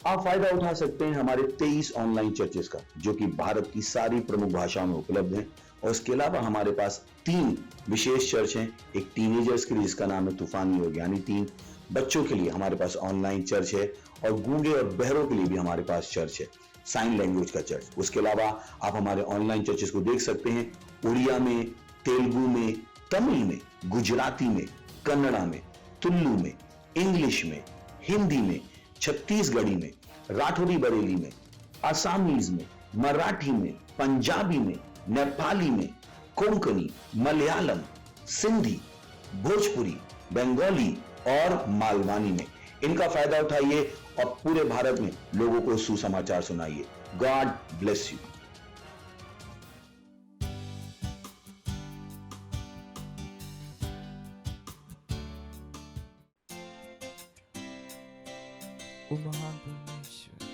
आप फायदा उठा सकते हैं हमारे 23 ऑनलाइन चर्चेस का, जो कि भारत की सारी प्रमुख भाषाओं में उपलब्ध हैं। और इसके अलावा हमारे पास 3 विशेष चर्च हैं। एक टीनेजर्स के लिए जिसका नाम है तूफानी योग यानी 3, बच्चों के लिए हमारे पास ऑनलाइन चर्च है, और गूंगे और बहरों के लिए भी हमारे पास चर्च है, साइन लैंग्वेज का चर्च। उसके अलावा आप हमारे ऑनलाइन चर्चेस को देख सकते हैं उड़िया में, तेलुगु में, तमिल में, गुजराती में, कन्नड़ा में, तुलु में, इंग्लिश में, हिंदी में, छत्तीसगढ़ी में, राठौरी बरेली में, असमीज में, मराठी में, पंजाबी में, नेपाली में, कोंकणी, मलयालम, सिंधी, भोजपुरी, बंगाली और मालवानी में। इनका फायदा उठाइए और पूरे भारत में लोगों को सुसमाचार सुनाइए। God bless you. O महान परमेश्वर,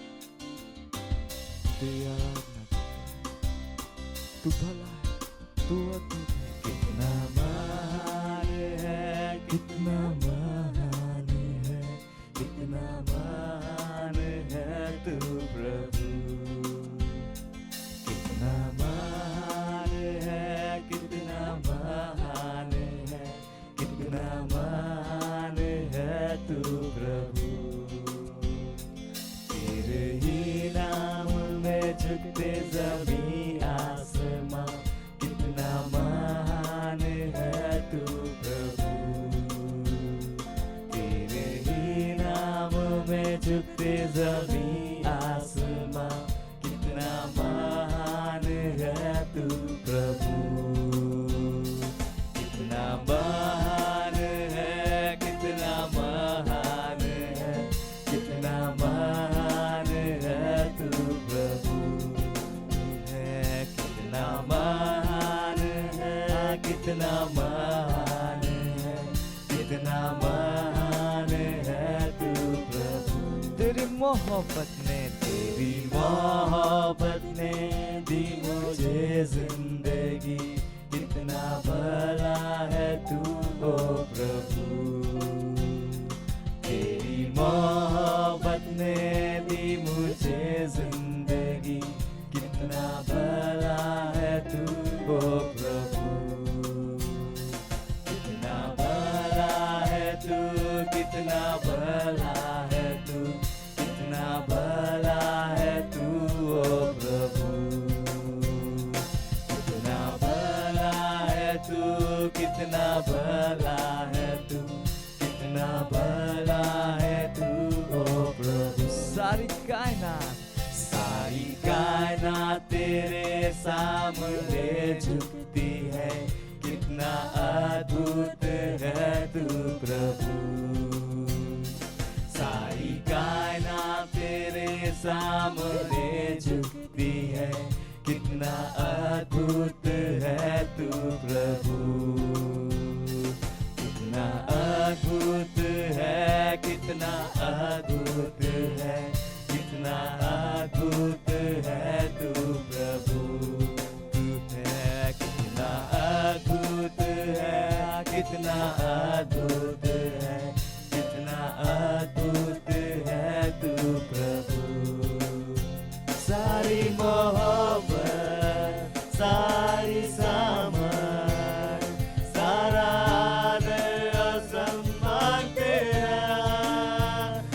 तेरी आराधना करते हैं। तू भला है, तू अद्भुत है। कितना महान है, कितना महान है, कितना महान है तू प्रभु। कितना महान है, कितना महान है, कितना महान है तू प्रभु। तेरे ही नाम में झुकते ज़मीं आसमां, कितना महान है तू प्रभु। तेरे ही नाम में झुकते ज़मीं आसमां, कितना महान है तू प्रभु। कितना महान है, कितना महान है, कितना महान है तू प्रभु है। कितना महान है, कितना महान है, कितना महान है तू प्रभु। तेरी मोहब्बत ने दी मुझे जिंदगी, कितना भला है तू ओ प्रभु। तेरी मोहब्बत ने दी मुझे जिंदगी, कितना भला है तू ओ प्रभु। कितना भला है तू, कितना भला है तू, कितना भला है तू ओ प्रभु। कितना भला है तू, कितना भला है तू, कितना भला है तू ओ प्रभु। सारी कायनात तेरे सामने झुकती है, कितना अद्भुत है तू प्रभु। सारी कायनात तेरे सामने झुकती है, कितना अद्भुत है तू प्रभु। कितना अद्भुत है, कितना अद्भुत है, कितना अद्भुत है तू प्रभु। तू है कितना अद्भुत है, कितना अद्भुत है, कितना अद्भुत है तू प्रभु। सारी मोहब्बत, सारी सामर्थ, सारा आदर और सम्मान तेरा।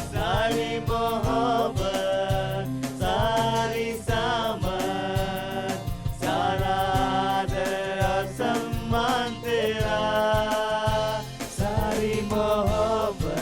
सारी मोहब्बत, सारी सामर्थ, सारा आदर और सम्मान तेरा। सारी मोहब्बत,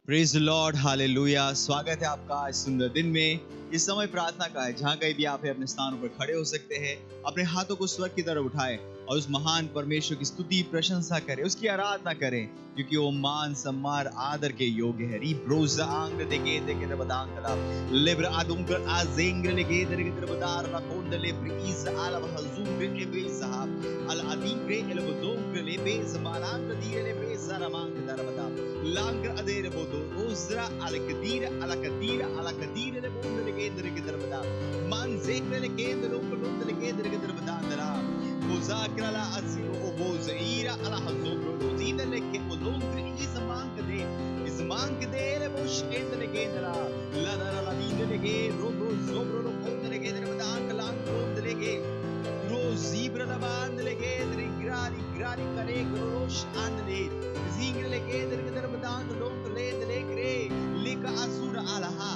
प्रेज द लॉर्ड, हालेलुया। स्वागत है आपका इस सुंदर दिन में। इस समय प्रार्थना का है, जहाँ कहीं भी आप अपने स्थानों पर खड़े हो सकते हैं, अपने हाथों को स्वर्ग की तरफ उठाएं और उस महान परमेश्वर की स्तुति प्रशंसा करें, उसकी आराधना करें, क्योंकि वो मान सम्मान आदर के योग्य है। री ब्रोज आंग देके देके बदांगला लेब्र आदुंग आजेंग लेके देके बदार रकोंद लेब्र इज आला हजूम लेब्र साहब अल अदीम रे एलबदोंग लेब्र जमानांग दी लेब्र जरामांग दरबदा लांग अदेर बोदो ओजरा अल कदीर लेबोंद लेके देके दरबदा मान जेंग लेके लोंग लेके देके दरबदा दरा मुजाकरा अज़ीम ओ बोज़ईरा अला हज़ूम रोज़ीद लेके ओलोंग इस मांग दे ले बुश एंड लेके दरा ला ला ला दीन लेके रोबो ज़ोब्रो लो कोंद लेके दर बदांग लांग कोंद लेके रोज़ीब्र लबांद लेके दर ग्रारी करे रोश आंद ले ज़ींग लेके दर बदांग लोंग ले रे लिका असुर अलहा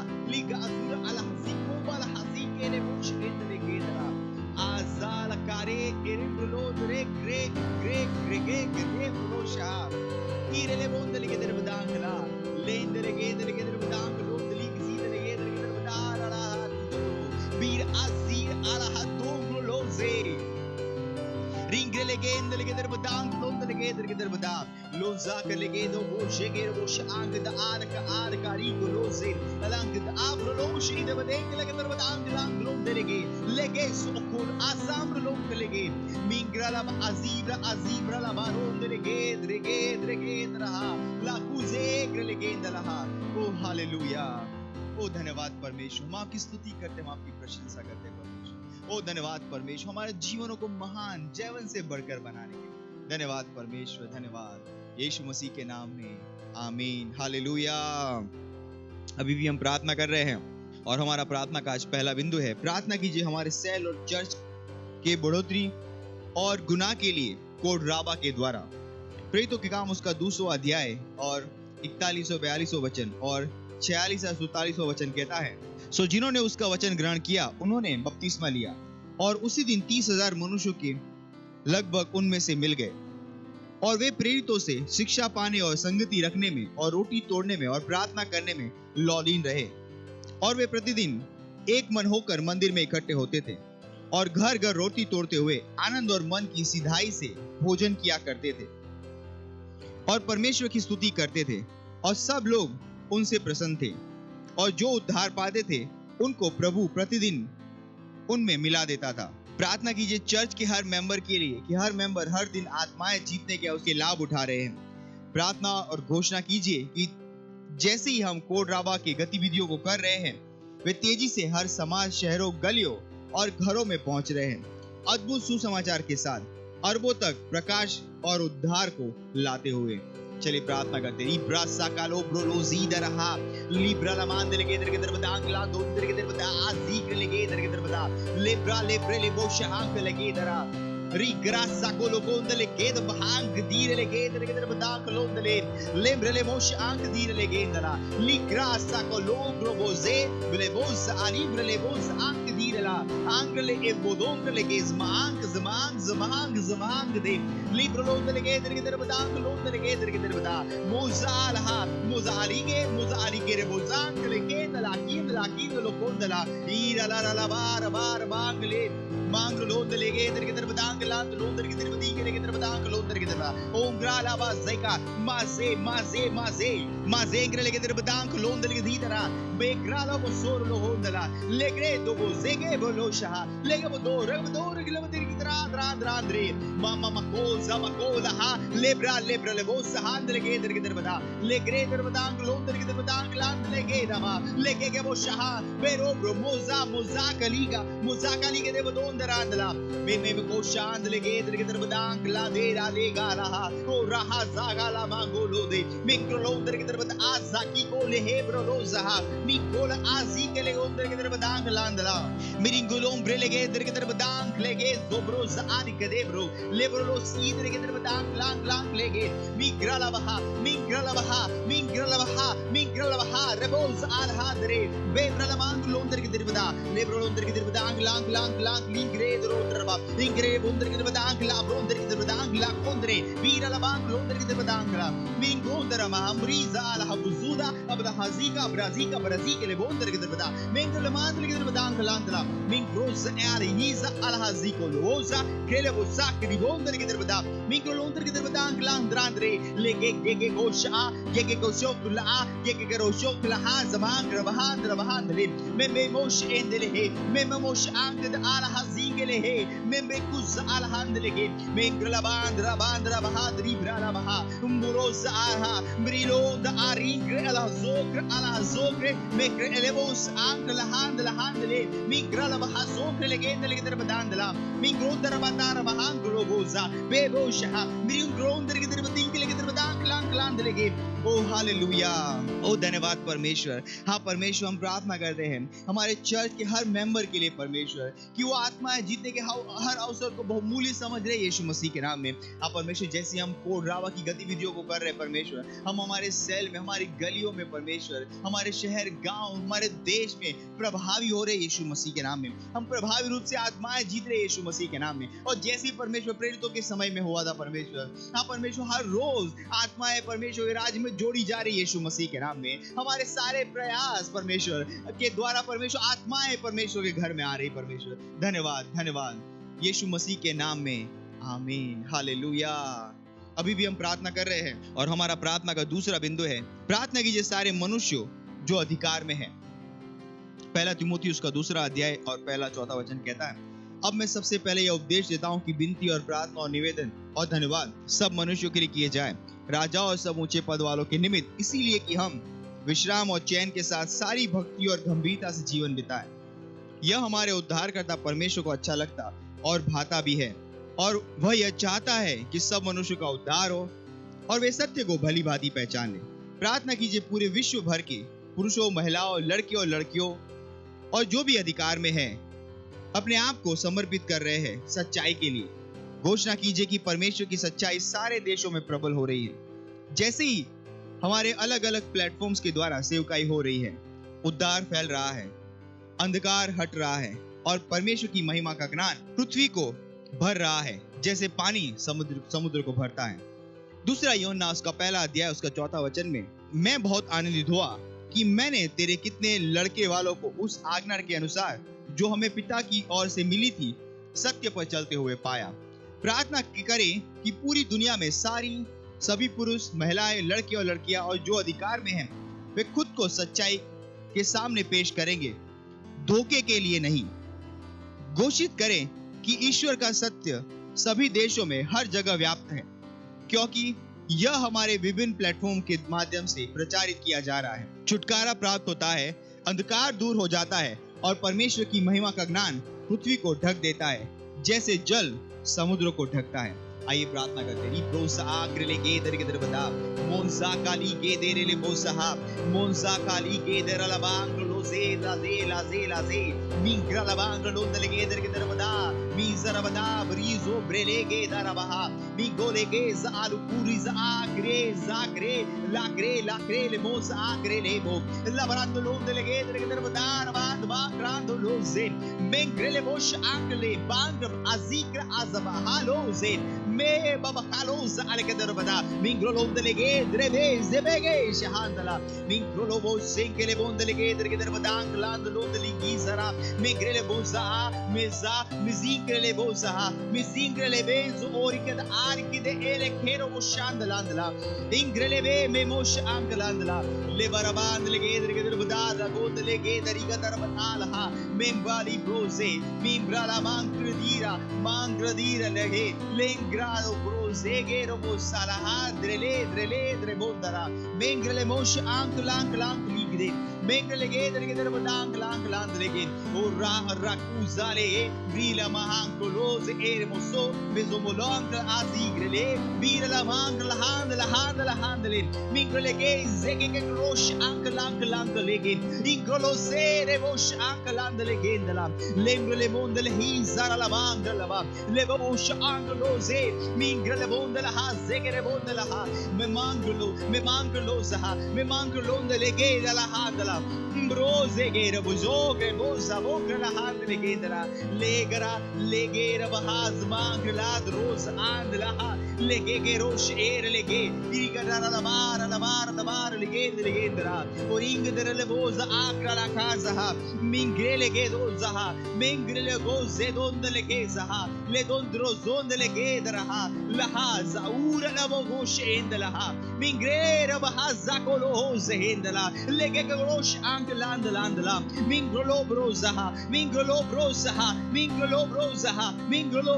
ज़िको बल हसी के ले बुश एंड लेके दरा आज़ाल कारे एरिब्लो दरे ग्रे फ्लोशा ईरेले बोंदले के दर बदांगला लेंदरे के दर बदांग लोंदली किसी दरे के दर बदारा बीर अज़ीर अला हदों लोज़े रिंगले के दर बदांग लोंदले के दर बदा लोज़ा कर लेके दो बोशे के बोश आंग द आर कारी को लोज़े लंग द आब्रो लोशी द बदेंग लगे दर बदांग लांग लोंदले के लेके सोकुल आसाम लोंग लेके मिंग्राला अजीब्रा ला बारोंद लेके द्रेगे रहा लाकुजे लेके दलहा। ओ हालेलुया, ओ धन्यवाद परमेश्वर, हम आपकी स्तुति करते हैं, हम आपकी प्रशंसा करते हैं परमेश्वर। ओ धन्यवाद परमेश्वर, हमारे जीवनों को महान जीवन से बढ़कर बनाने के लिए धन्यवाद परमेश्वर, धन्यवाद यीशु मसीह के नाम में, आमीन, हालेलुया। अभी भी हम प्रार्थना कर रहे हैं और हमारा प्रार्थना का आज पहला बिंदु है, प्रार्थना कीजिए हमारे सेल और चर्च के बढ़ोतरी और गुनाह के लिए कोड राबा के द्वारा। प्रेरितों के काम उसका 200 अध्याय और 41-42 वचन और 46-47 वचन कहता है, सो जिन्होंने उसका वचन ग्रहण किया उन्होंने बपतिस्मा लिया और उसी दिन 30,000 मनुष्यों के लगभग उनमें से मिल गए और वे प्रेरितों से शिक्षा पाने और संगति रखने में और रोटी तोड़ने में और प्रार्थना करने में लौलीन रहे और वे प्रतिदिन एक मन होकर मंदिर में इकट्ठे होते थे और घर घर रोटी तोड़ते हुए आनंद और मन की सिधाई से भोजन किया करते थे और परमेश्वर की स्तुति करते थे और सब लोग उनसे प्रसन्न थे और जो उद्धार पाते थे उनको प्रभु प्रतिदिन उनमें मिला देता था। प्रार्थना कीजिए चर्च के हर मेंबर के लिए कि हर मेंबर हर दिन आत्माएं जीतने के उसके लाभ उठा रहे हैं। प्रार्थना और घोषणा कीजिए कि जैसे ही हम कोड राबा की गतिविधियों को कर रहे हैं, वे तेजी से हर समाज, शहरों, गलियों और घरों में पहुंच रहे हैं, अद्भुत सुसमाचार के साथ अरबों तक प्रकाश और उद्धार को लाते हुए। चलिए प्रार्थना करते हैं। इब्रा साकालो ब्रोलो जीदरहा लिब्रा लमान लेके इधर के इधर बदा अंगला दो इधर के इधर बदा आजीक लेके इधर के इधर बदा लेब्रा लेब्रे लेबो शांक लेके इधरा री ग्रासा को लोगों ले के द भांग दीर ले के इधर के इधर बदा कलोंद ले लेब्रे ले मोश आंक दीर ले के इधरा ली ग्रासा को लोग रोबोजे ब्लेबोस आनी ब्लेबोस आंक दीर ला आंक ले ए बोदोंग ले के जमांग दे लिब्रो लोंद ले के इधर के इधर बदा कलोंद ले के इधर के इधर बदा मुजाली के रे बोजांग ले के लाकी लोगों ला ईरा ला बार बांग ले मांग लोंद ले के इधर के इधर बदा लांद लोंदर की तरफ दी के तरफ दांग लोंदर की तरफ ओम ग्राला बा ज़ैका माजे ग्रले के तरफ दांग लोंदर की दी तरह बेग्राला वो सोर लो होंदला लेग्रे दो वो ज़ेगे बोलो शाह लेगे वो दो रगले तेरी की तरह द्रांद्रे मामा मको लहा लेब्रा ले वो सहांद लगे इधर की तरफ दा लेग्रे तरफ दांग लोंदर की तरफ दांग लांद लेगे दमा लेगे के वो शाह बेरो ब्रो मोजा कली के देव दोंदर आंदला में को शांद लेगे इधर की तरफ दांग ला दे रहा ओ रहा जागा ला मांगो लो दे मिंक्रो लो उधर की तरफ आजा की को ले हे ब्रो लो जहा मिकोल आजी के ले उधर की तरफ दांग लांदला मिरिंगुलो ब्रे लेगे इधर की तरफ दांग लेगे दो ब्रो जानी के दे ब्रो ले ब्रो लो इधर की तरफ दांग लांग लेगे मिग्रला बहा रेबोज आलहा Andre, Bebralamang Londer Girbada, Lebronder Girbadang, Lang, Lingre, Rotraba, Lingre, Bonder Girbadang, La Bonder Girbadang, La Condre, Vira Labang, Londer Girbadangla, Mingondarama, Amriza, La Habuzuda, Abda Hazika, Brazika, Lebonder Girbada, Mengalamand Girbadang, Landra, Mingros, Aliza, Alhaziko, Loza, Kelebosak, Ribonder Girbada, Minkolonder Girbadang, Landrandre, Lege Gosha, Gege Goshokula, Gege Goshokula, Zamang, Rabahandre, Membe Mosh Endele, Membe Mosh Anged Alhazingele, Membe Kuz Alhandele, Menglabandra, Bahadri, Bralabaha, Umburosa Aha, Brilo, the Aringre, Alhazokre, Mekre Elevos, Angle, Handle, Migralabaha, Sokre, Legend, Legandala, Mingrondarabatara, Bahanglogoza, Bebo Shaha, Mingron, O hallelujah, oh धन्यवाद परमेश्वर। हाँ परमेश्वर, हम प्रार्थना करते हैं हमारे church के हर मेंबर के लिए परमेश्वर, कि वो आत्माएं जीतने के हर अवसर को बहुमूल्य समझ रहे यीशु मसीह के नाम में। हाँ परमेश्वर, जैसे हम कोड रावा की गतिविधियों को कर रहे हैं परमेश्वर, हम हमारे सेल में, हमारी गलियों में परमेश्वर, हमारे शहर गांव, हमारे देश में प्रभावी हो रहे यीशु मसीह के नाम में। हम प्रभावी रूप से आत्माएं जीत रहे यीशु मसीह के नाम में। और जैसे ही परमेश्वर प्रेरितों के समय में हुआ था परमेश्वर, हाँ परमेश्वर, हर रोज आत्माएं परमेश्वर के राज्य में जोड़ी जा रही यीशु मसीह के नाम में। हमारे सारे प्रयास परमेश्वर के द्वारा परमेश्वर आत्माएं परमेश्वर के घर में आ रही परमेश्वर। धन्यवाद यीशु मसीह के नाम में, आमीन, हालेलुया। अभी भी हम प्रार्थना कर रहे हैं और हमारा प्रार्थना का दूसरा बिंदु है, प्रार्थना कीजिए सारे मनुष्यों जो अधिकार में हैं। पहला तीमुथियुस का 2 अध्याय और 1-4 वचन कहता है, अब मैं सबसे पहले यह उपदेश देता हूँ कि विनती और प्रार्थना और निवेदन और धन्यवाद सब मनुष्यों के लिए किए जाए, राजाओं और सब ऊंचे पद वालों के निमित्त, इसीलिए कि हम विश्राम और चैन के साथ सारी भक्ति और गंभीरता से जीवन बिताएं। यह हमारे उद्धारकर्ता परमेश्वर को अच्छा लगता और भाता भी है, और वह यह चाहता है कि सब मनुष्यों का उद्धार हो और वे सत्य को भली भांति पहचान लें। प्रार्थना कीजिए पूरे विश्व भर के पुरुषों, महिलाओं, लड़के और लड़कियों और जो भी अधिकार में हैं, अपने आप को समर्पित कर रहे हैं सच्चाई के लिए। घोषणा कीजिए कि परमेश्वर की सच्चाई सारे देशों में प्रबल हो रही है। जैसे ही हमारे अलग अलग प्लेटफॉर्म्स के द्वारा सेवकाई हो रही है, उद्धार फैल रहा है, अंधकार हट रहा है और परमेश्वर की महिमा का ज्ञान पृथ्वी को भर रहा है, जैसे पानी समुद्र को भरता है। 2 यूहन्ना उसका 1 अध्याय उसका 4 वचन में, मैं बहुत आनंदित हुआ कि मैंने तेरे कितने लड़के वालों को उस आज्ञा के अनुसार जो हमें पिता की ओर से मिली थी सत्य पर चलते हुए पाया। प्रार्थना करें कि पूरी दुनिया में सभी पुरुष, महिलाएं, लड़के और लड़कियां और जो अधिकार में हैं, वे खुद को सच्चाई के सामने पेश करेंगे, धोखे के लिए नहीं। घोषित करें कि ईश्वर का सत्य सभी देशों में हर जगह व्याप्त है, क्योंकि यह हमारे विभिन्न प्लेटफॉर्म के माध्यम से प्रचारित किया जा रहा है। छुटकारा प्राप्त होता है, अंधकार दूर हो जाता है और परमेश्वर की महिमा का ज्ञान पृथ्वी को ढक देता है, जैसे जल समुद्र को ढकता है। आइए प्रार्थना करते हैं। रिप्रोसा आग्रले गे दर के दर बता, मोनसा काली गे देरे ले बोसा, मोनसा काली गे दर लबांग लो से लाजे मिंग्रा लबांग लो दले गे दर के दर बता, मी जरा बता ब्रीजो ब्रेले गे दर बहा, मी गोले गे जालू पूरी जाग्रे लाक्रे ले मोसा आग्रे ले बो, लबरांद लो दले गे दर के दर बता, बांध बांग्रांद लो से मिंग्रे ले बोश आंगले बांग अजीक्र अजबा हालो से me baba kalos alekadar bada mingrolo delege dreve zebege shahandala mingrolo bo senkele bon delege dergedar badang land lo deligi zara migrele boza meza mizingrele boza mizingrele bezo orikad arkide ele khero bo shandalandla ingrele be memosh anglandla le baraban delege dergedar bada go delege deriga darbatala membali broze mimbrala mangradira lege lengrado brozegero bosala drele bondara mengrele mosh lang ligde mengrele gedere badang lang lege ora rakuzale vila mahankolos ermoso mezomolong azigrele vila mangla handle mengrele ge zegenge rosh lang lege incrolo sere vosh ankaland legendala lembro le monde le hizara la mandra la va le vosh anglo ze mingra le monde la ha zegere monde la ha me manglo zaha me manglo le legeda la handala broze gera bozoge boza vokra la hand legendala legera bahaz mangla roz andla ha lege rosh er lege irigara la bar legendra oring der le boza akra la casa ha mingre lege doza mingre le goze donde lege zaha le dondro zonde legedra ha la haza ura la bogosh endla ha mingre bahaza kolo hoze endla lege gorosh landla mingro broza mingro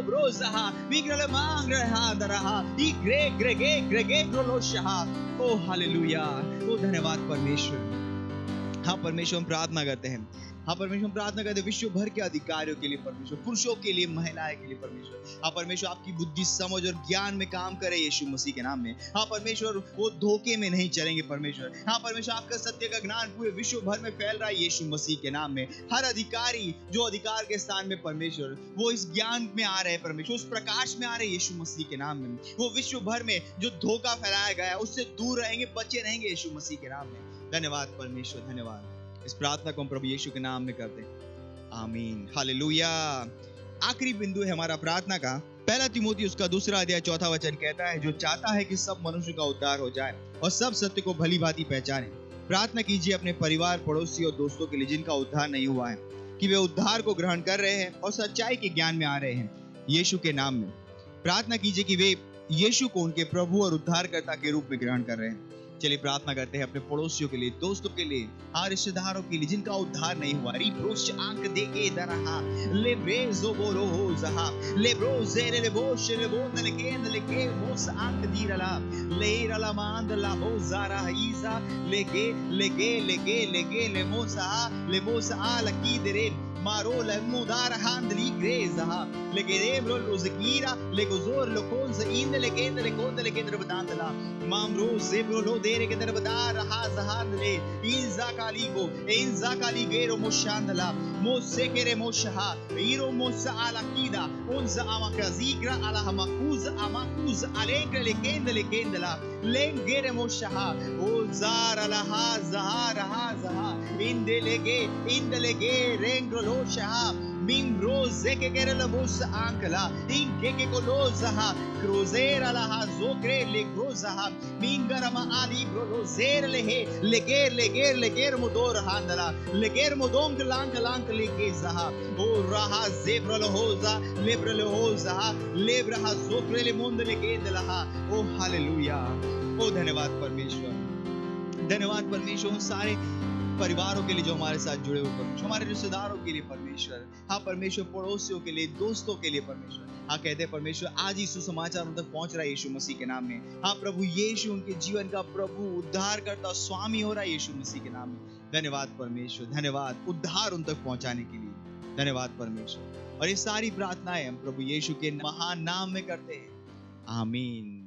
broza mingro mangra hadra E grey ग्रोलोशहा O hallelujah oh धन्यवाद परमेश्वर। हाँ परमेश्वर हम प्रार्थना करते हैं, हाँ परमेश्वर हम प्रार्थना करते हैं विश्व भर के अधिकारियों के लिए परमेश्वर, पुरुषों के लिए, महिलाएं के लिए परमेश्वर। हाँ परमेश्वर आपकी बुद्धि समझ और ज्ञान में काम करे यीशु मसीह के नाम में। हाँ परमेश्वर वो धोखे में नहीं चलेंगे परमेश्वर। हाँ परमेश्वर आपका सत्य का ज्ञान पूरे विश्व भर में फैल रहा है यीशु मसीह के नाम में। हर अधिकारी जो अधिकार के स्थान में परमेश्वर वो इस ज्ञान में आ रहे हैं परमेश्वर, उस प्रकाश में आ रहे हैं यीशु मसीह के नाम में। वो विश्व भर में जो धोखा फैलाया गया है उससे दूर रहेंगे, बचे रहेंगे यीशु मसीह के नाम में। धन्यवाद परमेश्वर, धन्यवाद। इस प्रार्थना को हम प्रभु यीशु के नाम में करते हैं, आमीन, हालेलुया। आखिरी बिंदु है हमारा प्रार्थना का, पहला तिमोथी उसका 2 अध्याय 4 वचन कहता है, जो चाहता है कि सब मनुष्य का उद्धार हो जाए और सब सत्य को भली भांति पहचाने। प्रार्थना कीजिए अपने परिवार, पड़ोसी और दोस्तों के लिए जिनका उद्धार नहीं हुआ है, कि वे उद्धार को ग्रहण कर रहे हैं और सच्चाई के ज्ञान में आ रहे हैं यीशु के नाम में। प्रार्थना कीजिए कि वे यीशु को उनके प्रभु और उद्धारकर्ता के रूप में ग्रहण कर रहे हैं। चलिए प्रार्थना करते हैं अपने पड़ोसियों के लिए, दोस्तों के लिए, हर रिश्तेदारों के लिए जिनका उद्धार नहीं हुआ। रिब्रोश आंख देके दरहा ले ब्रेजो बोलो हो जहा ले ब्रोजे ले बोश ले बोन ले के मोस आंख दीरला ले रला मांद ला हो जारा ईसा ले मोसा आला की दरे मारो लमुदार हांदली ग्रेजा लेगेरेब्रो लोजकीरा लेगोजोर लोकोंज इन लेगेंद्र बदांतला मामरो जेब्रो लो देरे के दरबदार हा जहांदले इंजा काली गेरो मोशांदला मोसे केरे मोशहा ईरो मोसा आला कीदा उनजा अमाकाजीग्रा आला हमाकुज अलेंग्रे लेकेंदला लेंगेरे मोशहा ओ जार अला हा जहा इंदलेगे रेंग्रो Shah Mimbro zeke gerela bus ankla inke ke kolozaha cruzera la hazokre le grozaha mingarama ali grozer leger modor handala leger modong lang leke zaha o raha zebra lohoza lebra hazokre le monde leke delaha o hallelujah. Oh धन्यवाद परमेश्वर, धन्यवाद परमेश्वर सारे परिवारों के लिए जो हमारे साथ जुड़े हुए परमेश्वर, हमारे रिश्तेदारों के लिए परमेश्वर, हाँ परमेश्वर पड़ोसियों के लिए, दोस्तों के लिए परमेश्वर। हाँ कहते हैं परमेश्वर आज ही सुसमाचार उन तक पहुंच रहा है यीशु मसीह के नाम में। हाँ प्रभु यीशु उनके जीवन का प्रभु, उद्धारकर्ता, स्वामी हो रहा है यीशु मसीह के नाम में। धन्यवाद परमेश्वर, धन्यवाद उद्धार उन तक पहुंचाने के लिए। धन्यवाद परमेश्वर। और ये सारी प्रार्थनाएं हम प्रभु यीशु के महान नाम में करते हैं, आमीन।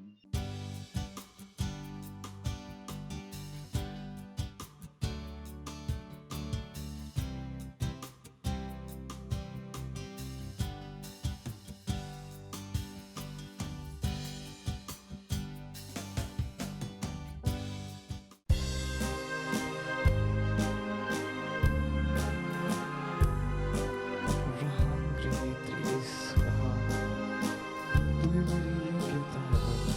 तुम्हें मेरी योग्यता है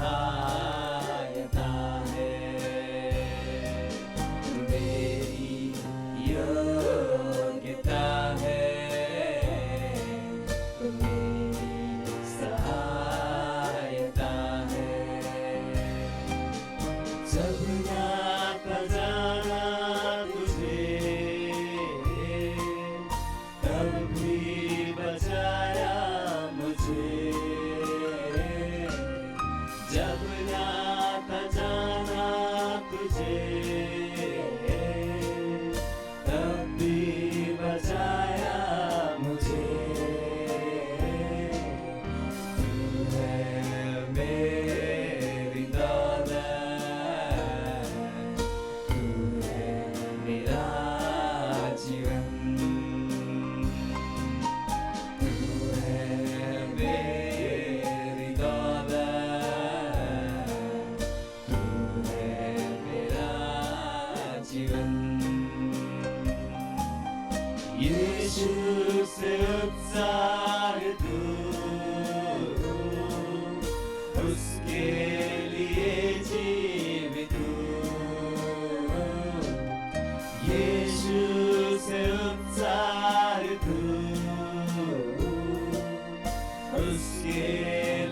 सहायता है, मेरी योग्यता है, मेरी सहायता है। जब ना जाना तुझे, तब भी बचाया मुझे। जब ना जाना तुझे, तब भी बचाया मुझे। तू है मेरी दौलत, तू है मेरा जीवन, तू है मेरी दौलत, तू है मेरा जीवन। यीशु से उत्साहित हूँ, उसके लिए जीवित हूँ। यीशु से उत्साहित हूँ, उसके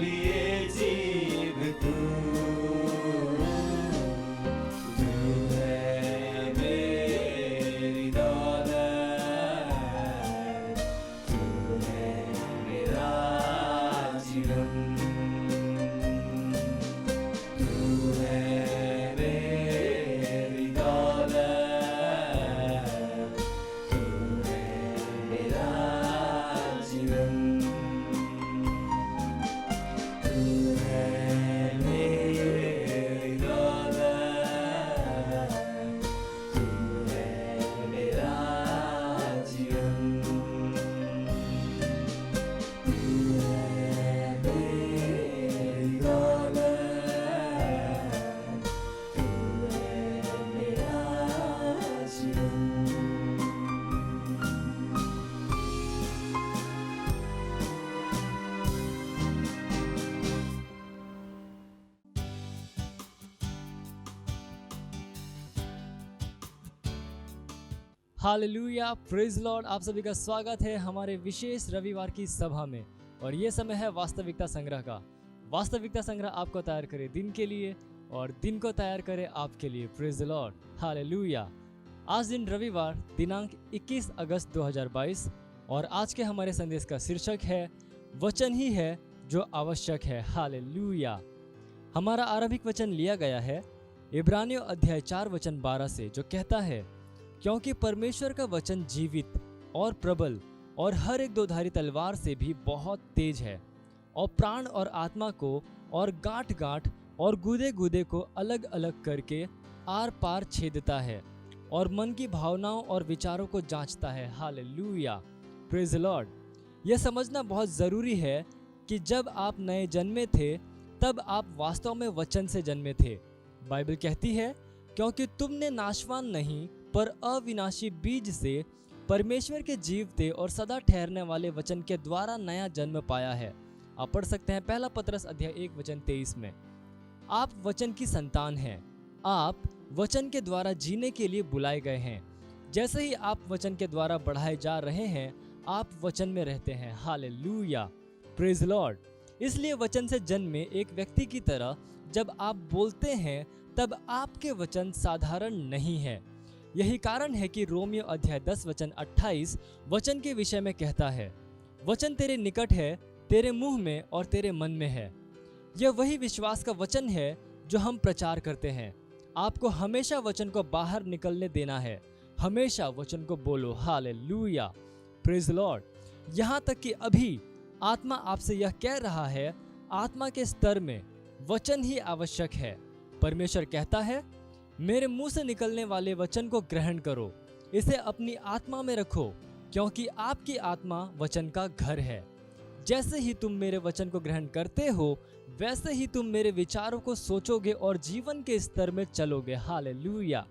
लिए जीवित हूँ। तू है मेरी दौलत, तू है मेरा जीवन, तू है मेरी दौलत, तू है मेरा जीवन, तू है मेरी दौलत, तू है मेरा जीवन, तू है मेरी दौलत, तू है मेरा जीवन। Hallelujah, praise Lord. आप सभी का स्वागत है हमारे विशेष रविवार की सभा में। और ये समय है वास्तविकता संग्रह का। वास्तविकता संग्रह आपको तैयार करे दिन के लिए और दिन को तैयार करे आपके लिए। Praise Lord, hallelujah. आज दिन रविवार दिनांक 21 अगस्त 2022 और आज के हमारे संदेश का शीर्षक है वचन ही है जो आवश्यक है। हालेलुया। हमारा आरंभिक वचन लिया गया है इब्रानियों अध्याय 4 वचन 12 से, जो कहता है, क्योंकि परमेश्वर का वचन जीवित और प्रबल और हर एक दोधारी तलवार से भी बहुत तेज है और प्राण और आत्मा को और गांठ गांठ और गूदे गूदे को अलग अलग करके आर पार छेदता है और मन की भावनाओं और विचारों को जांचता है। Hallelujah, praise Lord. यह समझना बहुत ज़रूरी है कि जब आप नए जन्मे थे तब आप वास्तव में वचन से जन्मे थे। बाइबल कहती है, क्योंकि तुमने नाशवान नहीं पर अविनाशी बीज से परमेश्वर के जीवते और सदा ठहरने वाले वचन के द्वारा नया जन्म पाया है। आप पढ़ सकते हैं पहला पतरस अध्याय 1 वचन 23 में। आप वचन की संतान हैं। आप वचन के द्वारा जीने के लिए बुलाए गए हैं। जैसे ही आप वचन के द्वारा बढ़ाए जा रहे हैं, आप वचन में रहते हैं। Hallelujah, praise Lord. इसलिए वचन से जन्मे एक व्यक्ति की तरह जब आप बोलते हैं तब आपके वचन साधारण नहीं है। यही कारण है कि रोमियो अध्याय 10 वचन 28 वचन के विषय में कहता है, वचन तेरे निकट है, तेरे मुंह में और तेरे मन में है। यह वही विश्वास का वचन है जो हम प्रचार करते हैं। आपको हमेशा वचन को बाहर निकलने देना है। हमेशा वचन को बोलो। Hallelujah, praise Lord. यहाँ तक कि अभी आत्मा आपसे यह कह रहा है, आत्मा के स्तर में वचन ही आवश्यक है। परमेश्वर कहता है, मेरे मुंह से निकलने वाले वचन को ग्रहण करो, इसे अपनी आत्मा में रखो, क्योंकि आपकी आत्मा वचन का घर है। जैसे ही तुम मेरे वचन को ग्रहण करते हो, वैसे ही तुम मेरे विचारों को सोचोगे और जीवन के स्तर में चलोगे। Hallelujah,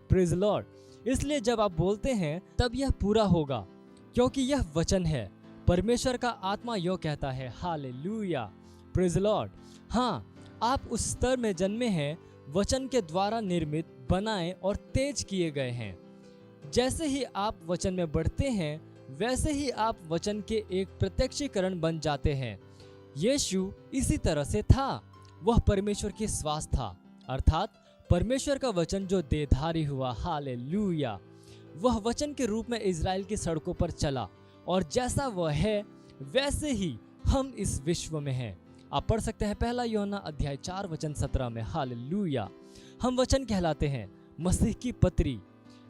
praise Lord. इसलिए जब आप बोलते हैं तब यह पूरा होगा, क्योंकि यह वचन है। परमेश्वर का आत्मा यो कहता है। Hallelujah, praise Lord. हाँ, आप उस स्तर में जन्मे हैं, वचन के द्वारा निर्मित, बनाए और तेज किए गए हैं। जैसे ही आप वचन में बढ़ते हैं, वैसे ही आप वचन के एक प्रत्यक्षीकरण बन जाते हैं। यीशु इसी तरह से था। वह परमेश्वर की श्वास था, अर्थात परमेश्वर का वचन जो देहधारी हुआ। हालेलुया। वह वचन के रूप में इज़राइल की सड़कों पर चला, और जैसा वह है वैसे ही हम इस विश्व में हैं। आप पढ़ सकते हैं 1 यूहन्ना अध्याय 4 वचन 17 में। हालेलुया। हम वचन कहलाते हैं, मसीह की पत्री।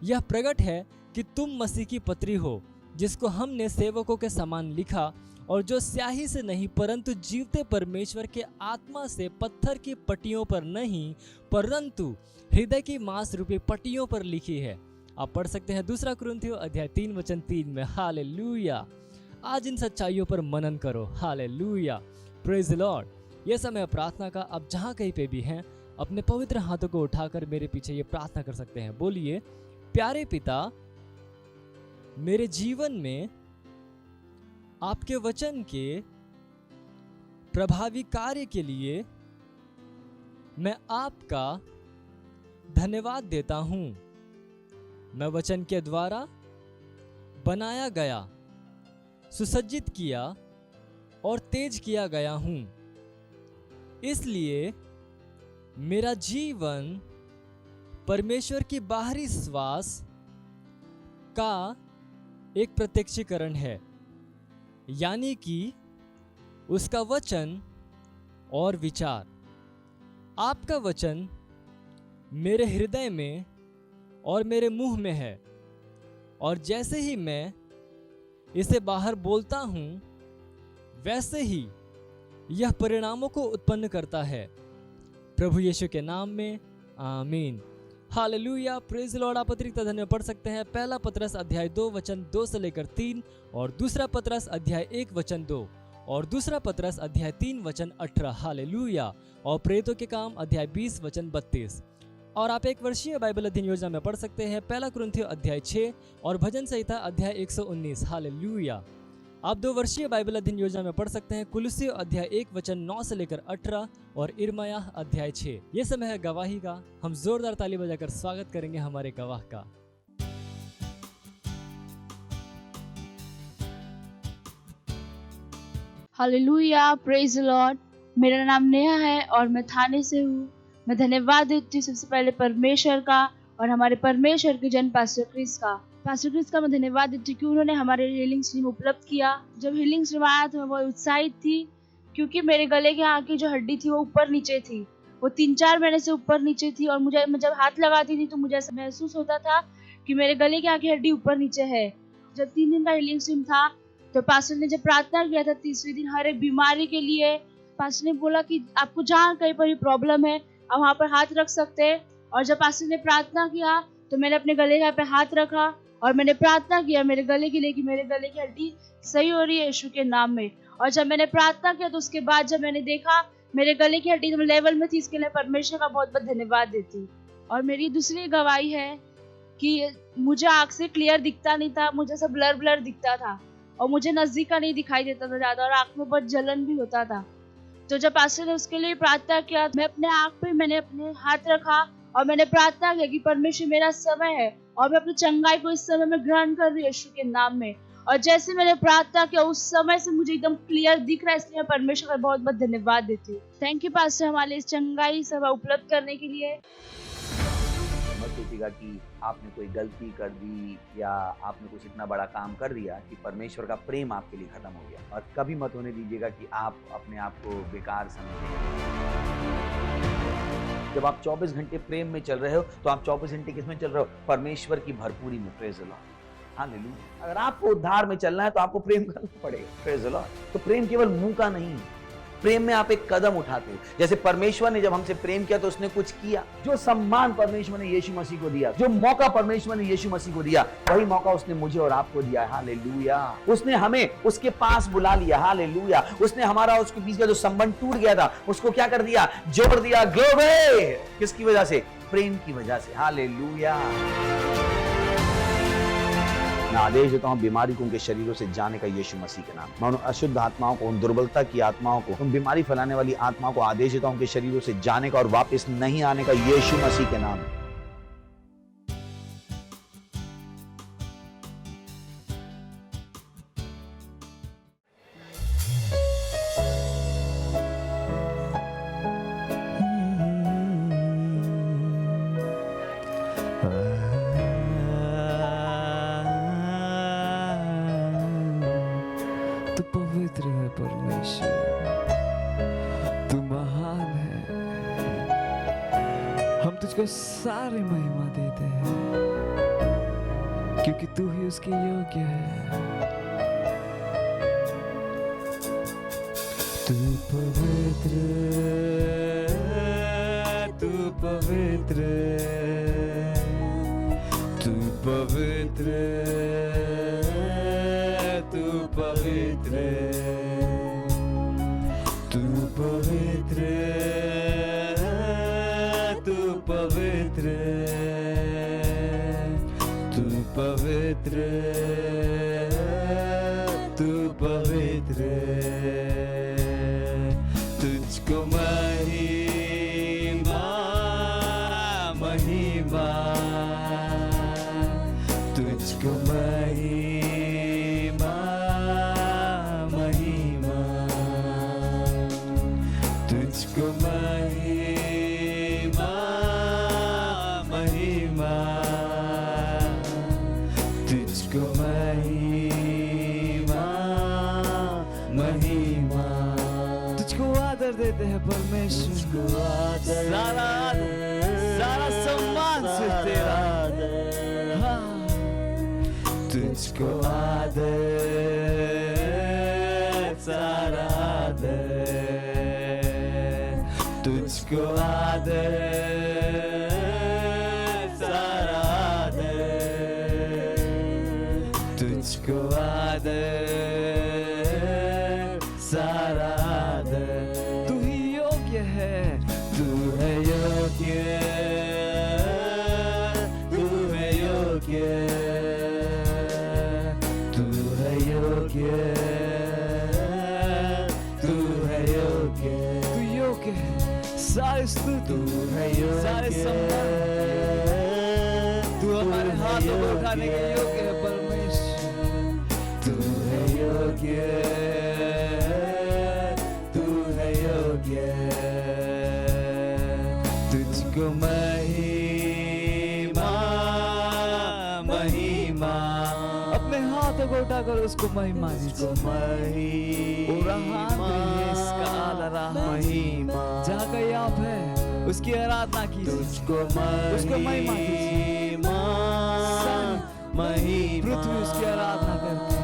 यह प्रकट है कि तुम मसीह की पत्री हो, जिसको हमने सेवकों के समान लिखा, और जो स्याही से नहीं परंतु जीवते परमेश्वर के आत्मा से पत्थर की पट्टियों पर नहीं, परंतु हृदय की मांस रूपी पट्टियों पर लिखी है। आप पढ़ सकते हैं 2 कुरिन्थियों अध्याय 3 वचन 3 में। हालेलुया। आज इन सच्चाइयों पर मनन करो। हालेलुया। Praise the Lord. यह समय प्रार्थना का। अब जहाँ कहीं पे भी हैं, अपने पवित्र हाथों को उठाकर मेरे पीछे ये प्रार्थना कर सकते हैं। बोलिए, प्यारे पिता, मेरे जीवन में आपके वचन के प्रभावी कार्य के लिए मैं आपका धन्यवाद देता हूं। मैं वचन के द्वारा बनाया गया, सुसज्जित किया और तेज किया गया हूं। इसलिए मेरा जीवन परमेश्वर की बाहरी श्वास का एक प्रत्यक्षीकरण है, यानी कि उसका वचन और विचार। आपका वचन मेरे हृदय में और मेरे मुंह में है, और जैसे ही मैं इसे बाहर बोलता हूं, वैसे ही यह परिणामों को उत्पन्न करता है। प्रभु यीशु के नाम में आमीन। हालेलुया। Praise Lord. आप अतिरिक्त धन्य पढ़ सकते हैं 1 पतरस अध्याय 2 वचन 2 से लेकर 3, और 2 पतरस अध्याय 1 वचन 2, और 2 पतरस अध्याय 3 वचन 18। हालेलुया। और प्रेरितों के काम अध्याय 20 वचन 32। और आप एक वर्षीय बाइबल अध्ययन योजना में पढ़ सकते हैं 1 कुरिन्थियों अध्याय 6 और भजन संहिता अध्याय 119। हालेलुया। आप 2 वर्षीय बाइबल अध्ययन योजना में पढ़ सकते हैं कुलुस्सियों अध्याय 1 वचन 9 से लेकर 18 और इर्मयाह अध्याय 6। ये समय है गवाही का। हम जोरदार ताली बजाकर स्वागत करेंगे हमारे गवाह का। हालेलुया। Praise the Lord. मेरा नाम नेहा है और मैं थाने से हूँ। मैं धन्यवाद देती हूँ सबसे पहले परमेश्वर का और हमारे परमेश्वर के जन पास्टर क्रिस का मैं धन्यवाद देती हूँ कि उन्होंने हमारे हीलिंग स्ट्रीम उपलब्ध किया। जब हीलिंग स्ट्रीम आया तो मैं बहुत उत्साहित थी, क्योंकि मेरे गले के यहाँ की जो हड्डी थी वो ऊपर नीचे थी। वो 3-4 महीने से ऊपर नीचे थी, और मुझे जब हाथ लगाती थी तो मुझे ऐसा महसूस होता था कि मेरे गले के यहाँ की हड्डी ऊपर नीचे है। जब 3 दिन का हीलिंग स्ट्रीम था तो पास्टर ने जब प्रार्थना किया था 30वें दिन हर एक बीमारी के लिए, पास्टर ने बोला कि आपको जहाँ कहीं पर भी प्रॉब्लम है आप वहाँ पर हाथ रख सकते हैं। और जब पास्टर ने प्रार्थना किया तो मैंने अपने गले पे हाथ रखा और मैंने प्रार्थना किया मेरे गले के लिए कि मेरे गले की हड्डी सही हो रही है यीशु के नाम में। और जब मैंने प्रार्थना किया तो उसके बाद जब मैंने देखा मेरे गले की हड्डी लेवल में थी, इसके लिए परमेश्वर का बहुत बहुत धन्यवाद देती हूँ। और मेरी दूसरी गवाही है कि मुझे आँख से क्लियर दिखता नहीं था, मुझे सब ब्लर ब्लर दिखता था और मुझे नजदीक का नहीं दिखाई देता था ज़्यादा, और आँख में बहुत जलन भी होता था। तो जब पास्टर ने उसके लिए प्रार्थना किया, मैं अपने आँख पे मैंने अपने हाथ रखा और मैंने प्रार्थना किया कि परमेश्वर मेरा समय है और मैं अपनी चंगाई को इस समय में ग्रहण कर रही हूँ यीशु के नाम में। और जैसे मैंने प्रार्थना किया उस समय से मुझे एकदम क्लियर दिख रहा है, इसलिए मैं परमेश्वर का बहुत बहुत धन्यवाद देती हूँ। थैंक यू पास्टर हमारे इस चंगाई सभा उपलब्ध करने के लिए। मत सोचिएगा कि आपने कोई गलती कर दी या आपने कुछ इतना बड़ा काम कर दिया कि परमेश्वर का प्रेम आपके लिए खत्म हो गया, और कभी मत होने दीजिएगा कि आप अपने आप को बेकार समझें। जब आप 24 घंटे प्रेम में चल रहे हो तो आप 24 घंटे किस में चल रहे हो? परमेश्वर की भरपूरी में। Praise the Lord. हालेलुया। अगर आपको उद्धार में चलना है तो आपको प्रेम करना पड़ेगा। Praise the Lord. तो प्रेम केवल मुंह का नहीं है, प्रेम में आप एक कदम उठाते हो। जैसे परमेश्वर ने जब हमसे प्रेम किया तो उसने कुछ किया। जो सम्मान परमेश्वर ने यीशु मसीह को दिया, जो मौका परमेश्वर ने यीशु मसीह को दिया, वही मौका उसने मुझे और आपको दिया है। हालेलुया। उसने हमें उसके पास बुला लिया। हालेलुया। उसने हमारा उसके बीच का जो संबंध टूट गया था उसको क्या कर दिया? जोड़ दिया। ग्लोरी। किसकी वजह से? प्रेम की वजह से। हालेलुया। मैं आदेश देता हूँ बीमारी को उनके शरीरों से जाने का यीशु मसीह के नाम। मैं उन अशुद्ध आत्माओं को, उन दुर्बलता की आत्माओं को, उन बीमारी फैलाने वाली आत्माओं को आदेश देता हूँ उनके शरीरों से जाने का और वापस नहीं आने का यीशु मसीह के नाम। तू पवित्र है परमेश्वर, तू महान है। हम तुझको सारी महिमा देते हैं क्योंकि तू ही उसके योग्य है। तू पवित्र, तू पवित्र, तू पवित्र, तू पवित्र, तू पवित्र, तू पवित्र, तू पवित्र, तू पवित्र, तुझको महिमा महिमा, तुझको महिमा महिमा, तुझको महिमा महिमा, तुझको महिमा महिमा। तुझको आदर देते हैं परमेश्वर, सारा सारा सम्मान से तेरा। हाँ, तुझको आदर, सारा आदर, तुझको आदर, सारा आदर, तुझको आदर, सारा आदर। तू ही योग्य है, तू है योग्य, तू है योग्य, तू है योग्य, तू है योग्य, तू योग्य है। सारी स्तुति तू है योग्य, सारे सम्मान तू हमारे हाथों को उठाने के योग्य है परमेश्वर। तू है योग्य, तू है योग्य, तुझको महिमा महिमा। अपने हाथों को उठाकर उसको महिमा दीजिए। महिमा जहाँ कहीं आप है उसकी आराधना कीजिए, उसको महिमा दीजिए। पृथ्वी उसकी आराधना करती है।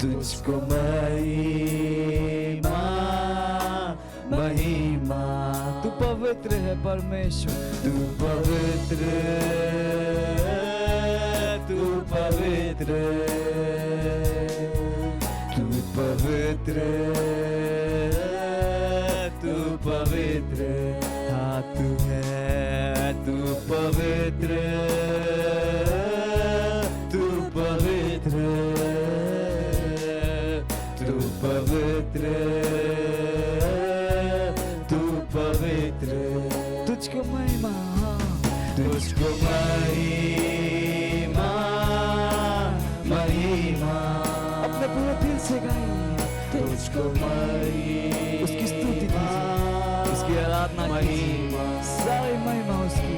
तुझको महिमा महिमा। तू पवित्र है परमेश्वर, तू पवित्र, तू पवित्र, तू पवित्र, तू पवित्र। हाँ तू है, तू पवित्र, तू पवित्र, तू पवित्र, तू पवित्र। तुझको महिमा, तुझको महिमा महिमा। अपने पूरे दिल से गाइए तुझको महिमा, उसकी स्तुति कीजिए, उसकी आराधना कीजिए, सारी महिमा उसकी।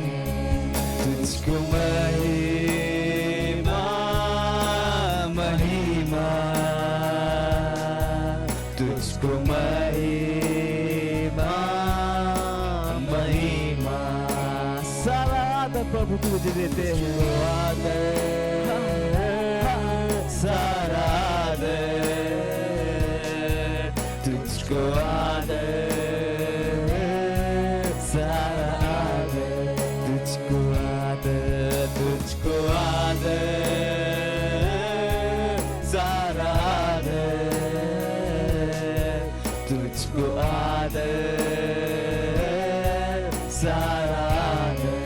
तुझको महिमा महिमा, तुझको महिमा महिमा। सारा आदर प्रभु तुझे देते हैं, आदर सारा आदर, तुझको आदर, सारा आदर, तुझको आदर, तुझको आदर, सारा आदर, तुझको आदर, सारा आदर।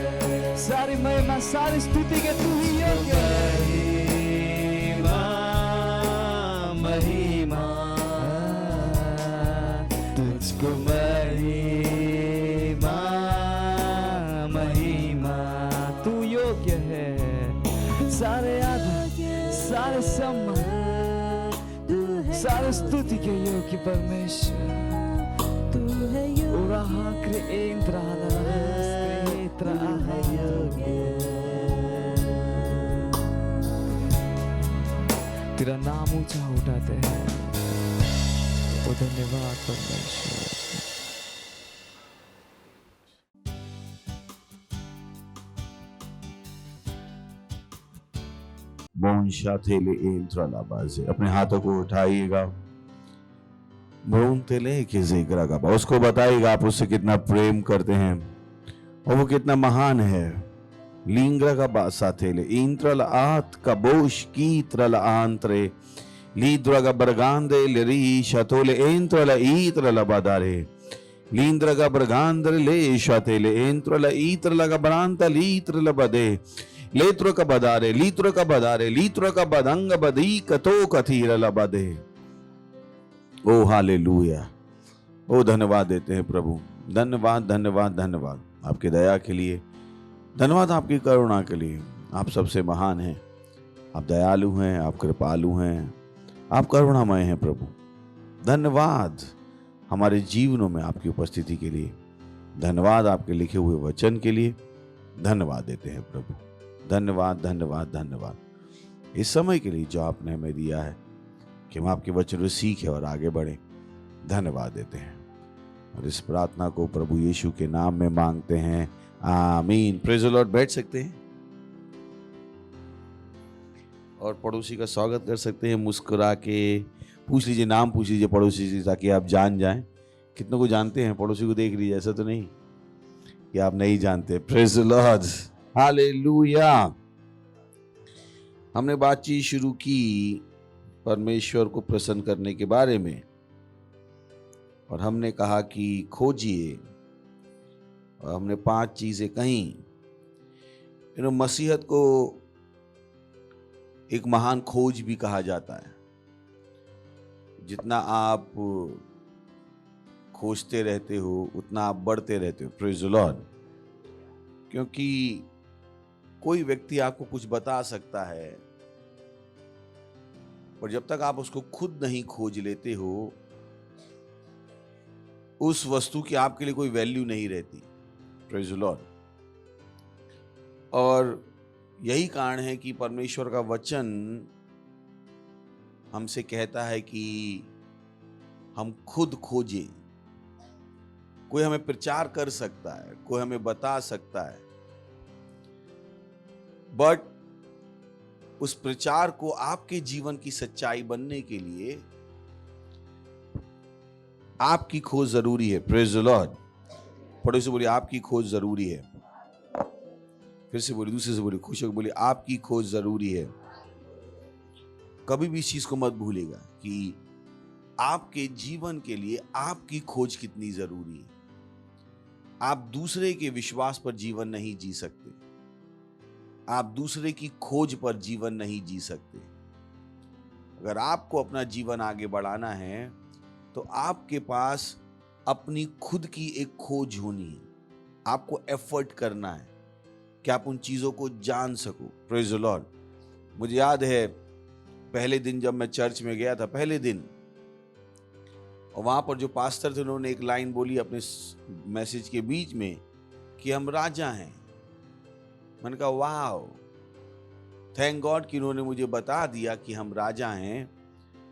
सारी महिमा सारी स्तुति के तू ही योग्य है। सारे स्तुति के योग्य परमेश्वर तू है Uraha creendra la creetra तेरा नाम ऊंचा उठाते हैं तो धन्यवाद परमेश्वर बोनशाथेले एंट्रालाबाजे अपने हाथों को उठाइएगा बोनतेले के जिक्र का उसको बताइएगा आप उससे कितना प्रेम करते हैं और वो कितना महान है लिंग्रा का बासाथेले इंट्रल आत का बोश की त्रल आंत्रे लीद्रा का बरगांदे लेरी शतोले एंट्रल ईत्रल बादारे लींद्रा का बरगांदरे ले शतेले एंट्रल ईत्रल का बरांता लीत्रल बदे लेत्र का बदारे लीत्र का बदारे लीत्र का बदंग बदी कतो कथीरल बदे। ओ हालेलुया। ओ धन्यवाद देते हैं प्रभु, धन्यवाद धन्यवाद धन्यवाद आपकी दया के लिए, धन्यवाद आपकी करुणा के लिए। आप सबसे महान हैं, आप दयालु हैं, आप कृपालु हैं, आप करुणामय हैं प्रभु। धन्यवाद हमारे जीवनों में आपकी उपस्थिति के लिए, धन्यवाद आपके लिखे हुए वचन के लिए, धन्यवाद देते हैं प्रभु। धन्यवाद धन्यवाद धन्यवाद इस समय के लिए जो आपने हमें दिया है कि हम आपके वचन को सीखें और आगे बढ़ें। धन्यवाद देते हैं और इस प्रार्थना को प्रभु यीशु के नाम में मांगते हैं, आमीन। Praise the Lord. बैठ सकते हैं और पड़ोसी का स्वागत कर सकते हैं। मुस्कुरा के पूछ लीजिए, नाम पूछ लीजिए पड़ोसी से ताकि आप जान जाएं। कितनों को जानते हैं, पड़ोसी को देख लीजिए, ऐसा तो नहीं कि आप नहीं जानते। Praise the Lord, hallelujah. हमने बातचीत शुरू की परमेश्वर को प्रसन्न करने के बारे में और हमने कहा कि खोजिए, और हमने 5 चीजें कहीं। मसीहत को एक महान खोज भी कहा जाता है। जितना आप खोजते रहते हो उतना आप बढ़ते रहते हो। Praise the Lord. क्योंकि कोई व्यक्ति आपको कुछ बता सकता है, और जब तक आप उसको खुद नहीं खोज लेते हो उस वस्तु की आपके लिए कोई वैल्यू नहीं रहती। Praise the Lord. और यही कारण है कि परमेश्वर का वचन हमसे कहता है कि हम खुद खोजें। कोई हमें प्रचार कर सकता है, कोई हमें बता सकता है, बट उस प्रचार को आपके जीवन की सच्चाई बनने के लिए आपकी खोज जरूरी है। Praise the Lord. पड़ोसी से बोलिए आपकी खोज जरूरी है। फिर से बोलिए, दूसरे से बोलिए, खुश होकर बोलिए आपकी खोज जरूरी है। कभी भी इस चीज को मत भूलिएगा कि आपके जीवन के लिए आपकी खोज कितनी जरूरी है। आप दूसरे के विश्वास पर जीवन नहीं जी सकते, आप दूसरे की खोज पर जीवन नहीं जी सकते। अगर आपको अपना जीवन आगे बढ़ाना है तो आपके पास अपनी खुद की एक खोज होनी है। आपको एफर्ट करना है कि आप उन चीजों को जान सको। Praise the Lord. मुझे याद है पहले दिन जब मैं चर्च में गया था, पहले दिन, और वहां पर जो पास्टर थे उन्होंने एक लाइन बोली अपने मैसेज के बीच में कि हम राजा हैं। मैंने कहा वाह, थैंक गॉड कि उन्होंने मुझे बता दिया कि हम राजा हैं।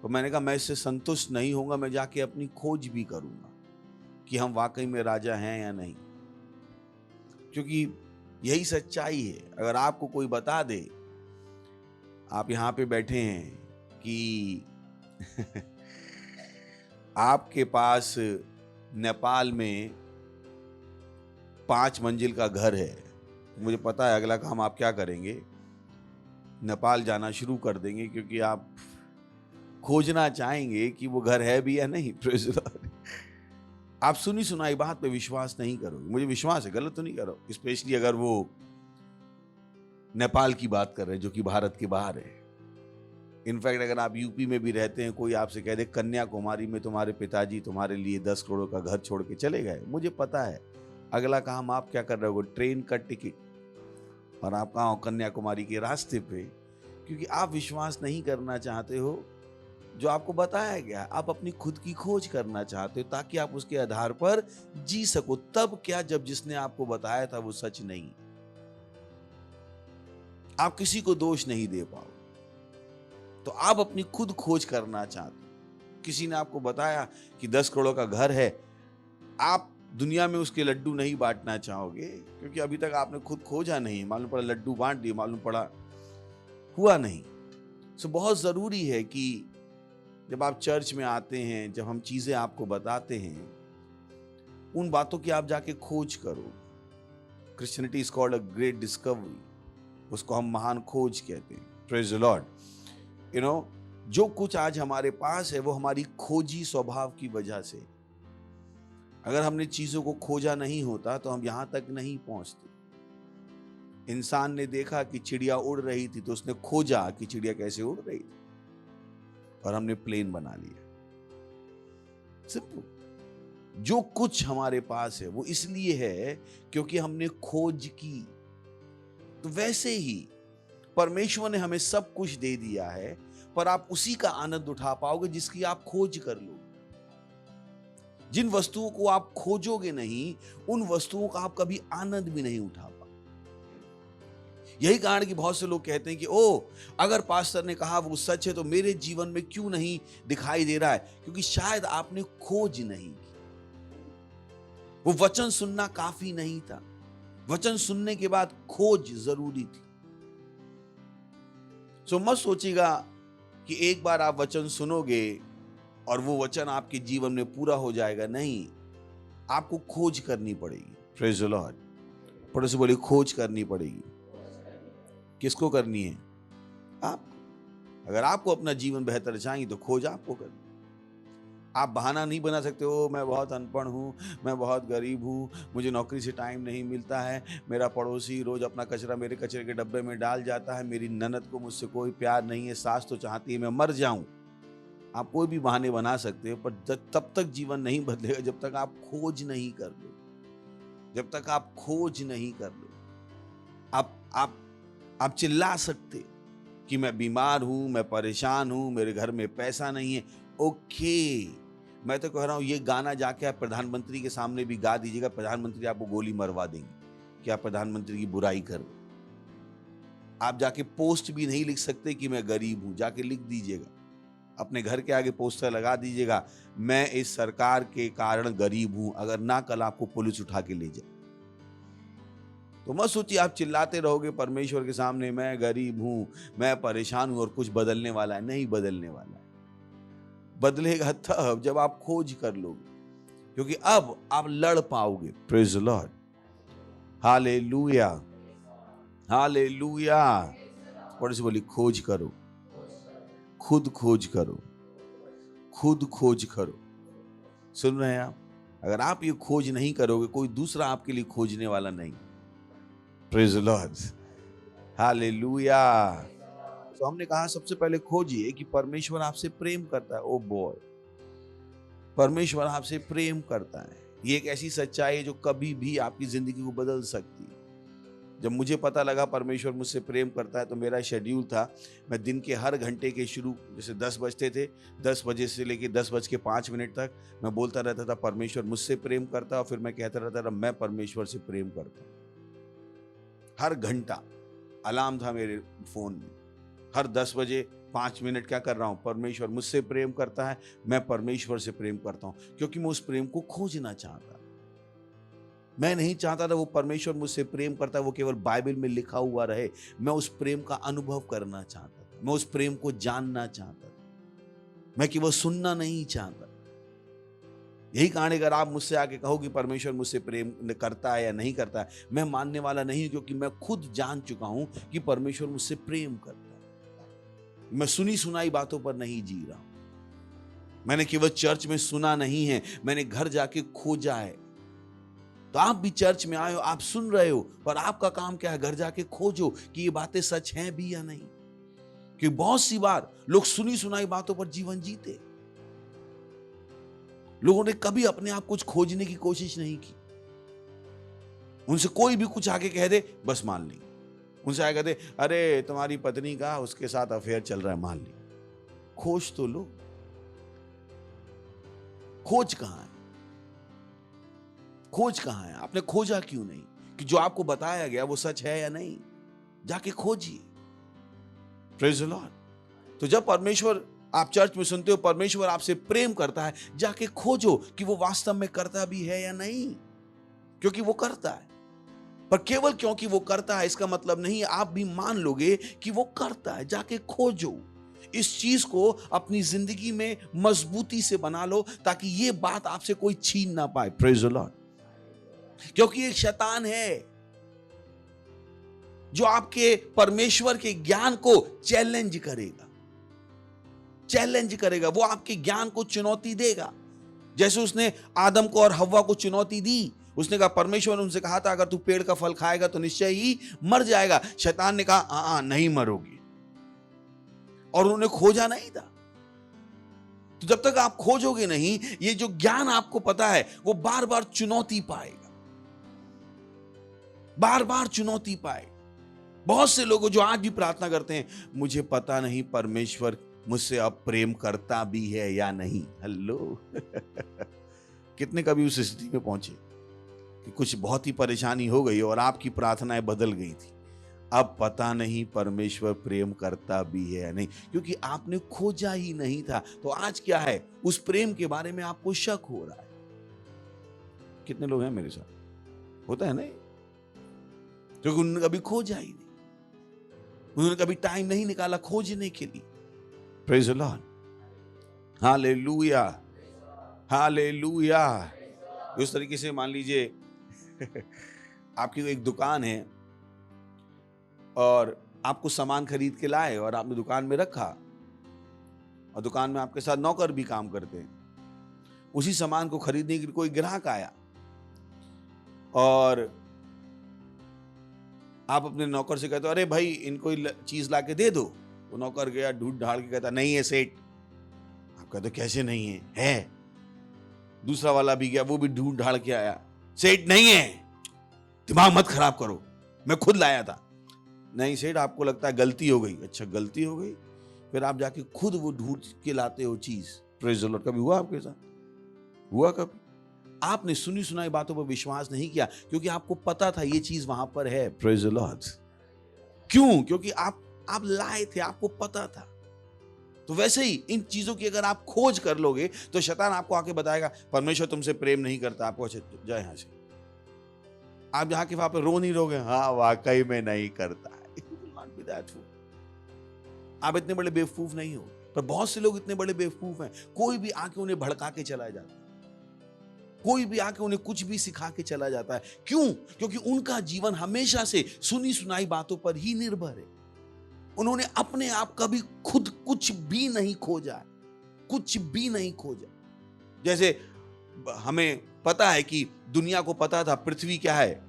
तो मैंने कहा मैं इससे संतुष्ट नहीं होऊंगा, मैं जाके अपनी खोज भी करूंगा कि हम वाकई में राजा हैं या नहीं। क्योंकि यही सच्चाई है। अगर आपको कोई बता दे, आप यहां पे बैठे हैं कि आपके पास नेपाल में 5 मंजिल का घर है, मुझे पता है अगला काम आप क्या करेंगे, नेपाल जाना शुरू कर देंगे, क्योंकि आप खोजना चाहेंगे कि वो घर है भी या नहीं। Praise the Lord. आप सुनी सुनाई बात पे विश्वास नहीं करोगे। मुझे विश्वास है, गलत तो नहीं करो, स्पेशली अगर वो नेपाल की बात कर रहे हैं जो कि भारत के बाहर है। इनफैक्ट अगर आप यूपी में भी रहते हैं, कोई आपसे कह दे कन्याकुमारी में तुम्हारे पिताजी तुम्हारे लिए 10 करोड़ का घर छोड़ के चले गए, मुझे पता है अगला काम आप क्या कर रहे हो, ट्रेन का टिकट, और आप कहाँ हो, कन्याकुमारी के रास्ते पे, क्योंकि आप विश्वास नहीं करना चाहते हो जो आपको बताया गया है, आप अपनी खुद की खोज करना चाहते हो ताकि आप उसके आधार पर जी सको। तब क्या, जब जिसने आपको बताया था वो सच नहीं। आप किसी को दोष नहीं दे पाओ, तो आप अपनी खुद खोज करना चाहते हो। किसी ने आपको बताया कि 10 करोड़ का घर है, आप दुनिया में उसके लड्डू नहीं बांटना चाहोगे क्योंकि अभी तक आपने खुद खोजा नहीं। मालूम पड़ा लड्डू बांट दिए, मालूम पड़ा हुआ नहीं। सो बहुत जरूरी है कि जब आप चर्च में आते हैं, जब हम चीजें आपको बताते हैं, उन बातों की आप जाके खोज करो। Christianity is called a great discovery, उसको हम महान खोज कहते हैं। Praise the Lord. You know, जो कुछ आज हमारे पास है वो हमारी खोजी स्वभाव की वजह से। अगर हमने चीजों को खोजा नहीं होता तो हम यहां तक नहीं पहुंचते। इंसान ने देखा कि चिड़िया उड़ रही थी तो उसने खोजा कि चिड़िया कैसे उड़ रही थी, और हमने प्लेन बना लिया। सिंपल। जो कुछ हमारे पास है वो इसलिए है क्योंकि हमने खोज की। तो वैसे ही परमेश्वर ने हमें सब कुछ दे दिया है, पर आप उसी का आनंद उठा पाओगे जिसकी आप खोज कर लो। जिन वस्तुओं को आप खोजोगे नहीं, उन वस्तुओं का आप कभी आनंद भी नहीं उठा पाओगे। यही कारण कि बहुत से लोग कहते हैं कि ओ, अगर पास्टर ने कहा वो सच है तो मेरे जीवन में क्यों नहीं दिखाई दे रहा है? क्योंकि शायद आपने खोज नहीं की। वो वचन सुनना काफी नहीं था, वचन सुनने के बाद खोज जरूरी थी। सो मत सोचिएगा कि एक बार आप वचन सुनोगे और वो वचन आपके जीवन में पूरा हो जाएगा। नहीं, आपको खोज करनी पड़ेगी। Praise the Lord. पड़ोसी बोलिए, खोज करनी पड़ेगी। किसको करनी है? आप। अगर आपको अपना जीवन बेहतर चाहिए तो खोज आपको करनी। आप बहाना नहीं बना सकते हो, मैं बहुत अनपढ़ हूँ, मैं बहुत गरीब हूँ, मुझे नौकरी से टाइम नहीं मिलता है, मेरा पड़ोसी रोज अपना कचरा मेरे कचरे के डब्बे में डाल जाता है, मेरी ननद को मुझसे कोई प्यार नहीं है, सास तो चाहती है मैं मर जाऊं। आप कोई भी बहाने बना सकते हो, पर तब तक जीवन नहीं बदलेगा जब तक आप खोज नहीं कर लो। जब तक आप खोज नहीं कर लो। आप चिल्ला सकते कि मैं बीमार हूं, मैं परेशान हूं, मेरे घर में पैसा नहीं है। ओके, मैं तो कह रहा हूं ये गाना जाके आप प्रधानमंत्री के सामने भी गा दीजिएगा, प्रधानमंत्री आपको गोली मरवा देंगे कि आप प्रधानमंत्री की बुराई कर रहे। आप जाके पोस्ट भी नहीं लिख सकते कि मैं गरीब हूं, जाके लिख दीजिएगा, अपने घर के आगे पोस्टर लगा दीजिएगा, मैं इस सरकार के कारण गरीब हूं, अगर ना कल आपको पुलिस उठा के ले जाए। तो मत सोचिए आप चिल्लाते रहोगे परमेश्वर के सामने, मैं गरीब हूं, मैं परेशान हूं, और कुछ बदलने वाला है। नहीं बदलने वाला है। बदलेगा तब जब आप खोज कर लोगे, क्योंकि अब आप लड़ पाओगे। Praise the Lord. Hallelujah, hallelujah. और से बोली, खोज करो, खुद खोज करो, खुद खोज करो। सुन रहे हैं आप? अगर आप ये खोज नहीं करोगे, कोई दूसरा आपके लिए खोजने वाला नहीं। Praise the Lord. हालेलुया। तो हमने कहा सबसे पहले खोजिए कि परमेश्वर आपसे प्रेम करता है। ओ बॉय, परमेश्वर आपसे प्रेम करता है। ये एक ऐसी सच्चाई है जो कभी भी आपकी जिंदगी को बदल सकती है। जब मुझे पता लगा परमेश्वर मुझसे प्रेम करता है, तो मेरा शेड्यूल था, मैं दिन के हर घंटे के शुरू, जैसे 10 बजते थे, 10 बजे से लेके 10:05 तक मैं बोलता रहता था परमेश्वर मुझसे प्रेम करता है, और फिर मैं कहता रहता था मैं परमेश्वर से प्रेम करता हूँ। हर घंटा अलार्म था मेरे फोन में, हर 10:05 क्या कर रहा हूं? परमेश्वर मुझसे प्रेम करता है, मैं परमेश्वर से प्रेम करता हूं, क्योंकि मैं उस प्रेम को खोजना चाहता। मैं नहीं चाहता था वो परमेश्वर मुझसे प्रेम करता है वो केवल बाइबल में लिखा हुआ रहे। मैं उस प्रेम का अनुभव करना चाहता था, मैं उस प्रेम को जानना चाहता था, मैं केवल सुनना नहीं चाहता। यही कारण अगर आप मुझसे आके कहो कि परमेश्वर मुझसे प्रेम करता है या नहीं करता है, मैं मानने वाला नहीं, क्योंकि मैं खुद जान चुका हूं कि परमेश्वर मुझसे प्रेम करता है। मैं सुनी सुनाई बातों पर नहीं जी रहा हूं। मैंने केवल चर्च में सुना नहीं है, मैंने घर जाके खोजा है। तो आप भी चर्च में आए हो, आप सुन रहे हो, पर आपका काम क्या है? घर जाके खोजो कि ये बातें सच हैं भी या नहीं। क्योंकि बहुत सी बार लोग सुनी सुनाई बातों पर जीवन जीते। लोगों ने कभी अपने आप कुछ खोजने की कोशिश नहीं की। उनसे कोई भी कुछ आके कह दे, बस मान ली। उनसे आके कह दे, अरे तुम्हारी पत्नी का उसके साथ अफेयर चल रहा है, मान ली। खोज तो लो। खोज कहां है? खोज कहां है? आपने खोजा क्यों नहीं कि जो आपको बताया गया वो सच है या नहीं? जाके खोजिए। Praise the Lord. तो जब परमेश्वर, आप चर्च में सुनते हो परमेश्वर आपसे प्रेम करता है, जाके खोजो कि वो वास्तव में करता भी है या नहीं, क्योंकि वो करता है। पर केवल क्योंकि वो करता है इसका मतलब नहीं आप भी मान लोगे कि वो करता है। जाके खोजो, इस चीज को अपनी जिंदगी में मजबूती से बना लो ताकि ये बात आपसे कोई छीन ना पाए। Praise the Lord. क्योंकि एक शैतान है जो आपके परमेश्वर के ज्ञान को चैलेंज करेगा, वो आपके ज्ञान को चुनौती देगा। जैसे उसने आदम को और हव्वा को चुनौती दी, उसने कहा, परमेश्वर ने उनसे कहा था अगर तू पेड़ का फल खाएगा तो निश्चय ही मर जाएगा। शैतान ने कहा नहीं मरोगी, और उन्होंने खोजा नहीं था। तो जब तक आप खोजोगे नहीं, ये जो ज्ञान आपको पता है वो बार बार चुनौती पाएगा, बार बार चुनौती पाएगा। बहुत से लोग जो आज भी प्रार्थना करते हैं, मुझे पता नहीं परमेश्वर मुझसे अब प्रेम करता भी है या नहीं। हेलो कितने कभी उस स्थिति में पहुंचे कि कुछ बहुत ही परेशानी हो गई और आपकी प्रार्थनाएं बदल गई थी, अब पता नहीं परमेश्वर प्रेम करता भी है या नहीं, क्योंकि आपने खोजा ही नहीं था। तो आज क्या है, उस प्रेम के बारे में आपको शक हो रहा है। कितने लोग हैं मेरे साथ? होता है नहीं, क्योंकि उन्होंने कभी खोजा ही नहीं, उन्होंने कभी टाइम नहीं निकाला खोजने के लिए। Praise the Lord. Hallelujah, hallelujah. उस तरीके से मान लीजिए आपकी एक दुकान है और आपको सामान खरीद के लाए और आपने दुकान में रखा, और दुकान में आपके साथ नौकर भी काम करते हैं। उसी सामान को खरीदने के लिए कोई ग्राहक आया और आप अपने नौकर से कहते हो, अरे भाई इनको चीज ला के दे दो। वो नौकर गया, ढूंढ ढाल के कहता, नहीं है सेठ। आप कहते कैसे नहीं है? है। दूसरा वाला भी गया, वो भी ढूंढ ढाल के आया, सेठ नहीं है। दिमाग मत खराब करो, मैं खुद लाया था। नहीं सेठ, आपको लगता है गलती हो गई। अच्छा गलती हो गई, फिर आप जाके खुद वो ढूंढ के लाते हो चीज। Praise the Lord. कभी हुआ आपके साथ? हुआ कभी? आपने सुनी सुनाई बातों पर विश्वास नहीं किया क्योंकि आपको पता था ये चीज वहां पर है। Praise the Lord. क्यों? क्योंकि आप लाए थे, आपको पता था। तो वैसे ही इन चीजों की अगर आप खोज कर लोगे तो शैतान आपको आके बताएगा परमेश्वर तुमसे प्रेम नहीं करता। आपको अच्छा जाए यहां से, आप जहां के वहां पर रो नहीं रहोगे, हाँ वाकई में नहीं करता है। आप इतने बड़े बेवकूफ नहीं हो, पर बहुत से लोग इतने बड़े बेवकूफ हैं। कोई भी आके उन्हें भड़का के चला जाता है, कोई भी आके उन्हें कुछ भी सिखा के चला जाता है। क्यों? क्योंकि उनका जीवन हमेशा से सुनी सुनाई बातों पर ही निर्भर है। उन्होंने अपने आप कभी खुद कुछ भी नहीं खोजा, कुछ भी नहीं खोजा। जैसे हमें पता है कि दुनिया को पता था पृथ्वी क्या है,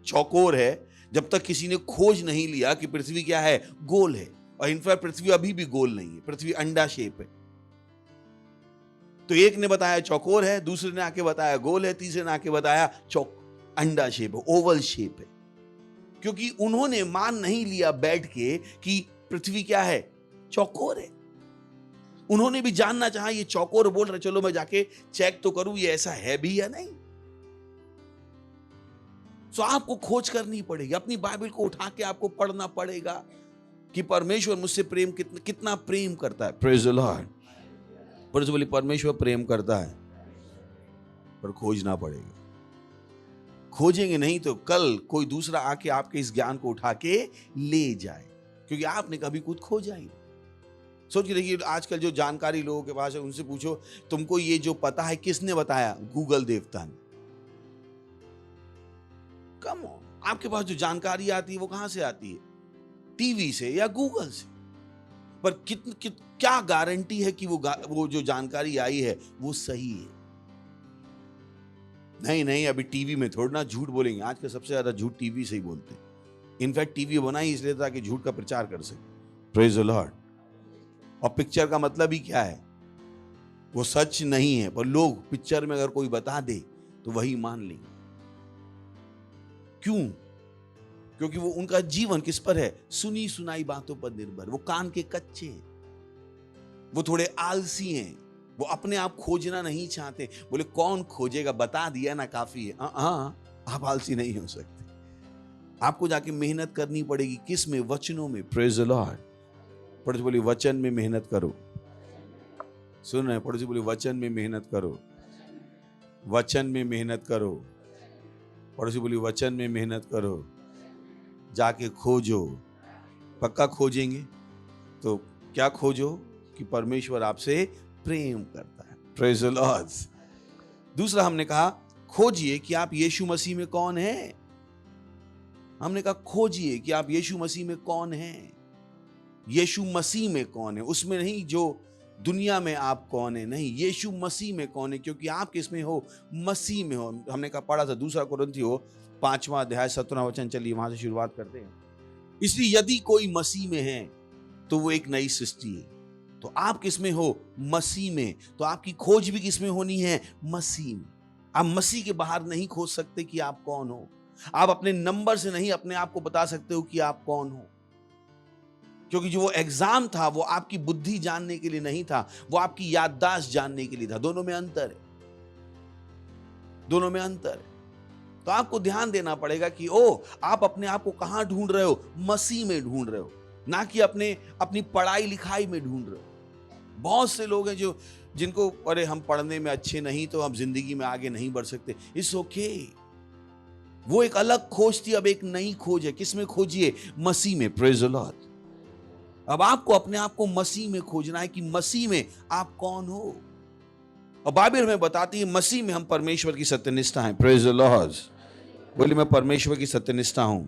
चौकोर है, जब तक किसी ने खोज नहीं लिया कि पृथ्वी क्या है, गोल है। और इनफैक्ट पृथ्वी अभी भी गोल नहीं है, पृथ्वी अंडा शेप है। तो एक ने बताया चौकोर है, दूसरे ने आके बताया गोल है, तीसरे ने आके बताया अंडा शेप है, ओवल शेप है। क्योंकि उन्होंने मान नहीं लिया बैठ के कि पृथ्वी क्या है, चौकोर है। उन्होंने भी जानना चाहा ये चौकोर बोल रहे, चलो मैं जाके चेक तो करूं ये ऐसा है भी या नहीं। तो आपको खोज करनी पड़ेगी, अपनी बाइबल को उठा के आपको पढ़ना पड़ेगा कि परमेश्वर मुझसे प्रेम कितना प्रेम करता है। Praise the Lord. पर बोली परमेश्वर प्रेम करता है, पर खोजना पड़ेगा। खोजेंगे नहीं तो कल कोई दूसरा आके आपके इस ज्ञान को उठा के ले जाए, क्योंकि आपने कभी खुद खोजा ही नहीं। सोच के देखिए, आजकल जो जानकारी लोगों के पास है उनसे पूछो तुमको ये जो पता है किसने बताया? गूगल देवता ने। कम ऑन, आपके पास जो जानकारी आती है वो कहां से आती है? टीवी से या गूगल से। पर क्या गारंटी है कि वो जो जानकारी आई है वो सही है? नहीं, अभी टीवी में थोड़ा ना झूठ बोलेंगे। आज का सबसे ज्यादा झूठ टीवी से ही बोलते हैं। इनफैक्ट टीवी बनाई इसलिए ताकि झूठ का प्रचार कर सके। Praise the Lord. और पिक्चर का मतलब ही क्या है? वो सच नहीं है, पर लोग पिक्चर में अगर कोई बता दे तो वही मान लेंगे। क्यों? क्योंकि वो उनका जीवन किस पर है? सुनी सुनाई बातों पर निर्भर। वो कान के कच्चे हैं, वो थोड़े आलसी हैं, वो अपने आप खोजना नहीं चाहते। बोले कौन खोजेगा, बता दिया ना काफी है। आप आलसी नहीं हो सकते। आपको जाके मेहनत करनी पड़ेगी। किस में? वचनों में। Praise the Lord. पड़ोसी बोली वचन में मेहनत करो। सुन रहे? पड़ोसी बोली वचन में मेहनत करो, वचन में मेहनत करो। पड़ोसी बोली वचन में मेहनत करो, जाके खोजो। पक्का खोजेंगे तो क्या खोजो? कि परमेश्वर आपसे प्रेम करता है। Praise the Lord. दूसरा हमने कहा खोजिए कि आप यीशु मसीह में कौन हैं। हमने कहा खोजिए कि आप यीशु मसीह में कौन हैं। यीशु मसीह में कौन है, उसमें नहीं जो दुनिया में आप कौन है, नहीं, यीशु मसीह में कौन है, क्योंकि आप किसमें हो? मसीह में हो। हमने कहा पढ़ा था 2 कुरिन्थियों 5वां अध्याय 17वां वचन। चलिए वहां से शुरुआत करते हैं। इसलिए यदि कोई मसीह में है तो वो एक नई सृष्टि है। तो आप किसमें हो? मसीह में। तो आपकी खोज भी किसमें होनी है? मसीह में। आप मसीह के बाहर नहीं खोज सकते कि आप कौन हो। आप अपने नंबर से नहीं अपने आप को बता सकते हो कि आप कौन हो, क्योंकि जो वो एग्जाम था वो आपकी बुद्धि जानने के लिए नहीं था, वो आपकी याददाश्त जानने के लिए था। दोनों में अंतर है, दोनों में अंतर है। तो आपको ध्यान देना पड़ेगा कि आप अपने आप को कहां ढूंढ रहे हो? मसीह में ढूंढ रहे हो, ना कि अपनी पढ़ाई लिखाई में ढूंढ रहे हो। बहुत से लोग हैं जिनको अरे हम पढ़ने में अच्छे नहीं तो हम जिंदगी में आगे नहीं बढ़ सकते। It's okay. वो एक अलग खोज थी, अब एक नई खोज है। किसमें खोजिए? मसीह में। Praise the Lord. अब आपको अपने आप को मसीह में खोजना है कि मसीह में आप कौन हो। और बाइबल हमें बताती है मसीह में हम परमेश्वर की सत्यनिष्ठा हैं। Praise the Lord. बोलिए मैं परमेश्वर की सत्यनिष्ठा हूं।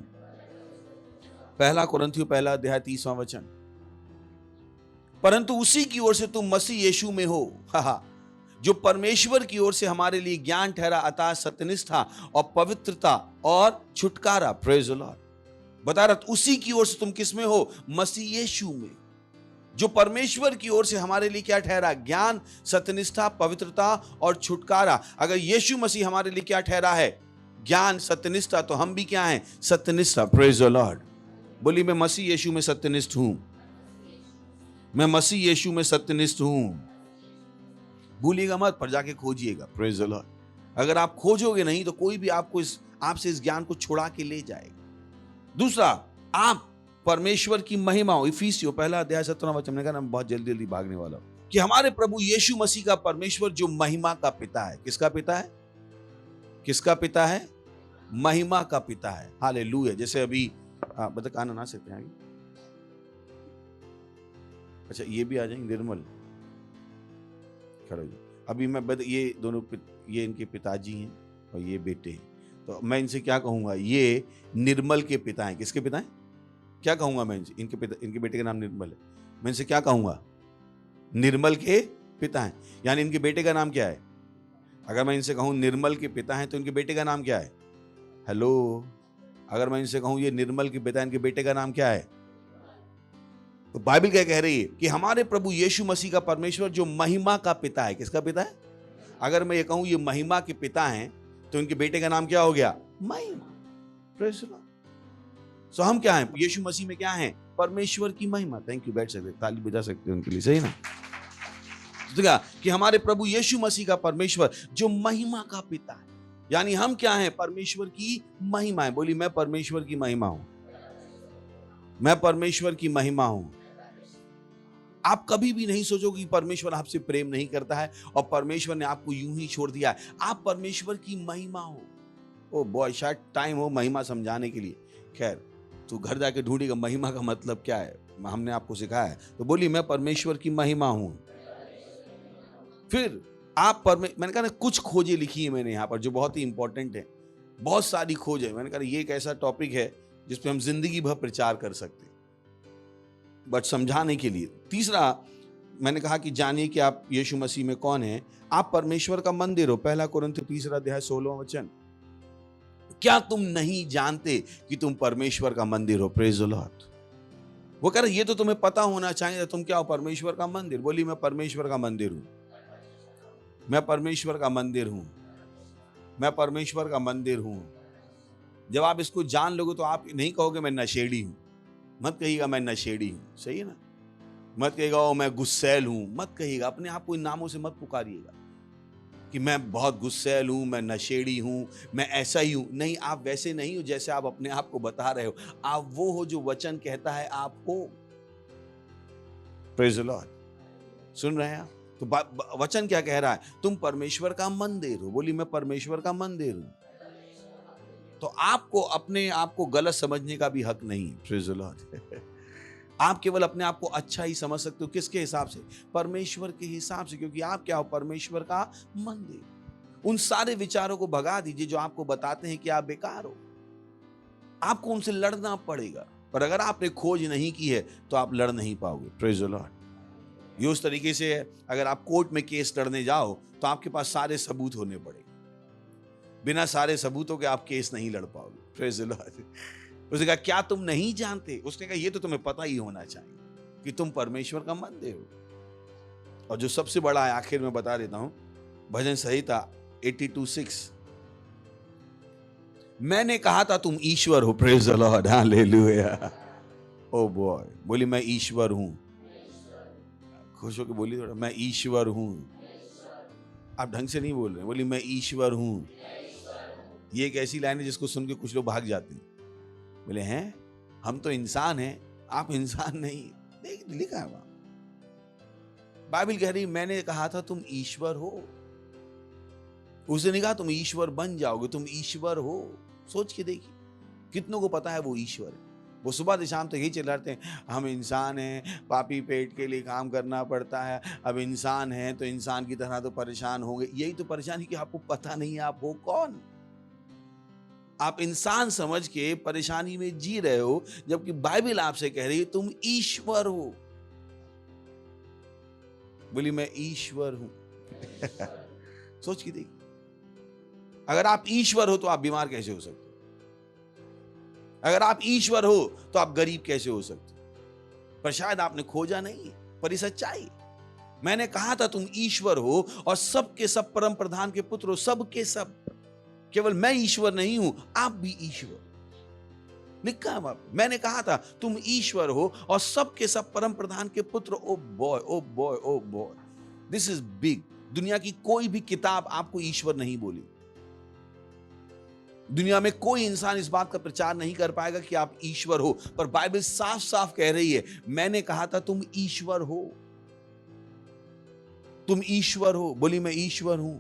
1 कुरिन्थियों 1 अध्याय 30वां वचन। परंतु उसी की ओर से तुम मसीह यीशु में हो, जो परमेश्वर की ओर से हमारे लिए ज्ञान ठहरा, अतः सत्यनिष्ठा और पवित्रता और छुटकारा। Praise the Lord. बता रहा उसी की ओर से तुम किसमें हो? मसीह यीशु में, जो परमेश्वर की ओर से हमारे लिए क्या ठहरा? ज्ञान, सत्यनिष्ठा, पवित्रता और छुटकारा। अगर यीशु मसीह हमारे लिए क्या ठहरा है? ज्ञान, सत्यनिष्ठा, तो हम भी क्या हैं? सत्यनिष्ठा। Praise the Lord. बोली मैं मसीह यीशु में सत्यनिष्ठ हूं। मैं मसीह यीशु में सत्यनिष्ठ हूं। भूलिएगा मत, पर जाके खोजिएगा। Praise the Lord. अगर आप खोजोगे नहीं तो कोई भी आपसे इस ज्ञान को छुड़ा के ले जाएगा। दूसरा, आप परमेश्वर की महिमा हो। इफिसियों 1 अध्याय 17वां वचन। मैंने कहा बहुत जल्दी जल्दी भागने वाला हूं कि हमारे प्रभु यीशु मसीह का परमेश्वर जो महिमा का पिता है। किसका पिता है? किसका पिता है? महिमा का पिता है। हालेलुया। जैसे अभी बता कान ना सकते हैं। अच्छा ये भी आ जाएंगे। निर्मल खड़ो। अभी मैं ये दोनों ये इनके पिताजी हैं और ये बेटे हैं। तो मैं इनसे क्या कहूंगा? ये निर्मल के पिता हैं। किसके पिता हैं? क्या कहूंगा मैं इनसे? इनके बेटे का नाम निर्मल है। मैं इनसे क्या कहूंगा? निर्मल के पिता हैं। यानी इनके बेटे का नाम क्या है? अगर मैं इनसे कहूं निर्मल के पिता हैं तो इनके बेटे का नाम क्या है? हेलो। अगर मैं इनसे कहूं ये निर्मल के पिता, इनके बेटे का नाम क्या है? तो बाइबल क्या कह रही है कि हमारे प्रभु यीशु मसीह का परमेश्वर जो महिमा का पिता है। किसका पिता है? अगर मैं ये कहूं ये महिमा के पिता हैं तो इनके बेटे का नाम क्या हो गया? महिमा। Praise the Lord. सो हम क्या हैं? यीशु मसीह में क्या हैं? परमेश्वर की महिमा। Thank you. बैठ सकते, ताली बजा सकते हैं उनके लिए, सही ना? देखा कि हमारे प्रभु यीशु मसीह का परमेश्वर जो महिमा का पिता है, यानी हम क्या हैं? परमेश्वर की महिमा है। बोली मैं परमेश्वर की महिमा हूं। मैं परमेश्वर की महिमा हूं। आप कभी भी नहीं सोचोगे कि परमेश्वर आपसे प्रेम नहीं करता है और परमेश्वर ने आपको यूं ही छोड़ दिया है। आप परमेश्वर की महिमा हो। ओ बॉय, शायद टाइम हो महिमा समझाने के लिए। खैर, तू घर जाके ढूंढेगा महिमा का मतलब क्या है। हमने आपको सिखाया है। तो बोली मैं परमेश्वर की महिमा हूं। फिर आप मैंने कहा ना कुछ खोजें लिखी है मैंने यहाँ पर जो बहुत ही इंपॉर्टेंट है। बहुत सारी खोज है। मैंने कहा ये एक ऐसा टॉपिक है जिस पे हम जिंदगी भर प्रचार कर सकते हैं, बट समझाने के लिए। तीसरा मैंने कहा कि जानिए कि आप यीशु मसीह में कौन है। आप परमेश्वर का मंदिर हो। 1 कुरिन्थियों 3 अध्याय 16वां वचन। क्या तुम नहीं जानते कि तुम परमेश्वर का मंदिर हो? Praise the Lord. वो कह रहे ये तो तुम्हें पता होना चाहिए। तुम क्या हो? परमेश्वर का मंदिर। बोली मैं परमेश्वर का मंदिर हूं। मैं परमेश्वर का मंदिर हूं। मैं परमेश्वर का मंदिर हूं। जब आप इसको जान लोगे तो आप नहीं कहोगे मैं नशेड़ी हूं। मत कहिएगा मैं नशेड़ी हूं। सही है ना? मत कहिएगा ओ मैं गुस्सैल हूं, मत कहिएगा, अपने आप को इन नामों से मत पुकारिएगा कि मैं बहुत गुस्सैल हूं, मैं नशेड़ी हूं, मैं ऐसा ही हूं। नहीं, आप वैसे नहीं हो जैसे आप अपने आप को बता रहे हो। आप वो हो जो वचन कहता है आप हो। Praise the Lord. सुन रहे हैं आप? तो वचन क्या कह रहा है? तुम परमेश्वर का मंदिर हो। बोली मैं परमेश्वर का मंदिर हूं। तो आपको अपने आप को गलत समझने का भी हक नहीं है। Praise the Lord. आप केवल अपने आप को अच्छा ही समझ सकते हो। किसके हिसाब से? परमेश्वर के हिसाब से, क्योंकि आप क्या हो? परमेश्वर का मंदिर। उन सारे विचारों को भगा दीजिए जो आपको बताते हैं कि आप बेकार हो। आपको उनसे लड़ना पड़ेगा, पर अगर आपने खोज नहीं की है तो आप लड़ नहीं पाओगे। Praise the Lord. ये उस तरीके से है, अगर आप कोर्ट में केस लड़ने जाओ तो आपके पास सारे सबूत होने पड़ेंगे। बिना सारे सबूतों के आप केस नहीं लड़ पाओगे। Praise the Lord. उसने कहा क्या तुम नहीं जानते? उसने कहा ये तो तुम्हें पता ही होना चाहिए कि तुम परमेश्वर का मंदिर हो। और जो सबसे बड़ा है, आखिर में बता देता हूं, भजन संहिता 82:6, मैंने कहा था तुम ईश्वर हो। Praise the Lord, hallelujah. Oh boy, बोली मैं ईश्वर हूं। खुश होकर बोली थोड़ा, मैं ईश्वर हूं। आप ढंग से नहीं बोल रहे। बोली मैं ईश्वर हूं। ये एक ऐसी लाइन है जिसको सुन के कुछ लोग भाग जाते हैं। बोले हैं हम तो इंसान हैं, आप इंसान नहीं। देख लिखा है वहां, बाइबल कह रही मैंने कहा था तुम ईश्वर हो। उसने नहीं कहा तुम ईश्वर बन जाओगे, तुम ईश्वर हो। सोच के देखिए कितनों को पता है वो ईश्वर है। वो सुबह से शाम तक यही चिल्लाते हैं हम इंसान हैं, पापी पेट के लिए काम करना पड़ता है, अब इंसान है तो इंसान की तरह तो परेशान होंगे। यही तो परेशानी कि आपको पता नहीं है आप हो कौन। आप इंसान समझ के परेशानी में जी रहे हो, जबकि बाइबल आपसे कह रही है तुम ईश्वर हो। बोली मैं ईश्वर हूं। सोच के देखिए, अगर आप ईश्वर हो तो आप बीमार कैसे हो सकते? अगर आप ईश्वर हो तो आप गरीब कैसे हो सकते? पर शायद आपने खोजा नहीं है, पर ये सच्चाई। मैंने कहा था तुम ईश्वर हो और सबके सब परम प्रधान के पुत्र हो। सबके सब, केवल मैं ईश्वर नहीं हूं, आप भी ईश्वर। लिखा है वहां, मैंने कहा था तुम ईश्वर हो और सबके सब परम प्रधान के पुत्र। Oh boy oh boy oh boy, this is big. दुनिया की कोई भी किताब आपको ईश्वर नहीं बोली। दुनिया में कोई इंसान इस बात का प्रचार नहीं कर पाएगा कि आप ईश्वर हो, पर बाइबल साफ साफ कह रही है मैंने कहा था तुम ईश्वर हो। तुम ईश्वर हो। बोली मैं ईश्वर हूं।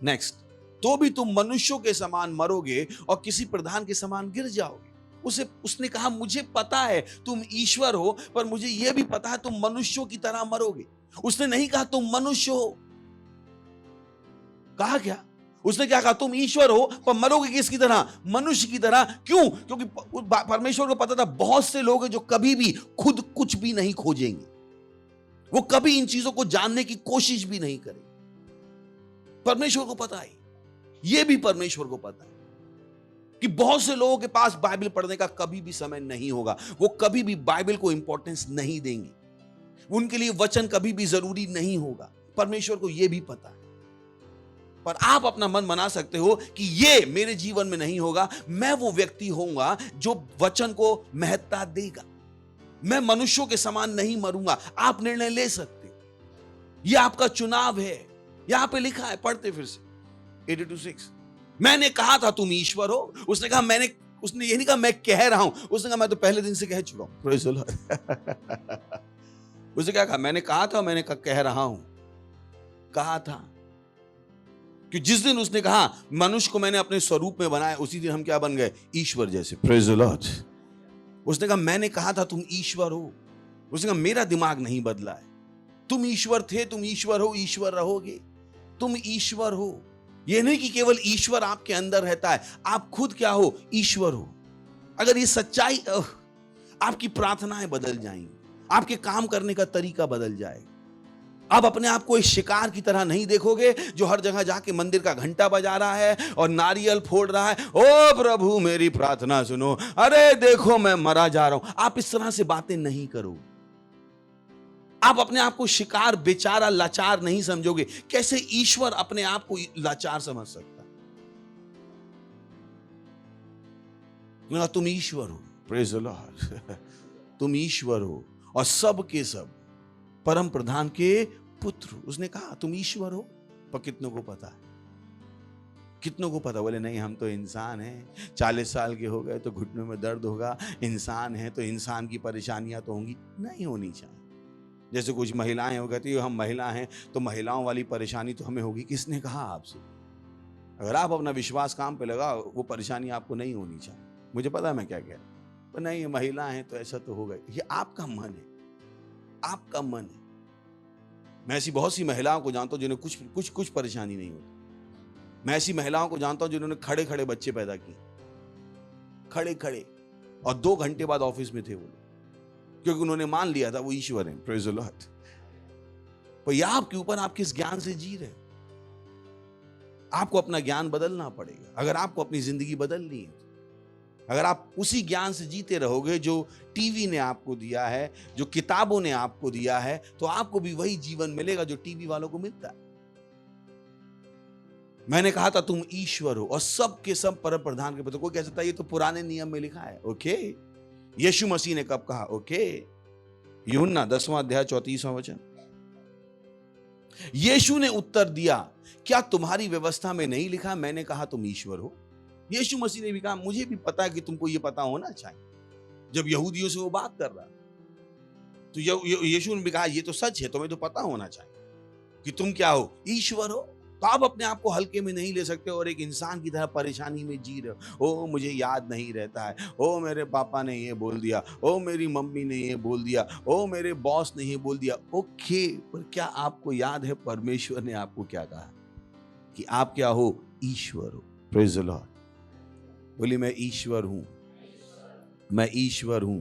नेक्स्ट, तो भी तुम मनुष्यों के समान मरोगे और किसी प्रधान के समान गिर जाओगे। उसने कहा मुझे पता है तुम ईश्वर हो, पर मुझे यह भी पता है तुम मनुष्यों की तरह मरोगे। उसने नहीं कहा तुम मनुष्य हो। कहा क्या? उसने क्या कहा? तुम ईश्वर हो पर मरोगे किसकी तरह? मनुष्य की तरह। क्यों? क्योंकि परमेश्वर को पता था बहुत से लोग हैं जो कभी भी खुद कुछ भी नहीं खोजेंगे, वो कभी इन चीजों को जानने की कोशिश भी नहीं करेंगे। परमेश्वर को पता है, ये भी परमेश्वर को पता है कि बहुत से लोगों के पास बाइबल पढ़ने का कभी भी समय नहीं होगा। वो कभी भी बाइबल को इंपॉर्टेंस नहीं देंगे, उनके लिए वचन कभी भी जरूरी नहीं होगा। परमेश्वर को यह भी पता है। पर आप अपना मन बना सकते हो कि ये मेरे जीवन में नहीं होगा। मैं वो व्यक्ति होऊंगा जो वचन को महत्ता देगा। मैं मनुष्यों के समान नहीं मरूंगा। आप निर्णय ले सकते हो, यह आपका चुनाव है। यहां पे लिखा है, पढ़ते फिर से 82:6, मैंने कहा था तुम ईश्वर हो। उसने कहा उसने ये नहीं कहा मैं कह रहा हूं, उसने कहा मैं तो पहले दिन से कह चुका हूं। Praise the Lord. उसने क्या कहा? मैंने कहा था, मैंने कह रहा हूं। कहा था कि जिस दिन उसने कहा मनुष्य को मैंने अपने स्वरूप में बनाया, उसी दिन हम क्या बन गए? ईश्वर जैसे। Praise the Lord. उसने कहा मैंने कहा था तुम ईश्वर हो। उसने कहा मेरा दिमाग नहीं बदला है। तुम ईश्वर थे, तुम ईश्वर हो, ईश्वर रहोगे। तुम ईश्वर हो। यह नहीं कि केवल ईश्वर आपके अंदर रहता है, आप खुद क्या हो? ईश्वर हो। अगर ये सच्चाई, आपकी प्रार्थनाएं बदल जाएंगी, आपके काम करने का तरीका बदल जाएगा। आप अपने आप को एक शिकार की तरह नहीं देखोगे जो हर जगह जाके मंदिर का घंटा बजा रहा है और नारियल फोड़ रहा है, ओ प्रभु मेरी प्रार्थना सुनो, अरे देखो मैं मरा जा रहा हूं। आप इस तरह से बातें नहीं करो। आप अपने आप को शिकार, बेचारा, लाचार नहीं समझोगे। कैसे ईश्वर अपने आप को लाचार समझ सकता? तुम ईश्वर हो। Praise the Lord. तुम ईश्वर हो और सब के सब परम प्रधान के पुत्र। उसने कहा तुम ईश्वर हो, पर कितनों को पता है? कितनों को पता? बोले नहीं, हम तो इंसान हैं, 40 साल के हो गए तो घुटनों में दर्द होगा, इंसान है तो इंसान की परेशानियां तो होंगी। नहीं होनी चाहिए। जैसे कुछ महिलाएं हो कहती है हम महिला हैं तो महिलाओं वाली परेशानी तो हमें होगी। किसने कहा आपसे? अगर आप अपना विश्वास काम पे लगा, वो परेशानी आपको नहीं होनी चाहिए। मुझे पता है मैं क्या कह रहा हूं, पर नहीं महिला हैं तो ऐसा तो होगा। ये आपका मन है, आपका मन है। मैं ऐसी बहुत सी महिलाओं को जानता हूं जिन्हें कुछ परेशानी नहीं होती। मैं ऐसी महिलाओं को जानता हूं जिन्होंने खड़े खड़े बच्चे पैदा किए, खड़े खड़े, और 2 घंटे बाद ऑफिस में थे वो लोग, क्योंकि उन्होंने मान लिया था वो ईश्वर है। Praise the Lord. पर यह आपके ऊपर आप किस ज्ञान से जी रहे। आपको अपना ज्ञान बदलना पड़ेगा अगर आपको अपनी जिंदगी बदलनी है। अगर आप उसी ज्ञान से जीते रहोगे जो टीवी ने आपको दिया है, जो किताबों ने आपको दिया है, तो आपको भी वही जीवन मिलेगा जो टीवी वालों को मिलता है। मैंने कहा था तुम ईश्वर हो और सब के सब परम प्रधान के पुत्र। कोई कह सकता है ये तो पुराने नियम में लिखा है। ओके, यीशु मसीह ने कब कहा? ओके, यूहन्ना 10वां अध्याय 34वां वचन। यीशु ने उत्तर दिया, क्या तुम्हारी व्यवस्था में नहीं लिखा मैंने कहा तुम ईश्वर हो? यीशु मसीह ने भी कहा मुझे भी पता है कि तुमको ये पता होना चाहिए। जब यहूदियों से वो बात कर रहा तो यीशु ने भी कहा ये तो सच है, तुम्हें तो पता होना चाहिए कि तुम क्या हो, ईश्वर हो। तो आप अपने आप को हल्के में नहीं ले सकते और एक इंसान की तरह परेशानी में जी रहे हो। ओ मुझे याद नहीं रहता है, ओ मेरे पापा ने ये बोल दिया, ओ मेरी मम्मी ने ये बोल दिया, ओ मेरे बॉस ने ये बोल दिया। ओके, पर क्या आपको याद है परमेश्वर ने आपको क्या कहा कि आप क्या हो? ईश्वर हो। Praise the Lord. बोली मैं ईश्वर हूं, मैं ईश्वर हूं।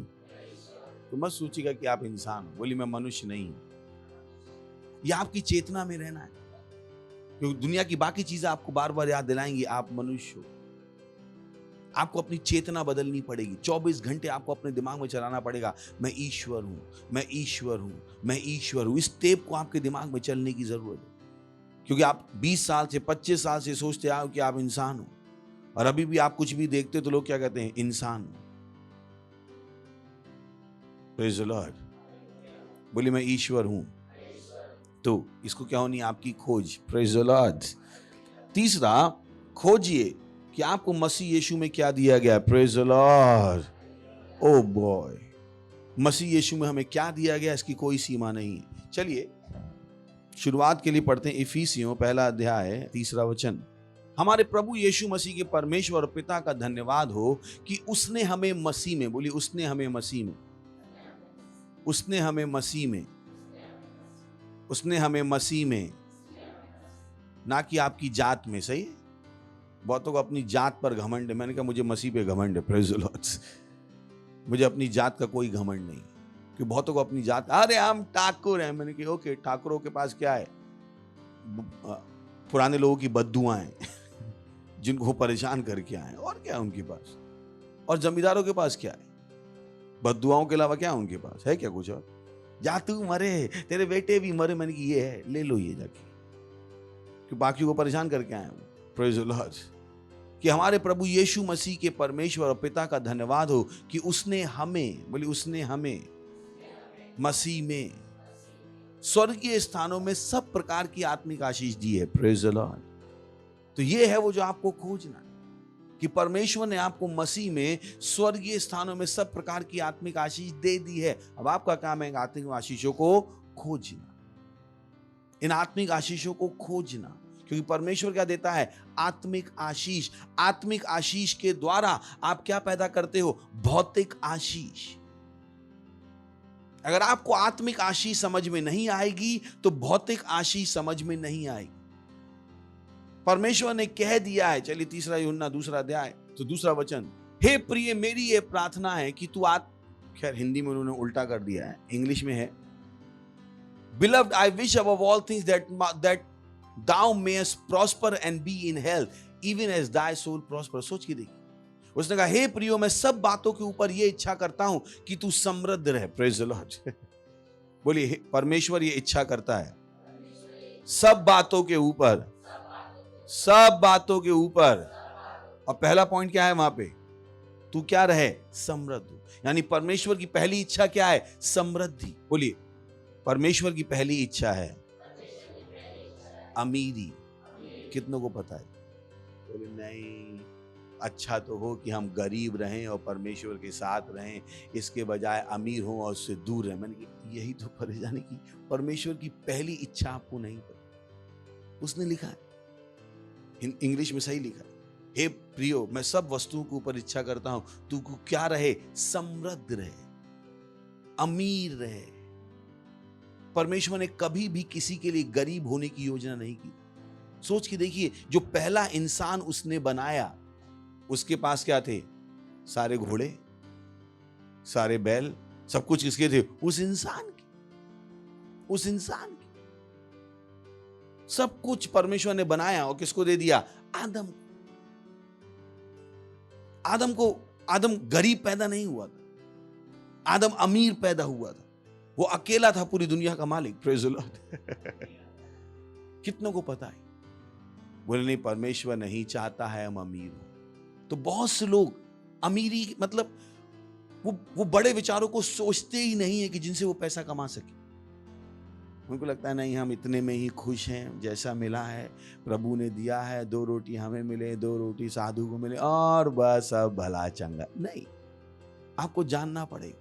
तो मत सोचिएगा कि आप इंसान हो। बोली मैं मनुष्य नहीं हूं। यह आपकी चेतना में रहना है, क्योंकि दुनिया की बाकी चीजें आपको बार बार याद दिलाएंगी आप मनुष्य हो। आपको अपनी चेतना बदलनी पड़ेगी। 24 घंटे आपको अपने दिमाग में चलाना पड़ेगा, मैं ईश्वर हूं, मैं ईश्वर हूं, मैं ईश्वर हूं। इस टेप को आपके दिमाग में चलने की जरूरत है, क्योंकि आप 20 साल से 25 साल से सोचते आओ कि आप इंसान हो, और अभी भी आप कुछ भी देखते हो तो लोग क्या कहते हैं? इंसान। Praise the Lord. बोली मैं ईश्वर हूं। तो इसको क्या होनी? आपकी खोज। Praise the Lord. तीसरा, खोजिए कि आपको मसीह यीशु में क्या दिया गया। Praise the Lord. Oh boy, मसीह यीशु में हमें क्या दिया गया इसकी कोई सीमा नहीं है। चलिए शुरुआत के लिए पढ़ते हैं इफिसियों 1 अध्याय 3 वचन। हमारे प्रभु यीशु मसीह के परमेश्वर और पिता का धन्यवाद हो कि उसने हमें मसीह में, बोली उसने हमें मसीह में, उसने हमें मसीह में, उसने हमें मसीह में, ना कि आपकी जात में। सही है? बहुतों को अपनी जात पर घमंड है। मैंने कहा मुझे मसीह पे घमंड है। Praise the Lord. मुझे अपनी जात का कोई घमंड नहीं, कि बहुतों को अपनी जात, अरे हम ठाकुर हैं। मैंने कहा ओके, ठाकुरों के पास क्या है? पुराने लोगों की बद्दुआएं जिनको वो परेशान करके आए, और क्या है उनके पास? और जमींदारों के पास क्या है? बद्दुआओं के अलावा क्या उनके पास है? क्या कुछ और? जा तू मरे, तेरे बेटे भी मरे। मैंने कि ये है, ले लो ये जाके, कि बाकी को परेशान करके आए हो। Praise the Lord. कि हमारे प्रभु यीशु मसीह के परमेश्वर और पिता का धन्यवाद हो कि उसने हमें, बोली उसने हमें मसीह में स्वर्गीय स्थानों में सब प्रकार की आत्मिक आशीष दी है। Praise the Lord. तो ये है वो जो आपको खोजना है, कि परमेश्वर ने आपको मसीह में स्वर्गीय स्थानों में सब प्रकार की आत्मिक आशीष दे दी है। अब आपका काम है आत्मिक आशीषों को खोजना, इन आत्मिक आशीषों को खोजना, क्योंकि परमेश्वर क्या देता है? आत्मिक आशीष। आत्मिक आशीष के द्वारा आप क्या पैदा करते हो? भौतिक आशीष। अगर आपको आत्मिक आशीष समझ में नहीं आएगी तो भौतिक आशीष समझ में नहीं आएगी। परमेश्वर ने कह दिया है, चलिए 3 यूहन्ना 2 अध्याय तो 2 वचन। हे प्रिय, मेरी ये प्रार्थना है कि तू खैर हिंदी में उन्होंने उल्टा कर दिया है, इंग्लिश में है, Beloved, I wish above all things that thou mayest prosper and be in health, even as thy soul prosper. सोच के देखिए, उसने कहा हे प्रियो, मैं सब बातों के ऊपर ये इच्छा करता हूं कि तू समृद्ध रहे। Praise the Lord. बोलिए परमेश्वर ये इच्छा करता है सब बातों के ऊपर, सब बातों के ऊपर। और पहला पॉइंट क्या है वहां पे? तू क्या रहे, समृद्ध हो। यानी परमेश्वर की पहली इच्छा क्या है, समृद्धि। बोलिए, परमेश्वर की पहली इच्छा है अमीरी। कितनों को पता है? बोले नहीं, अच्छा तो हो कि हम गरीब रहें और परमेश्वर के साथ रहें, इसके बजाय अमीर हों और उससे दूर रहें। मैंने कहा यही तो परेशानी की परमेश्वर की पहली इच्छा आपको नहीं पता। उसने लिखा है, इंग्लिश में सही लिखा है, हे प्रियो, मैं सब वस्तुओं के ऊपर इच्छा करता हूं, तू क्या रहे, समृद्ध रहे, अमीर रहे। परमेश्वर ने कभी भी किसी के लिए गरीब होने की योजना नहीं की। सोच के देखिए, जो पहला इंसान उसने बनाया, उसके पास क्या थे, सारे घोड़े, सारे बैल, सब कुछ किसके थे, उस इंसान के, उस इंसान के। सब कुछ परमेश्वर ने बनाया और किसको दे दिया, आदम को। आदम गरीब पैदा नहीं हुआ था, आदम अमीर पैदा हुआ था। वो अकेला था पूरी दुनिया का मालिक। Praise the Lord. कितनों को पता है? बोले नहीं, परमेश्वर नहीं चाहता है हम अमीर हो। तो बहुत से लोग अमीरी मतलब वो बड़े विचारों को सोचते ही नहीं है कि जिनसे वो पैसा कमा सके। उनको लगता है नहीं, हम इतने में ही खुश हैं, जैसा मिला है प्रभु ने दिया है, 2 रोटी हमें मिले, 2 रोटी साधु को मिले और बस अब भला चंगा। नहीं, आपको जानना पड़ेगा,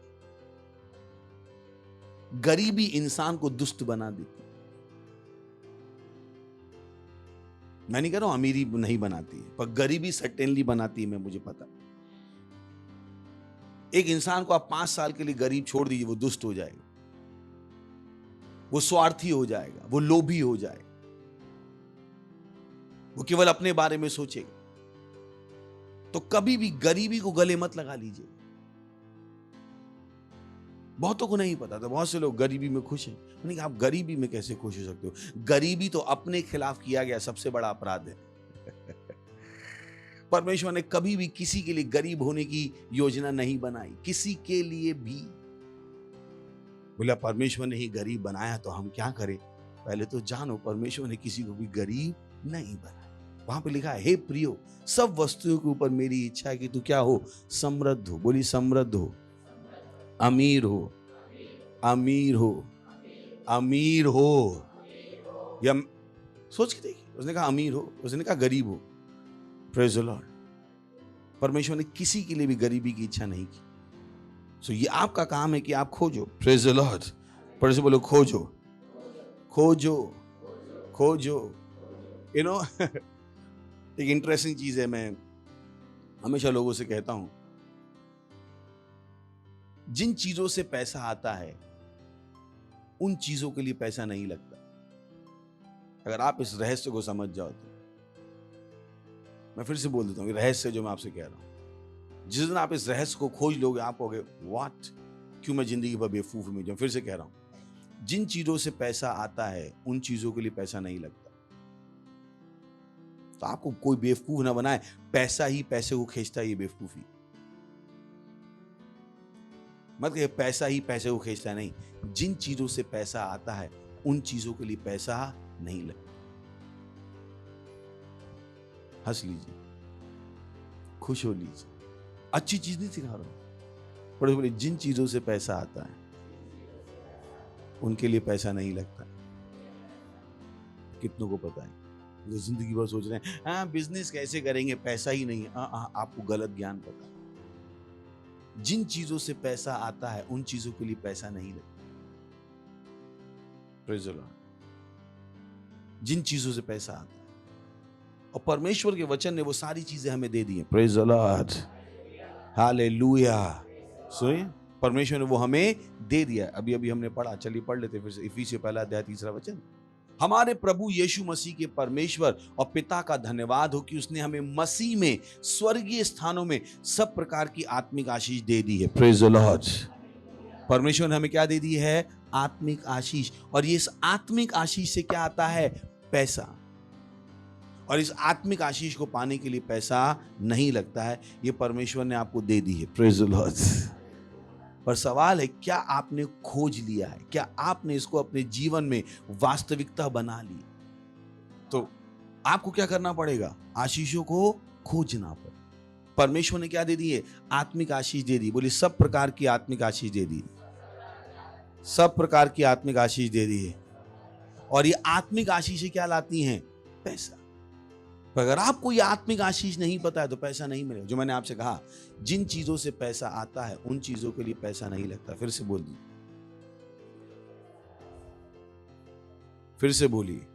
गरीबी इंसान को दुष्ट बना देती। मैं नहीं कह रहा हूं अमीरी नहीं बनाती है, पर गरीबी सर्टेनली बनाती है, मैं मुझे पता। एक इंसान को आप 5 साल के लिए गरीब छोड़ दीजिए, वो दुष्ट हो जाएगा, वो स्वार्थी हो जाएगा, वो लोभी हो जाएगा, वो केवल अपने बारे में सोचेगा। तो कभी भी गरीबी को गले मत लगा लीजिए। बहुतों को नहीं पता था, बहुत से लोग गरीबी में खुश हैं। मैंने कहा आप गरीबी में कैसे खुश हो सकते हो? गरीबी तो अपने खिलाफ किया गया सबसे बड़ा अपराध है। परमेश्वर ने कभी भी किसी के लिए गरीब होने की योजना नहीं बनाई, किसी के लिए भी। बोला परमेश्वर ने ही गरीब बनाया तो हम क्या करें? पहले तो जानो, परमेश्वर ने किसी को भी गरीब नहीं बनाया। वहां पे लिखा है, हे प्रियो, सब वस्तुओं के ऊपर मेरी इच्छा है कि तू क्या हो, समृद्ध हो। बोली समृद्ध हो, अमीर हो, अमीर हो, अमीर हो। या सोच के देखिए, उसने कहा अमीर हो, उसने कहा गरीब हो। Praise the Lord. परमेश्वर ने किसी के लिए भी गरीबी की इच्छा नहीं की। सो ये आपका काम है कि आप खोजो। Praise the Lord. पर से बोलो खोजो, खोजो, खोजो। यू नो, एक इंटरेस्टिंग चीज है, मैं हमेशा लोगों से कहता हूं, जिन चीजों से पैसा आता है उन चीजों के लिए पैसा नहीं लगता। अगर आप इस रहस्य को समझ जाओ तो, मैं फिर से बोल देता हूँ, रहस्य जो मैं आपसे कह रहा हूं, जिस दिन आप इस रहस्य को खोज लोगे, आप कहोगे व्हाट, क्यों मैं जिंदगी भर बेवकूफ में जाऊं। फिर से कह रहा हूं, जिन चीजों से पैसा आता है उन चीजों के लिए पैसा नहीं लगता। तो आपको कोई बेवकूफ ना बनाए, पैसा ही पैसे को खींचता है, ये बेवकूफी मत कहिए पैसा ही पैसे को खींचता है। नहीं, जिन चीजों से पैसा आता है उन चीजों के लिए पैसा नहीं लगता। हंस लीजिए, खुश हो लीजिए, अच्छी चीज नहीं सिखा रहा हूं। बड़े बड़े जिन चीजों से पैसा आता है उनके लिए पैसा नहीं लगता। कितनों को पता है? जो जिंदगी भर सोच रहे हैं हाँ बिजनेस कैसे करेंगे, पैसा ही नहीं है। आपको गलत ज्ञान पता। जिन चीजों से पैसा आता है उन चीजों के लिए पैसा नहीं लगता। Praise the Lord. जिन चीजों से पैसा आता है, और परमेश्वर के वचन ने वो सारी चीजें हमें दे दी हैं। Praise the Lord, hallelujah. सुनिए, परमेश्वर ने वो हमें दे दिया। अभी अभी हमने पढ़ा, चलिए पढ़ लेते फिर से। इफिसियों पहला अध्याय 3 वचन। हमारे प्रभु यीशु मसीह के परमेश्वर और पिता का धन्यवाद हो कि उसने हमें मसीह में स्वर्गीय स्थानों में सब प्रकार की आत्मिक आशीष दे दी है। Praise the Lord. परमेश्वर ने हमें क्या दे दी है? आत्मिक आशीष। और ये इस आत्मिक आशीष से क्या आता है? पैसा। और इस आत्मिक आशीष को पाने के लिए पैसा नहीं लगता है, ये परमेश्वर ने आपको दे दी है। Praise the Lord. पर सवाल है, क्या आपने खोज लिया है? क्या आपने इसको अपने जीवन में वास्तविकता बना ली? तो आपको क्या करना पड़ेगा? आशीषों को खोजना पड़ेगा। परमेश्वर ने क्या दे दी है? आत्मिक आशीष दे दी। बोलिए सब प्रकार की आत्मिक आशीष दे दी, सब प्रकार की आत्मिक आशीष दे दी है। और ये आत्मिक आशीष क्या लाती हैं? पैसा। पर अगर आपको ये आत्मिक आशीष नहीं पता है तो पैसा नहीं मिलेगा। जो मैंने आपसे कहा, जिन चीजों से पैसा आता है उन चीजों के लिए पैसा नहीं लगता। फिर से बोल दी, फिर से बोलिए।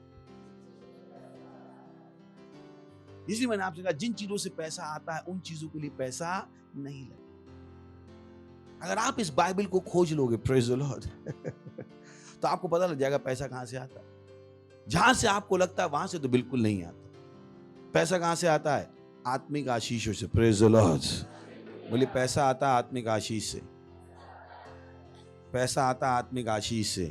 इसलिए मैंने आपसे कहा, जिन चीजों से पैसा आता है उन चीजों के लिए पैसा नहीं लगता। अगर आप इस बाइबल को खोज लोगे, प्रेज द लॉर्ड, तो आपको पता लग जाएगा पैसा कहां से आता है। जहां से आपको लगता है वहां से तो बिल्कुल नहीं आता। पैसा कहां से आता है? आत्मिक आशीषों से। Praise the Lord. बोलिए पैसा आता है आत्मिक आशीष से, पैसा आता है आत्मिक आशीष से,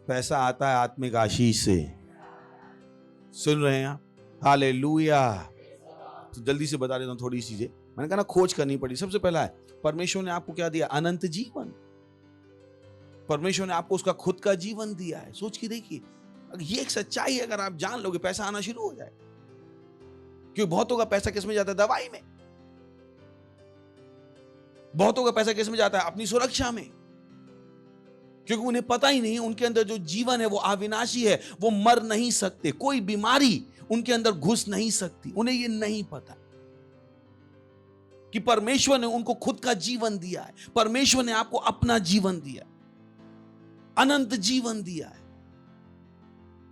पैसा आता है आत्मिक आशीष से। सुन रहे हैं आप? हालेलुया। तो जल्दी से बता देता हूं थोड़ी चीजें। मैंने कहा ना खोज करनी पड़ी। सबसे पहला है, परमेश्वर ने आपको क्या दिया? अनंत जीवन। परमेश्वर ने आपको उसका खुद का जीवन दिया है। सोच के देखिए, ये एक सच्चाई है। अगर आप जान लोगे पैसा आना शुरू हो जाए। क्योंकि बहुतों का पैसा किस में जाता है? दवाई में। बहुतों का पैसा किस में जाता है? अपनी सुरक्षा में। क्योंकि उन्हें पता ही नहीं, उनके अंदर जो जीवन है वो अविनाशी है, वो मर नहीं सकते। कोई बीमारी उनके अंदर घुस नहीं सकती। उन्हें ये नहीं पता कि परमेश्वर ने उनको खुद का जीवन दिया है। परमेश्वर ने आपको अपना जीवन दिया, अनंत जीवन दिया है।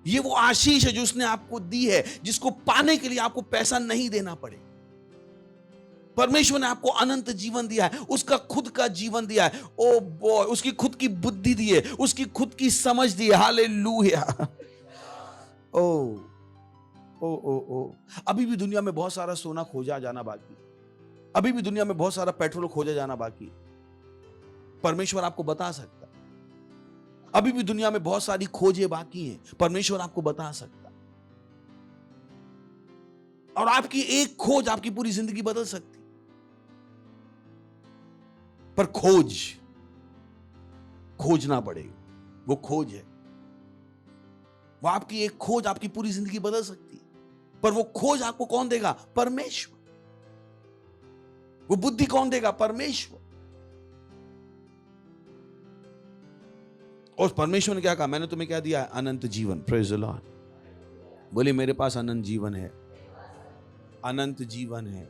ये वो आशीष है जो उसने आपको दी है, जिसको पाने के लिए आपको पैसा नहीं देना पड़े। परमेश्वर ने आपको अनंत जीवन दिया है, उसका खुद का जीवन दिया है। ओ बॉय, उसकी खुद की बुद्धि दी है, उसकी खुद की समझ दी है। हालेलुया। ओ ओ ओ ओ अभी भी दुनिया में बहुत सारा सोना खोजा जाना बाकी, अभी भी दुनिया में बहुत सारा पेट्रोल खोजा जाना बाकी। परमेश्वर आपको बता सकता। अभी भी दुनिया में बहुत सारी खोजें बाकी हैं, परमेश्वर आपको बता सकता। और आपकी एक खोज आपकी पूरी जिंदगी बदल सकती। पर खोजना पड़ेगा। वो खोज है, वो आपकी एक खोज आपकी पूरी जिंदगी बदल सकती है। पर वो खोज आपको कौन देगा? परमेश्वर। वो बुद्धि कौन देगा? परमेश्वर। और परमेश्वर ने क्या कहा? मैंने तुम्हें क्या दिया है? अनंत जीवन। Praise the Lord. बोले मेरे पास अनंत जीवन है, अनंत जीवन है,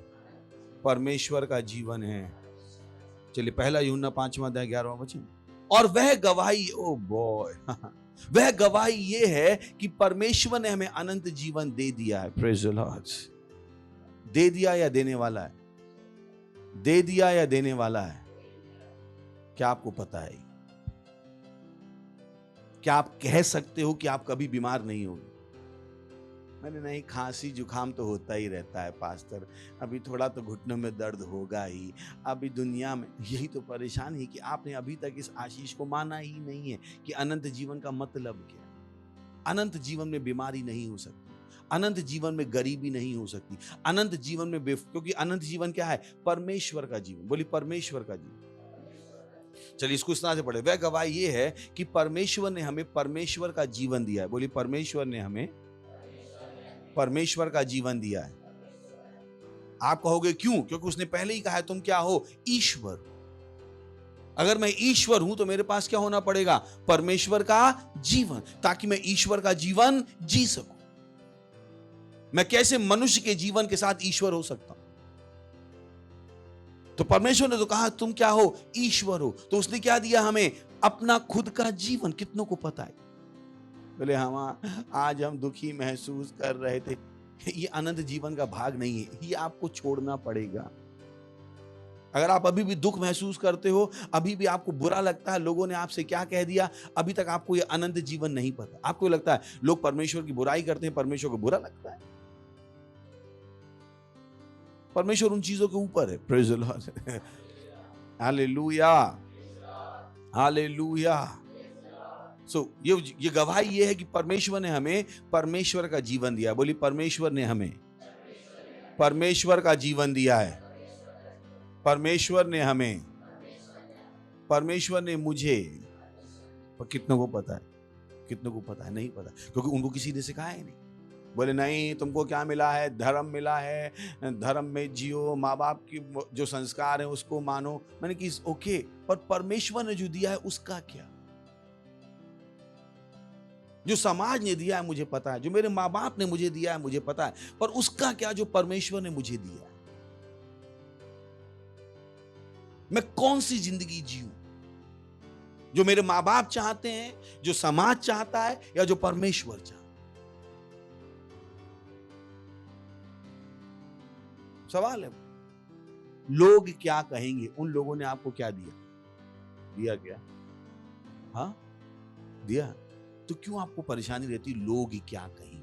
परमेश्वर का जीवन है। चलिए पहला यूहन्ना 5वां अध्याय 11वां वचन। और वह गवाही, ओ बॉय, वह गवाही ये है कि परमेश्वर ने हमें अनंत जीवन दे दिया है। Praise the Lord. दे दिया या देने वाला है? दे दिया या देने वाला है? क्या आपको पता है? क्या आप कह सकते हो कि आप कभी बीमार नहीं होंगे? मैंने नहीं, खांसी जुकाम तो होता ही रहता है पास्टर, अभी थोड़ा तो घुटनों में दर्द होगा ही। अभी दुनिया में यही तो परेशानी है कि आपने अभी तक इस आशीष को माना ही नहीं है कि अनंत जीवन का मतलब क्या है। अनंत जीवन में बीमारी नहीं हो सकती, अनंत जीवन में गरीबी नहीं हो सकती, अनंत जीवन में क्योंकि अनंत जीवन क्या है? परमेश्वर का जीवन। बोली परमेश्वर का जीवन। चलिए इसको इस तरह से पढ़े। वह गवाही ये है कि परमेश्वर ने हमें परमेश्वर का जीवन दिया है। बोली परमेश्वर ने हमें परमेश्वर का जीवन दिया है। आप कहोगे क्यों? क्योंकि उसने पहले ही कहा है तुम क्या हो? ईश्वर। अगर मैं ईश्वर हूं तो मेरे पास क्या होना पड़ेगा? परमेश्वर का जीवन, ताकि मैं ईश्वर का जीवन जी सकूं। मैं कैसे मनुष्य के जीवन के साथ ईश्वर हो सकता हूं? तो परमेश्वर ने तो कहा तुम क्या हो? ईश्वर हो। तो उसने क्या दिया हमें? अपना खुद का जीवन। कितनों को पता है? बोले हम आज हम दुखी महसूस कर रहे थे, ये अनंत जीवन का भाग नहीं है, ये आपको छोड़ना पड़ेगा। अगर आप अभी भी दुख महसूस करते हो, अभी भी आपको बुरा लगता है, लोगों ने आपसे क्या कह दिया, अभी तक आपको ये अनंत जीवन नहीं पता। आपको लगता है लोग परमेश्वर की बुराई करते हैं, परमेश्वर को बुरा लगता है। परमेश्वर उन चीजों के ऊपर है। Praise the Lord. Hallelujah, hallelujah. ये गवाही ये है कि परमेश्वर ने हमें परमेश्वर का जीवन दिया। बोली परमेश्वर ने हमें परमेश्वर का जीवन दिया है। परमेश्वर ने हमें, परमेश्वर ने मुझे। पर कितनों को पता है? कितनों को पता है? नहीं पता, क्योंकि उनको किसी ने सिखाया ही नहीं। बोले नहीं, तुमको क्या मिला है? धर्म मिला है, धर्म में जियो, माँ बाप की जो संस्कार है उसको मानो। मैंने कि ओके, पर परमेश्वर ने जो दिया है उसका क्या? जो समाज ने दिया है मुझे पता है, जो मेरे माँ बाप ने मुझे दिया है मुझे पता है, पर उसका क्या जो परमेश्वर ने मुझे दिया है? मैं कौन सी जिंदगी जीऊं? जो मेरे माँ बाप चाहते हैं, जो समाज चाहता है, या जो परमेश्वर चाहता है? सवाल है। लोग क्या कहेंगे? उन लोगों ने आपको क्या दिया? दिया क्या? हाँ, दिया। तो क्यों आपको परेशानी रहती? लोग क्या कहेंगे?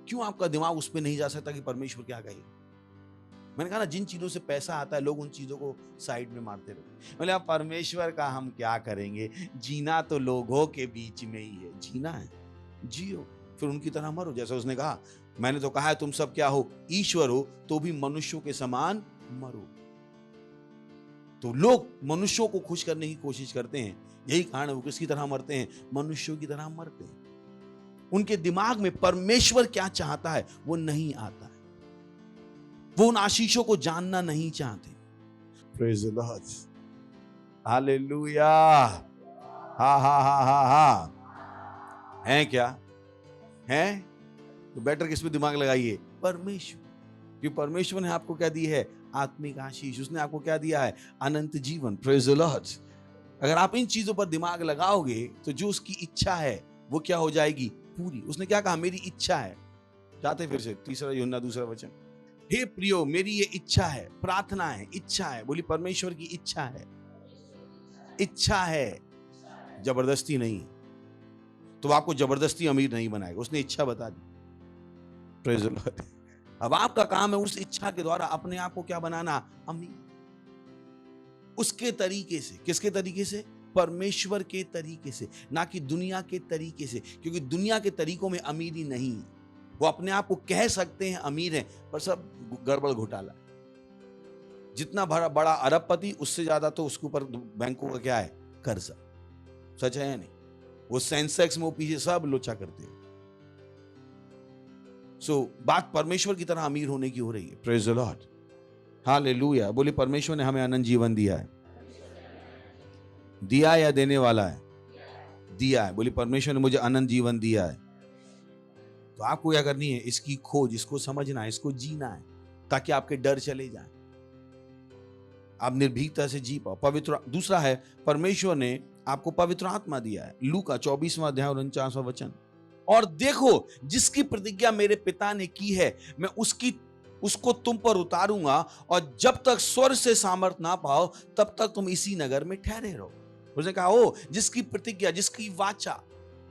क्यों आपका दिमाग उस पर नहीं जा सकता कि परमेश्वर क्या कहेगा? मैंने कहा ना, जिन चीजों से पैसा आता है लोग उन चीजों को साइड में मारते रहते। बोले आप परमेश्वर का हम क्या करेंगे? जीना तो लोगों के बीच में ही है। जीना है, जियो, फिर उनकी तरह मरो। जैसा उसने कहा, मैंने तो कहा है तुम सब क्या हो? ईश्वर हो, तो भी मनुष्यों के समान मरो। तो लोग मनुष्यों को खुश करने की कोशिश करते हैं, यही कारण है वो किसकी तरह मरते हैं? मनुष्यों की तरह मरते हैं। उनके दिमाग में परमेश्वर क्या चाहता है वो नहीं आता है। वो उन आशीषों को जानना नहीं चाहते। प्रेज़ द लॉर्ड, हालेलुया, हा हा हा हा हा। है क्या? है तो बेटर किस पे दिमाग लगाइए? परमेश्वर। क्योंकि परमेश्वर ने आपको क्या दी है? आत्मिक आशीष। उसने आपको क्या दिया है? अनंत जीवन। Praise the Lord. अगर आप इन चीजों पर दिमाग लगाओगे तो जो उसकी इच्छा है वो क्या हो जाएगी? पूरी। उसने क्या कहा? मेरी इच्छा है। जाते फिर से 3 यूहन्ना 2 वचन, हे प्रियो मेरी ये इच्छा है, प्रार्थना है, इच्छा है। बोली परमेश्वर की इच्छा है। इच्छा है, जबरदस्ती नहीं। तो आपको जबरदस्ती अमीर नहीं बनाएगा, उसने इच्छा बता दी। Praise the Lord. अब आपका काम है उस इच्छा के द्वारा अपने आप को क्या बनाना? अमीर। उसके तरीके से। किसके तरीके से? परमेश्वर के तरीके से, ना कि दुनिया के तरीके से। क्योंकि दुनिया के तरीकों में अमीरी नहीं है। वो अपने आप को कह सकते हैं अमीर हैं, पर सब गड़बड़ घोटाला है। जितना बड़ा अरबपति, उससे ज्यादा तो उसके ऊपर बैंकों का क्या है? कर्जा। सच है या नहीं? वो सेंसेक्स में वो पीछे सब लोचा करते हैं। बात परमेश्वर की तरह अमीर होने की हो रही है। Praise the Lord, hallelujah. बोली परमेश्वर ने हमें अनंत जीवन दिया है। दिया या देने वाला है? दिया है। बोली परमेश्वर ने मुझे अनंत जीवन दिया है। तो आपको क्या करनी है? इसकी खोज, इसको समझना है, इसको जीना है, ताकि आपके डर चले जाएं, आप निर्भीकता से जी पाओ। पवित्र। दूसरा है, परमेश्वर ने आपको पवित्र आत्मा दिया है। लूका 24वां अध्याय और 49वां वचन, और देखो जिसकी प्रतिज्ञा मेरे पिता ने की है मैं उसको तुम पर उतारूंगा, और जब तक स्वर्ग से सामर्थ ना पाओ तब तक तुम इसी नगर में ठहरे रहो। उसने कहा, ओ जिसकी प्रतिज्ञा, जिसकी वाचा,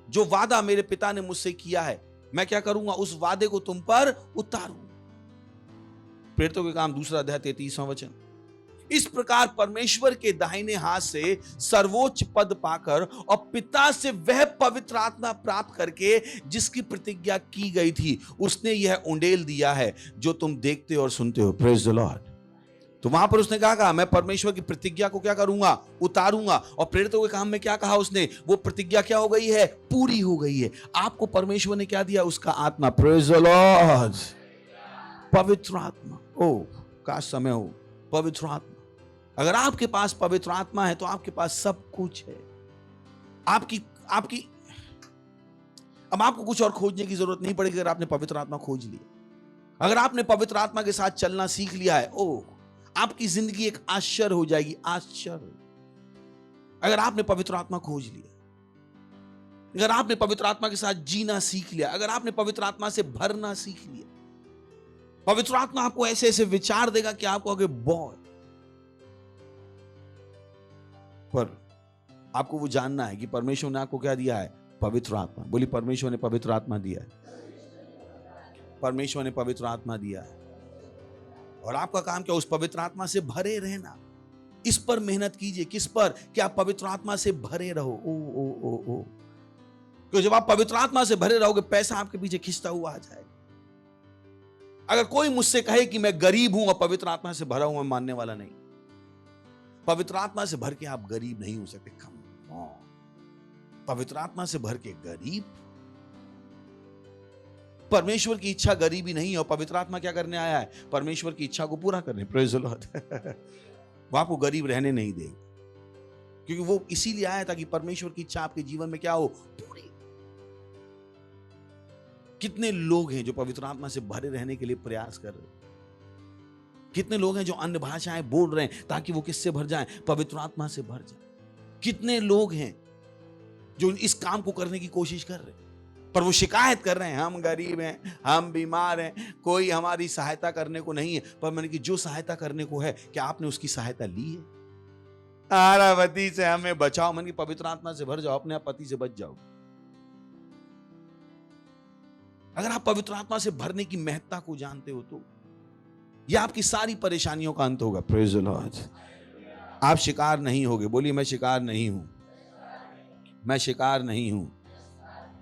जो वादा मेरे पिता ने मुझसे किया है, मैं क्या करूंगा? उस वादे को तुम पर उतारूंगा। प्रेरितों के काम 2 अध्याय 33वां वचन। इस प्रकार परमेश्वर के दाहिने हाथ से सर्वोच्च पद पाकर और पिता से वह पवित्र आत्मा प्राप्त करके जिसकी प्रतिज्ञा की गई थी, उसने यह उंडेल दिया है जो तुम देखते और सुनते हो। Praise the Lord. तो वहां पर उसने क्या कहा? मैं परमेश्वर की प्रतिज्ञा को क्या करूंगा? उतारूंगा। और प्रेरितों के काम में क्या कहा उसने? वो प्रतिज्ञा क्या हो गई है? पूरी हो गई है। आपको परमेश्वर ने क्या दिया? उसका आत्मा। Praise the Lord. पवित्र आत्मा। ओ काश समय हो। पवित्र आत्मा। अगर आपके पास पवित्र आत्मा है तो आपके पास सब कुछ है। आपकी अब आपको कुछ और खोजने की जरूरत नहीं पड़ेगी। अगर आपने पवित्र आत्मा खोज लिया, अगर आपने पवित्र आत्मा के साथ चलना सीख लिया है, ओ आपकी जिंदगी एक आश्चर्य हो जाएगी। आश्चर्य। अगर आपने पवित्र आत्मा खोज लिया, अगर आपने पवित्र आत्मा के साथ जीना सीख लिया, अगर आपने पवित्र आत्मा से भरना सीख लिया, पवित्र आत्मा आपको ऐसे ऐसे विचार देगा कि आपको आगे बहुत। पर आपको वो जानना है कि परमेश्वर ने आपको क्या दिया है? पवित्र आत्मा। बोली परमेश्वर ने पवित्र आत्मा दिया है। परमेश्वर ने पवित्र आत्मा दिया है, और आपका काम क्या? उस पवित्र आत्मा से भरे रहना। इस पर मेहनत कीजिए। किस पर? कि आप पवित्र आत्मा से भरे रहो। ओ ओ ओ ओ क्योंकि जब आप पवित्र आत्मा से भरे रहोगे, पैसा आपके पीछे खिंचता हुआ आ जाएगा। अगर कोई मुझसे कहे कि मैं गरीब हूं और पवित्र आत्मा से भरा हूं, मैं मानने वाला नहीं। पवित्र आत्मा से भर के आप गरीब नहीं हो सकते। पवित्र आत्मा से भर के गरीब परमेश्वर की इच्छा गरीबी नहीं है, और पवित्र आत्मा क्या करने आया है? परमेश्वर की इच्छा को पूरा करने। Praise the Lord. वो आपको गरीब रहने नहीं देगा, क्योंकि वो इसीलिए आया ताकि परमेश्वर की इच्छा आपके जीवन में क्या हो? पूरी। कितने लोग हैं जो पवित्र आत्मा से भरे रहने के लिए प्रयास कर रहे हैं? कितने लोग हैं जो अन्य भाषाएं बोल रहे हैं ताकि वो किससे भर जाएं? पवित्र आत्मा से भर जाएं। कितने लोग हैं जो इस काम को करने की कोशिश कर रहे हैं, पर वो शिकायत कर रहे हैं, हम गरीब हैं, हम बीमार हैं, कोई हमारी सहायता करने को नहीं है। पर मैंने कि जो सहायता करने को है, क्या आपने उसकी सहायता ली है? आरावती से हमें बचाओ, मन की पवित्र आत्मा से भर जाओ, अपने आप पति से बच जाओ। अगर आप पवित्र आत्मा से भरने की महत्ता को जानते हो तो यह आपकी सारी परेशानियों का अंत होगा। Praise the Lord. आप शिकार नहीं होगे। बोलिए, मैं शिकार नहीं हूं, मैं शिकार नहीं हूं।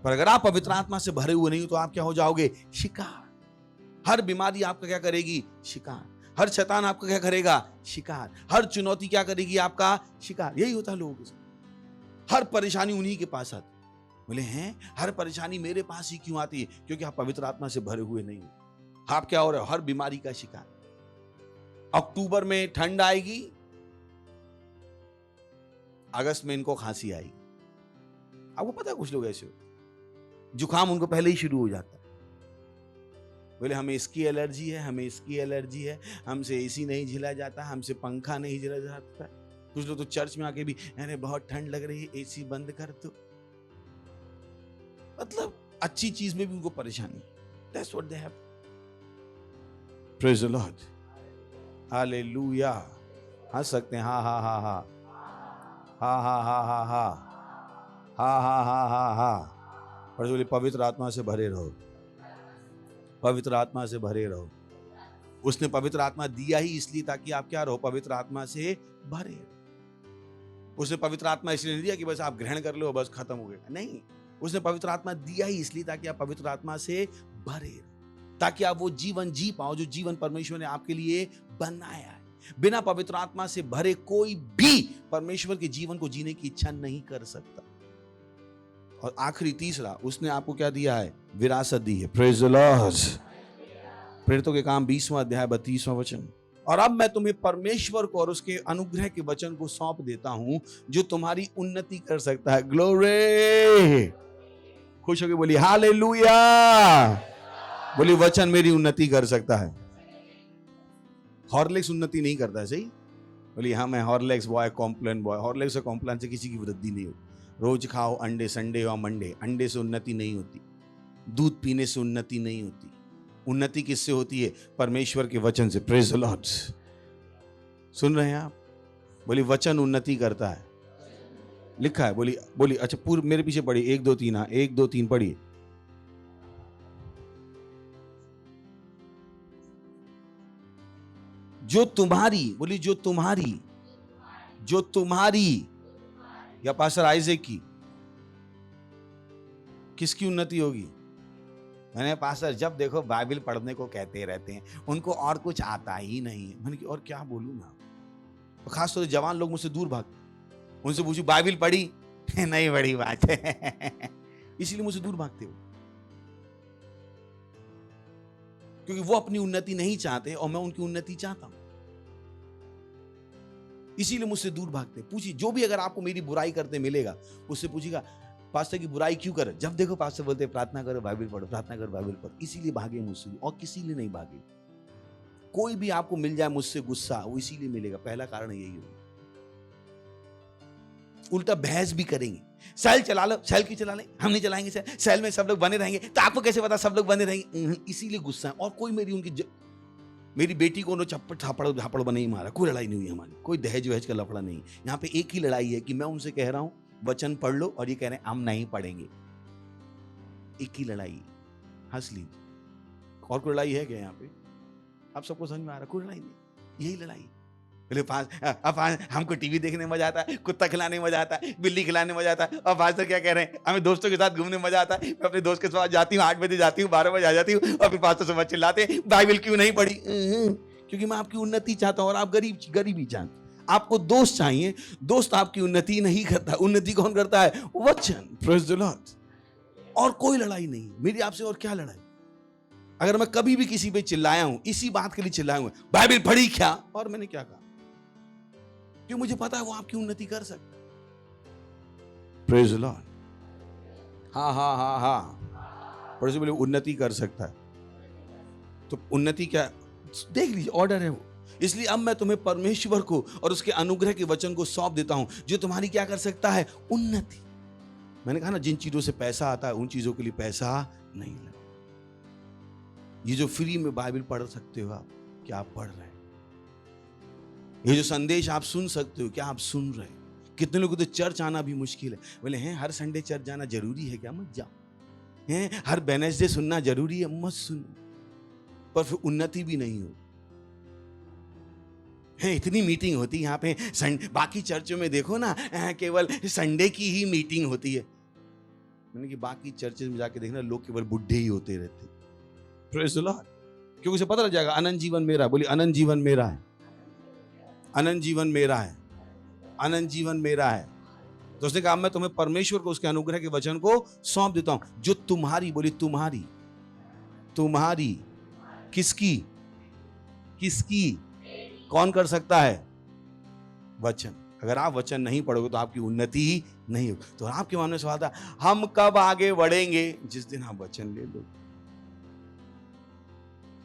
पर अगर आप पवित्र आत्मा से भरे हुए नहीं हो तो आप क्या हो जाओगे? शिकार। हर बीमारी आपका क्या करेगी? शिकार। हर शैतान आपका क्या करेगा? शिकार। हर चुनौती क्या करेगी? आपका शिकार। यही होता है लोगों के साथ। हर परेशानी उन्हीं के पास आती। बोले हैं, हर परेशानी मेरे पास ही क्यों आती है? क्योंकि आप पवित्र आत्मा से भरे हुए नहीं हो। आप क्या हो रहे हो? हर बीमारी का शिकार। अक्टूबर में ठंड आएगी, अगस्त में इनको खांसी आएगी। आपको पता है कुछ लोग ऐसे होते, जुकाम उनको पहले ही शुरू हो जाता है। बोले हमें इसकी एलर्जी है, हमें इसकी एलर्जी है, हमसे एसी नहीं झिला जाता, हमसे पंखा नहीं झिला जाता। कुछ लोग तो चर्च में आके भी, अरे बहुत ठंड लग रही है, एसी बंद कर दो। मतलब अच्छी चीज में भी उनको परेशानी। That's what they have. Praise the Lord. Hallelujah. हंस सकते हैं। हा हा हा हा हा हा हा हा हा हा हा हा हा हा। पर बोले पवित्र आत्मा से भरे रहो, पवित्र आत्मा से भरे रहो। उसने पवित्र आत्मा दिया ही इसलिए ताकि आप क्या रहो? पवित्र आत्मा से भरे रहो। उसने पवित्र आत्मा इसलिए नहीं दिया कि बस आप ग्रहण कर लो बस खत्म हो गया। नहीं, उसने पवित्र आत्मा दिया ही इसलिए ताकि आप पवित्र आत्मा से भरे रहो, ताकि आप वो जीवन जी पाओ जो जीवन परमेश्वर ने आपके लिए बनाया है। बिना पवित्र आत्मा से भरे कोई भी परमेश्वर के जीवन को जीने की इच्छा नहीं कर सकता। और आखिरी तीसरा, उसने आपको क्या दिया है? विरासत दी है। Praise the Lord. प्रेरितों के काम 20वां अध्याय 32वां वचन। और अब मैं तुम्हें परमेश्वर को और उसके अनुग्रह के वचन को सौंप देता हूं जो तुम्हारी उन्नति कर सकता है। ग्लोरी। खुश होकर बोलिए हालेलुया। बोलिए वचन मेरी उन्नति कर सकता है। हॉर्लिक्स उन्नति नहीं करता है, सही? बोलिए हाँ, मैं Horlicks boy, Complan boy. Horlicks और कॉम्प्लान से किसी की वृद्धि नहीं होती। रोज खाओ अंडे, संडे और मंडे। अंडे से उन्नति नहीं होती, दूध पीने से उन्नति नहीं होती। उन्नति किससे होती है? परमेश्वर के वचन से। Praise the Lord. सुन रहे हैं आप? बोलिए वचन उन्नति करता है। लिखा है। बोलिए बोलिए। अच्छा पूर्व मेरे पीछे पढ़िए। 1 2 3। हाँ 1 2 3 पढ़िए। जो तुम्हारी, बोलिए जो तुम्हारी, जो तुम्हारी, या पास्टर आइजैक की, किसकी उन्नति होगी? मैंने पास्टर जब देखो बाइबल पढ़ने को कहते रहते हैं, उनको और कुछ आता ही नहीं है। मैंने और क्या बोलूं मैं? खासतौर से जवान लोग मुझसे दूर भागते। उनसे पूछू बाइबल पढ़ी? नहीं बड़ी बात है। इसीलिए मुझसे दूर भागते हो, क्योंकि वो अपनी उन्नति नहीं चाहते और मैं उनकी उन्नति चाहता हूं। इसीलिए मुझसे दूर भागते। पूछिए, जो भी अगर आपको मेरी बुराई करते मिलेगा, उससे पूछिएगा पास्टर की बुराई क्यों करे? जब देखो पास्टर बोलते प्रार्थना करो, बाइबल पढ़ो, प्रार्थना करो, बाइबल पढ़ो। इसीलिए भागे मुझसे, और किसी लिए नहीं भागे। कोई भी आपको मिल जाए मुझसे गुस्सा, वो इसीलिए मिलेगा। पहला कारण यही होगा। उल्टा बहस भी करेंगे। सेल चला लो, सेल क्यों चला लें? हम नहीं चलाएंगे सेल, सेल में सब लोग बने रहेंगे। तो आपको कैसे पता सब लोग बने रहेंगे? इसीलिए गुस्सा है। और कोई मेरी बेटी को चप्पड़ थापड़ बने ही मारा, कोई लड़ाई नहीं हुई हमारी, कोई दहेज वहेज का लफड़ा नहीं। यहाँ पे एक ही लड़ाई है कि मैं उनसे कह रहा हूं वचन पढ़ लो, और ये कह रहे हैं हम नहीं पढ़ेंगे। एक ही लड़ाई। हंस लीजिए। और कोई लड़ाई है क्या यहाँ पे? आप सबको समझ में आ रहा? कोई लड़ाई नहीं, यही लड़ाई। हमको टीवी देखने में मजा आता है, कुत्ता खिलाने में मजा आता है, बिल्ली खिलाने में मजा आता है। और पास्टर क्या कह रहे हैं? हमें दोस्तों के साथ घूमने में मजा आता है। मैं अपने दोस्त के साथ जाती हूँ, 8 बजे जाती हूँ, 12 बजे आ जाती हूँ, और फिर पास्टर से चिल्लाते हैं बाइबल क्यों नहीं पढ़ी? क्योंकि मैं आपकी उन्नति चाहता हूँ और आप गरीबी चाहते। आपको दोस्त चाहिए, दोस्त आपकी उन्नति नहीं करता। उन्नति कौन करता है? वचन। Praise the Lord. और कोई लड़ाई नहीं मेरी आपसे। और क्या लड़ाई? अगर मैं कभी भी किसी पे चिल्लाया हूं, इसी बात के लिए चिल्लाया हूं, बाइबल पढ़ी क्या, और मैंने क्या कहा, क्यों मुझे पता है वो आपकी उन्नति कर सकता है। Praise the Lord. हाँ हाँ हाँ हाँ, पर बोले उन्नति कर सकता है। तो उन्नति क्या, देख लीजिए, ऑर्डर है वो। इसलिए अब मैं तुम्हें परमेश्वर को और उसके अनुग्रह के वचन को सौंप देता हूं, जो तुम्हारी क्या कर सकता है, उन्नति। मैंने कहा ना, जिन चीजों से पैसा आता है उन चीजों के लिए पैसा नहीं लगता। ये जो फ्री में बाइबल पढ़ सकते हो आप, क्या आप पढ़ रहे हैं? ये जो संदेश आप सुन सकते हो, क्या आप सुन रहे हैं? कितने लोगों को तो चर्च आना भी मुश्किल है। बोले हैं हर संडे चर्च जाना जरूरी है क्या? मत जाओ। हैं हर वेडनेसडे सुनना जरूरी है? मत सुनो। पर फिर उन्नति भी नहीं हो। है इतनी मीटिंग होती है यहाँ पे, बाकी चर्चों में देखो ना, केवल संडे की ही मीटिंग होती है। मैंने कि बाकी चर्चेस में जाके देखना, लोग केवल बुढ़े ही होते रहते। Praise the Lord. क्योंकि उसे पता लग जाएगा अनंत जीवन मेरा। बोली अनंत जीवन मेरा है, अनंत जीवन मेरा है, अनंत जीवन मेरा है। तो उसने कहा मैं तुम्हें परमेश्वर को उसके अनुग्रह के वचन को सौंप देता हूं, जो तुम्हारी, बोली तुम्हारी, तुम्हारी किसकी, किसकी, कौन कर सकता है? वचन। अगर आप वचन नहीं पढ़ोगे तो आपकी उन्नति ही नहीं होगी। तो आपके मन में सवाल था, हम कब आगे बढ़ेंगे? जिस दिन आप वचन ले लो,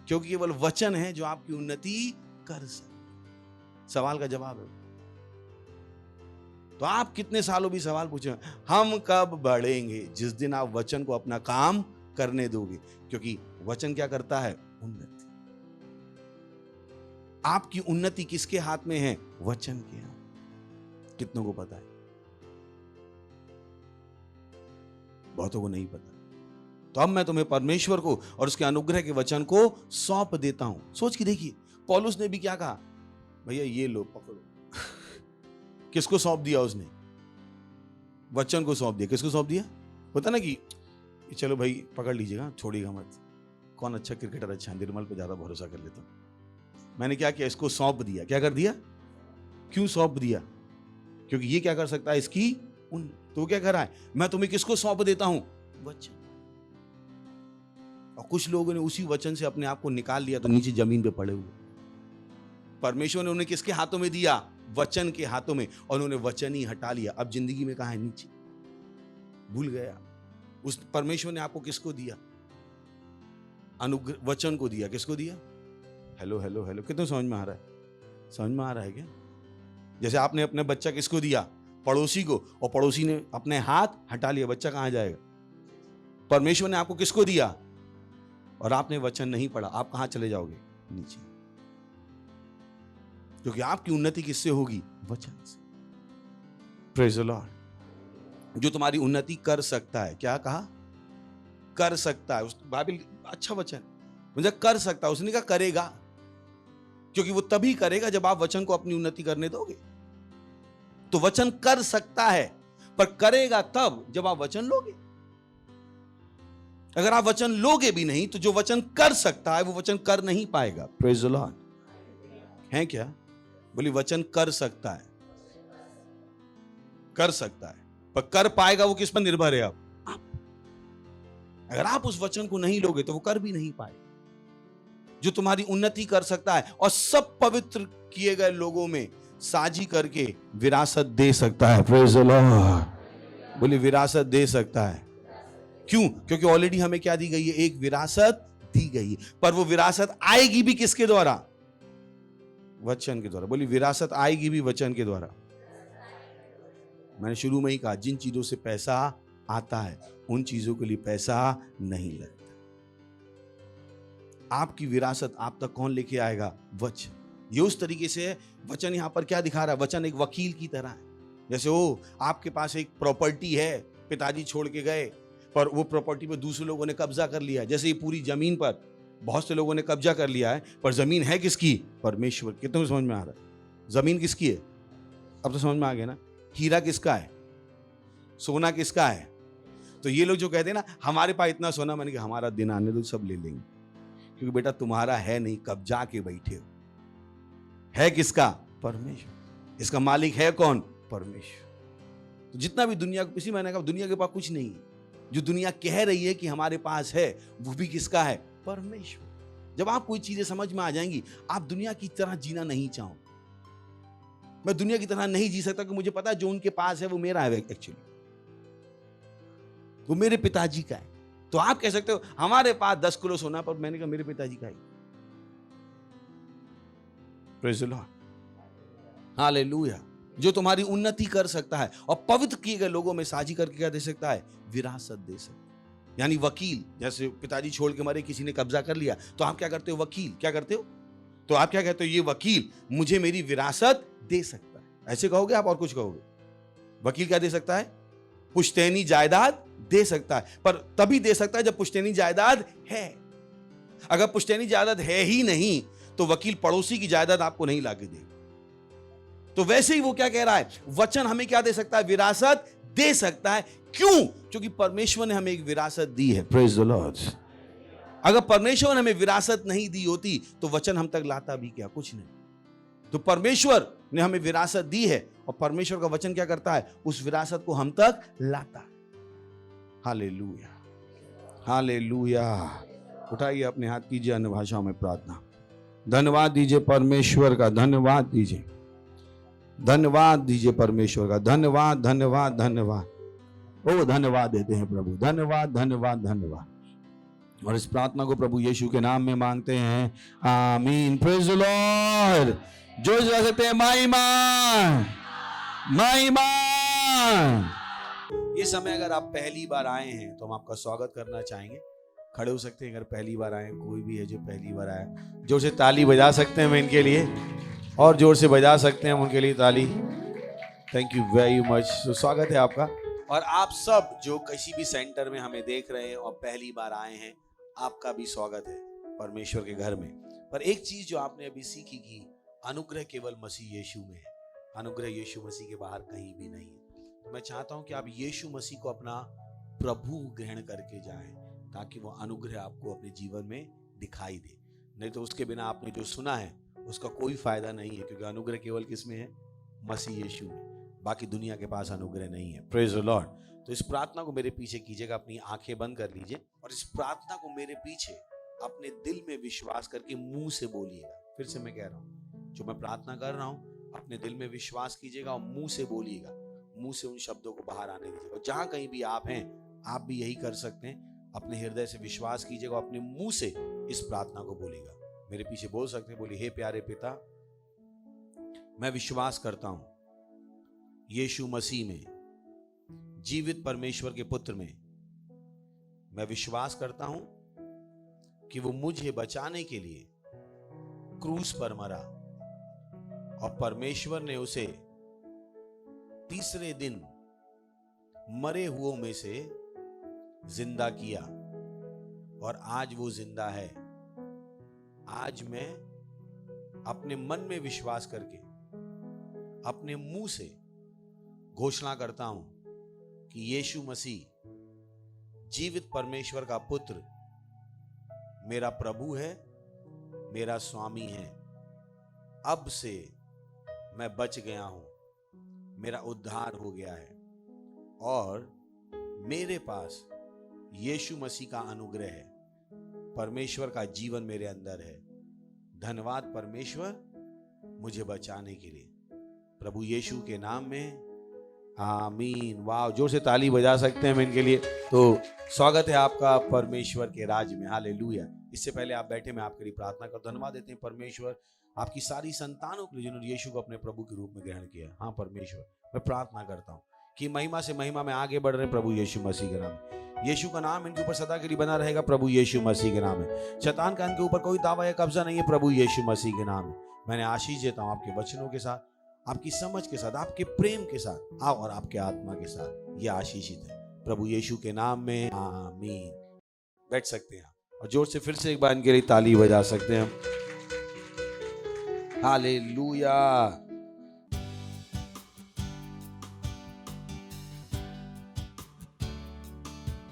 क्योंकि केवल वचन है जो आपकी उन्नति कर सकता। सवाल का जवाब है। तो आप कितने सालों भी सवाल पूछे, हम कब बढ़ेंगे? जिस दिन आप वचन को अपना काम करने दोगे, क्योंकि वचन क्या करता है? उन्नति। आपकी उन्नति किसके हाथ में है? वचन के हाथ। कितनों को पता है? बहुतों को नहीं पता। तो अब मैं तुम्हें परमेश्वर को और उसके अनुग्रह के वचन को सौंप देता हूं। सोच के देखिए, पौलुस ने भी क्या कहा, भैया ये लो पकड़ो। किसको सौंप दिया उसने? वचन को सौंप दिया। किसको सौंप दिया? होता ना कि चलो भाई पकड़ लीजिएगा, छोड़िएगा मत। कौन अच्छा क्रिकेटर अच्छा, निर्मल पे ज्यादा भरोसा कर लेता हूं। मैंने क्या किया, इसको सौंप दिया। क्या कर दिया? क्यों सौंप दिया? क्योंकि ये क्या कर सकता है, इसकी उन। तो क्या कर रहा है, मैं तुम्हें किसको सौंप देता हूं? वचन। और कुछ लोगों ने उसी वचन से अपने आप को निकाल लिया, तो नीचे जमीन पे पड़े हुए। परमेश्वर ने उन्हें किसके हाथों में दिया? वचन के हाथों में। और उन्होंने वचन ही हटा लिया। अब जिंदगी में कहां है? नीचे। भूल गया। उस परमेश्वर ने आपको किसको दिया? अनुग्रह, वचन को दिया। किसको दिया? हेलो हेलो हेलो, कितना समझ में आ रहा है? समझ में आ रहा है क्या? जैसे आपने अपने बच्चा किसको दिया? पड़ोसी को, और पड़ोसी ने अपने हाथ हटा लिया, बच्चा कहां जाएगा? परमेश्वर ने आपको किसको दिया? और आपने वचन नहीं पढ़ा, आप कहां चले जाओगे? नीचे। क्योंकि आपकी उन्नति किससे होगी? वचन से। Praise the Lord. जो तुम्हारी उन्नति कर सकता है। क्या कहा? कर सकता है। उस बाइबल अच्छा वचन, मुझे कर सकता है, उसने कहा करेगा। क्योंकि वो तभी करेगा जब आप वचन को अपनी उन्नति करने दोगे। तो वचन कर सकता है, पर करेगा तब जब आप वचन लोगे। अगर आप वचन लोगे भी नहीं, तो जो वचन कर सकता है वो वचन कर नहीं पाएगा। Praise the Lord. है क्या? बोली वचन कर सकता है, कर सकता है, पर कर पाएगा वो किस पर निर्भर है? आप। अगर आप उस वचन को नहीं लोगे तो वो कर भी नहीं पाएगा। जो तुम्हारी उन्नति कर सकता है और सब पवित्र किए गए लोगों में साझी करके विरासत दे सकता है। Praise the Lord. बोली विरासत दे सकता है। क्यों? क्योंकि ऑलरेडी हमें क्या दी गई है? एक विरासत दी गई है। पर वो विरासत आएगी भी किसके द्वारा? वचन के द्वारा। बोली विरासत आएगी भी वचन के द्वारा। मैंने शुरू में ही कहा, जिन चीजों से पैसा आता है उन चीजों के लिए पैसा नहीं लगता। आपकी विरासत आप तक कौन लेके आएगा? वचन। ये उस तरीके से वचन यहां पर क्या दिखा रहा है? वचन एक वकील की तरह है। जैसे वो आपके पास एक प्रॉपर्टी है, पिताजी छोड़ के गए, पर वो प्रॉपर्टी पे दूसरे लोगों ने कब्जा कर लिया। जैसे ये पूरी जमीन पर बहुत से लोगों ने कब्जा कर लिया है, पर जमीन है किसकी? परमेश्वर। कितने समझ में आ रहा है? जमीन किसकी है? अब तो समझ में आ गया ना। हीरा किसका है? सोना किसका है? तो ये लोग जो कहते हैं ना हमारे पास इतना सोना, मैंने कहा हमारा दिन आने दो, सब ले लेंगे। क्योंकि बेटा तुम्हारा है नहीं, कब्जा के बैठे हो। है किसका? परमेश्वर। इसका मालिक है कौन? परमेश्वर। तो जितना भी दुनिया, इसी मैंने कहा दुनिया के पास कुछ नहीं है। जो दुनिया कह रही है कि हमारे पास है, वो भी किसका है? परमेश्वर। जब आप कोई चीजें समझ में आ जाएंगी, आप दुनिया की तरह जीना नहीं चाहो। मैं दुनिया की तरह नहीं जी सकता, कि मुझे पता है जो उनके पास है वो मेरा है, एक्चुअली वो मेरे पिताजी का है। तो आप कह सकते हो हमारे पास 10 किलो सोना, पर मैंने कहा मेरे पिताजी का है। Praise the Lord, hallelujah. जो तुम्हारी उन्नति कर सकता है और पवित्र किए गए लोगों में साझी करके क्या दे सकता है? विरासत दे सकता है। यानी वकील, जैसे पिताजी छोड़ के मरे, किसी ने कब्जा कर लिया, तो आप क्या करते हो? वकील क्या करते हो? तो आप क्या कहते हो? ये वकील मुझे मेरी विरासत दे सकता है। ऐसे कहोगे आप, और कुछ कहोगे? वकील क्या दे सकता है? पुश्तैनी जायदाद दे सकता है, पर तभी दे सकता है जब पुश्तैनी जायदाद है। अगर पुश्तैनी जायदाद है ही नहीं तो वकील पड़ोसी की जायदाद आपको नहीं लाके देगा। तो वैसे ही वो क्या कह रहा है? वचन हमें क्या दे सकता है? विरासत दे सकता है। क्यों? क्योंकि परमेश्वर ने हमें एक विरासत दी है। Praise the Lord. अगर परमेश्वर ने हमें विरासत नहीं दी होती तो वचन हम तक लाता भी क्या? कुछ नहीं। तो परमेश्वर ने हमें विरासत दी है और परमेश्वर का वचन क्या करता है? उस विरासत को हम तक लाता है। Hallelujah, hallelujah. उठाइए अपने हाथ, कीजिए अन्य भाषाओं में प्रार्थना। धन्यवाद दीजिए परमेश्वर का, धन्यवाद दीजिए, धन्यवाद दीजिए परमेश्वर का। धन्यवाद, धन्यवाद, धन्यवाद। ओ धन्यवाद देते हैं प्रभु, धन्यवाद, धन्यवाद, धन्यवाद। और इस प्रार्थना को प्रभु यीशु के नाम में मांगते हैं, आमीन। Praise the Lord. जो सकते हैं महिमा, महिमा। ये समय अगर आप पहली बार आए हैं तो हम आपका स्वागत करना चाहेंगे। खड़े हो सकते हैं अगर पहली बार आए। कोई भी है जो पहली बार आया, जोर से ताली बजा सकते हैं हम इनके लिए, और जोर से बजा सकते हैं हम उनके लिए ताली। Thank you very much. तो स्वागत है आपका। और आप सब जो किसी भी सेंटर में हमें देख रहे हैं और पहली बार आए हैं, आपका भी स्वागत है परमेश्वर के घर में। पर एक चीज जो आपने अभी सीखी कि अनुग्रह केवल मसीह यीशु में है, अनुग्रह यीशु मसीह के बाहर कहीं भी नहीं है। तो मैं चाहता हूं कि आप यीशु मसीह को अपना प्रभु ग्रहण करके जाएं, ताकि वो अनुग्रह आपको अपने जीवन में दिखाई दे। नहीं तो उसके बिना आपने जो सुना है उसका कोई फायदा नहीं है, क्योंकि अनुग्रह केवल किस में है? मसीह यीशु में। बाकी दुनिया के पास अनुग्रह नहीं है। Praise the Lord. तो इस प्रार्थना को मेरे पीछे कीजिएगा, अपनी आंखें बंद कर लीजिए और इस प्रार्थना को मेरे पीछे अपने दिल में विश्वास करके मुंह से बोलिएगा। फिर से मैं कह रहा हूं, जो मैं प्रार्थना कर रहा हूं अपने दिल में विश्वास कीजिएगा और मुंह से बोलिएगा। मुंह से उन शब्दों को बाहर आने दीजिएगा। जहां कहीं भी आप हैं, आप भी यही कर सकते हैं। अपने हृदय से विश्वास कीजिएगा, अपने मुंह से इस प्रार्थना को बोलिएगा। मेरे पीछे बोल सकते हैं, बोलिए, हे प्यारे पिता, मैं विश्वास करता हूं यीशु मसीह में, जीवित परमेश्वर के पुत्र में। मैं विश्वास करता हूं कि वो मुझे बचाने के लिए क्रूस पर मरा और परमेश्वर ने उसे तीसरे दिन मरे हुओं में से जिंदा किया और आज वो जिंदा है। आज मैं अपने मन में विश्वास करके अपने मुंह से घोषणा करता हूं कि यीशु मसीह जीवित परमेश्वर का पुत्र मेरा प्रभु है, मेरा स्वामी है। अब से मैं बच गया हूं, मेरा उद्धार हो गया है और मेरे पास यीशु मसीह का अनुग्रह है। परमेश्वर का जीवन मेरे अंदर है। धन्यवाद परमेश्वर मुझे बचाने के लिए, प्रभु यीशु के नाम में, आमीन। वाह, जोर से ताली बजा सकते हैं हम इनके लिए। तो स्वागत है आपका परमेश्वर के राज में। हालेलुया। इससे पहले आप बैठे, मैं आपके लिए प्रार्थना कर धन्यवाद देते हैं परमेश्वर आपकी सारी संतानों के लिए जिन्होंने यीशु को अपने प्रभु के रूप में ग्रहण किया। हाँ परमेश्वर, मैं प्रार्थना करता हूँ कि महिमा से महिमा में आगे बढ़ रहे प्रभु यीशु मसीह के नाम। यीशु का नाम इनके ऊपर सदा के लिए बना रहेगा प्रभु यीशु मसीह के नाम है। शैतान का इनके ऊपर कोई दावा या कब्जा नहीं है प्रभु यीशु मसीह के नाम है। मैंने आशीष देता हूँ आपके वचनों के साथ, आपकी समझ के साथ, आपके प्रेम के साथ और आपके आत्मा के साथ। ये आशीषित है प्रभु यीशु के नाम में, आमीन। बैठ सकते हैं और जोर से फिर से एक बार इनके लिए ताली बजा सकते हैं। हालेलुया।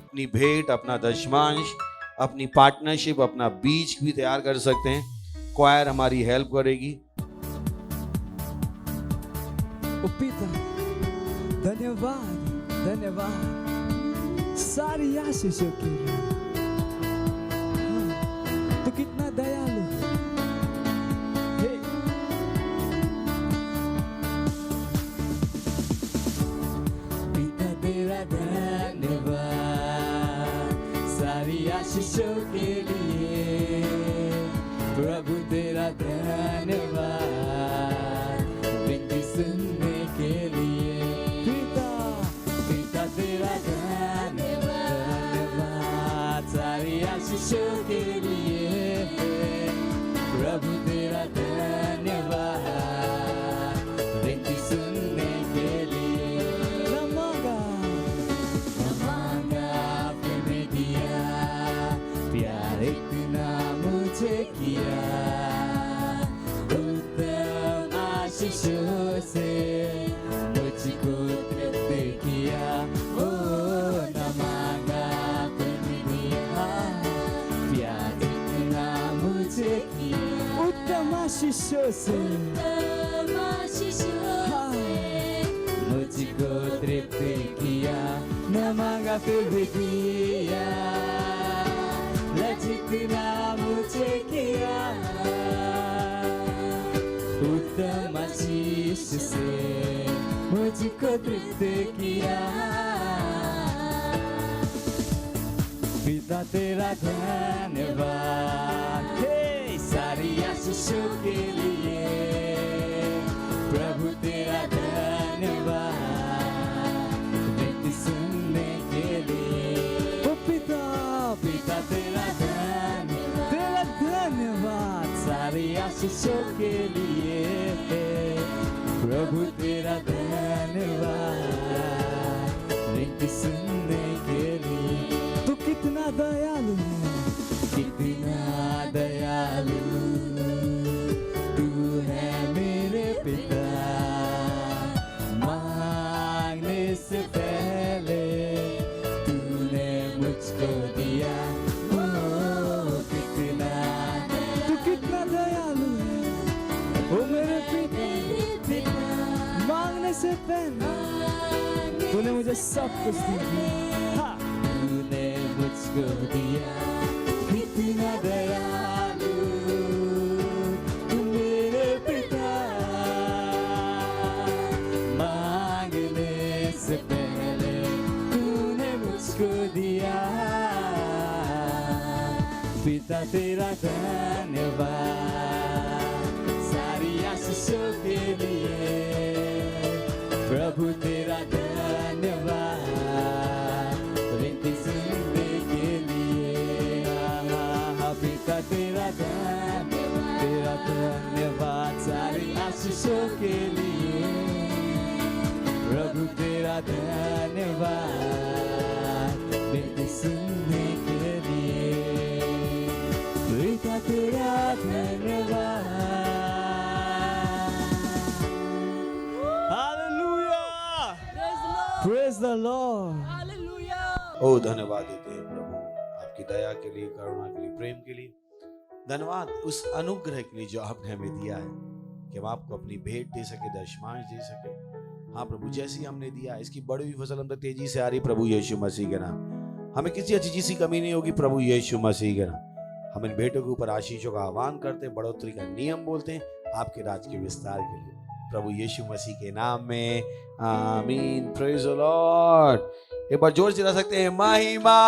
अपनी भेंट, अपना दशमांश, अपनी पार्टनरशिप, अपना बीज भी तैयार कर सकते हैं। क्वायर हमारी हेल्प करेगी। ओ पिता, धन्यवाद, धन्यवाद सारी आशीषों के लिए। तू कितना दयालु है। हे। पिता तेरा धन्यवाद सारी आशीषों के लिए, प्रभु तेरा धन्यवाद विनती सुनने के लिए। पिता तेरा धन्यवाद सारी आशीषों के लिए, प्रभु तेरा धन्यवाद विनती सुनने के लिए। न मांगा आपने दिया, प्यार इतना मुझे किया, उत्तम आशीषों से मुझको तृप्त किया। ओ न मांगा आपने दिया, प्यार इतना मुझे किया, उत्तम आशीषों से मुझको तृप्त किया। न मांगा फिर भी दिया, जितना मुझे किया, उत्तम आशीष से मुझको तृप्त किया। पिता तेरा धन्यवाद सारी आशीषों के लिए, प्रभु तेरा धन्यवाद विनती सुनने के लिए। ओ पिता तेरा धन्यवाद सारी आशीषों के लिए, प्रभु तेरा धन्यवाद विनती सुनने के लिए। तू कितना दयालु है, कितना दयालु तू है मेरे पिता, मांगने से पहले तूने मुझको दिया। कितना दयालु है ओ मेरे पिता, मांगने से पहले तूने मुझे सब कुछ दिया। तूने मुझको दिया, कितना दयालु तू मेरे पिता, मांगने से पहले तूने मुझको दिया। पिता तेरा धन्यवाद सारी आशीषों के लिए, प्रभु तेरा धन्यवाद विनती सुनने के लिए। पिता तेरा धन्यवाद सारी आशीषों के लिए, प्रभु तेरा धन्यवाद विनती सुनने के लिए। पिता तेरा धन्यवाद। Hallelujah, praise the Lord. Oh धन्यवाद देते हैं प्रभु आपकी दया के लिए, करुणा के लिए, प्रेम के लिए। धन्यवाद उस अनुग्रह के लिए जो आपने हमें दिया है कि हम आपको अपनी भेंट दे सके, दशमांश दे सके। हाँ प्रभु, जैसी हमने दिया इसकी बड़ी हुई फसल हम तक तेजी से आ रही प्रभु यीशु मसीह के नाम। हमें किसी अच्छी चीज की कमी नहीं होगी प्रभु यीशु मसीह के नाम। हम इन भेंटों के ऊपर आशीषों का आह्वान करते हैं, बढ़ोतरी का नियम बोलते हैं आपके राज के विस्तार के लिए, प्रभु यीशु मसीह के नाम में आमीन। Praise the Lord. एक बार जोर से ला सकते हैं महिमा।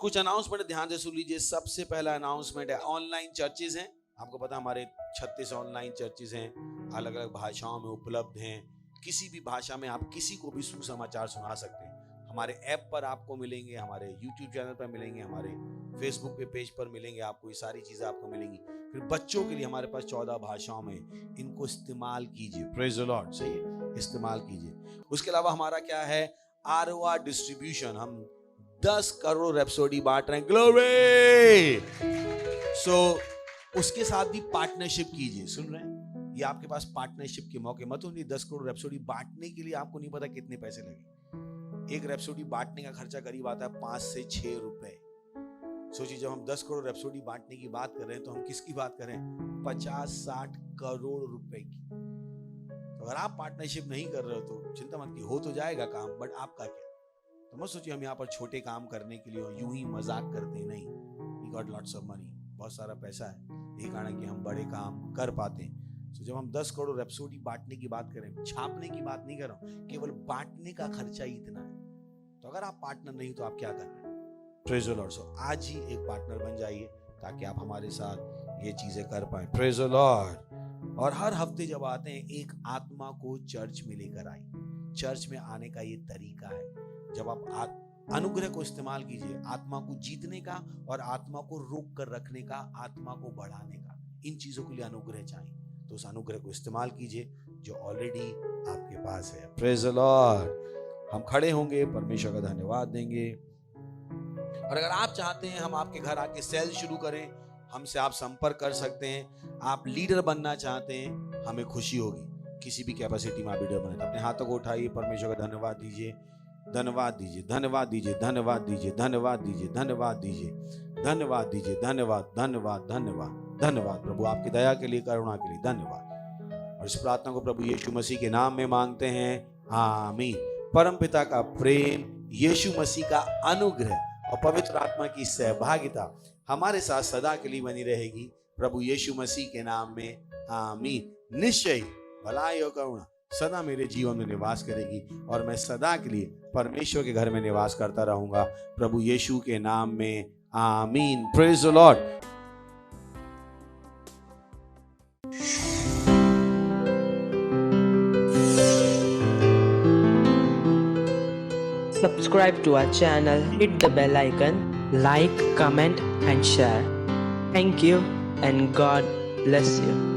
कुछ अनाउंसमेंट ध्यान से सुन लीजिए। सबसे पहला अनाउंसमेंट है, ऑनलाइन चर्चेज हैं। आपको पता है हमारे 36 ऑनलाइन चर्चेज हैं, अलग अलग भाषाओं में उपलब्ध हैं। किसी भी भाषा में आप किसी को भी सुसमाचार सुना सकते हैं। हमारे ऐप पर आपको मिलेंगे, हमारे यूट्यूब चैनल पर मिलेंगे, हमारे फेसबुक पे पेज पर मिलेंगे, आपको ये सारी चीजें आपको मिलेंगी। फिर बच्चों के लिए हमारे पास 14 भाषाओं में, इनको इस्तेमाल कीजिए। प्रेज द लॉर्ड, सही है, इस्तेमाल कीजिए। उसके अलावा हमारा क्या है, ROR डिस्ट्रीब्यूशन। हम 10 करोड़ रैप्सोडी बांट रहे हैं। ग्लोरी। सो उसके साथ भी पार्टनरशिप कीजिए। सुन रहे हैं, ये आपके पास पार्टनरशिप के मौके मत होंगे। 10 करोड़ रैप्सोडी बांटने के लिए आपको नहीं पता कितने पैसे लगे। एक रैप्सोडी बांटने का खर्चा करीब आता है 5 से 6 रुपए। सोचिए, जब हम 10 करोड़ रैप्सोडी बांटने की बात कर रहे हैं तो हम किसकी बात कर रहे हैं, 50-60 करोड़ रुपए की। तो अगर आप पार्टनरशिप नहीं कर रहे हो तो चिंता मत कीजिए, हो तो जाएगा काम, बट आपका क्या। तो मत सोचिए हम यहाँ पर छोटे काम करने के लिए यूं ही मजाक करते हैं, नहीं। गॉट लॉट्स ऑफ मनी, बहुत सारा पैसा है, यही कारण है कि हम बड़े काम कर पाते हैं। तो जब हम 10 करोड़ रैप्सोडी बांटने की बात करें, छापने की बात नहीं कर रहा हूं, केवल बांटने का खर्चा ही इतना है। तो अगर आप पार्टनर नहीं तो आप क्या कर रहे हैं? Praise the Lord. सो आज ही एक पार्टनर बन जाइए ताकि आप हमारे साथ ये चीजें कर पाए। Praise the Lord. और हर हफ्ते जब आते हैं, एक आत्मा को चर्च में लेकर आए। चर्च में आने का ये तरीका है, जब आप अनुग्रह को इस्तेमाल कीजिए, आत्मा को जीतने का और आत्मा को रोक कर रखने का, आत्मा को बढ़ाने का, इन चीजों के लिए अनुग्रह चाहिए। तो उस अनुग्रह को इस्तेमाल कीजिए जो ऑलरेडी आपके पास है। Praise the Lord. हम खड़े होंगे, परमेश्वर का धन्यवाद देंगे। और अगर आप चाहते हैं हम आपके घर आके सेल शुरू करें, हमसे आप संपर्क कर सकते हैं। आप लीडर बनना चाहते हैं, हमें खुशी होगी। किसी भी कैपेसिटी में आप लीडर बने, अपने हाथों को उठाइए, परमेश्वर का धन्यवाद दीजिए, धन्यवाद दीजिए, धन्यवाद दीजिए, धन्यवाद दीजिए, धन्यवाद दीजिए, धन्यवाद दीजिए, धन्यवाद दीजिए, धन्यवाद, धन्यवाद, धन्यवाद, धन्यवाद प्रभु, आपकी दया के लिए, करुणा के लिए धन्यवाद। और इस प्रार्थना को प्रभु यीशु मसीह के नाम में मांगते हैं, आमीन। परम पिता का प्रेम, यीशु मसीह का अनुग्रह और पवित्र आत्मा की सहभागिता हमारे साथ सदा के लिए बनी रहेगी, प्रभु यीशु मसीह के नाम में, आमीन। निश्चय भलाई और करुणा सदा मेरे जीवन में निवास करेगी और मैं सदा के लिए परमेश्वर के घर में निवास करता रहूंगा, प्रभु यीशु के नाम में, आमीन। Praise the Lord. Subscribe to our channel, hit the bell icon, like, comment and share. Thank you and God bless you.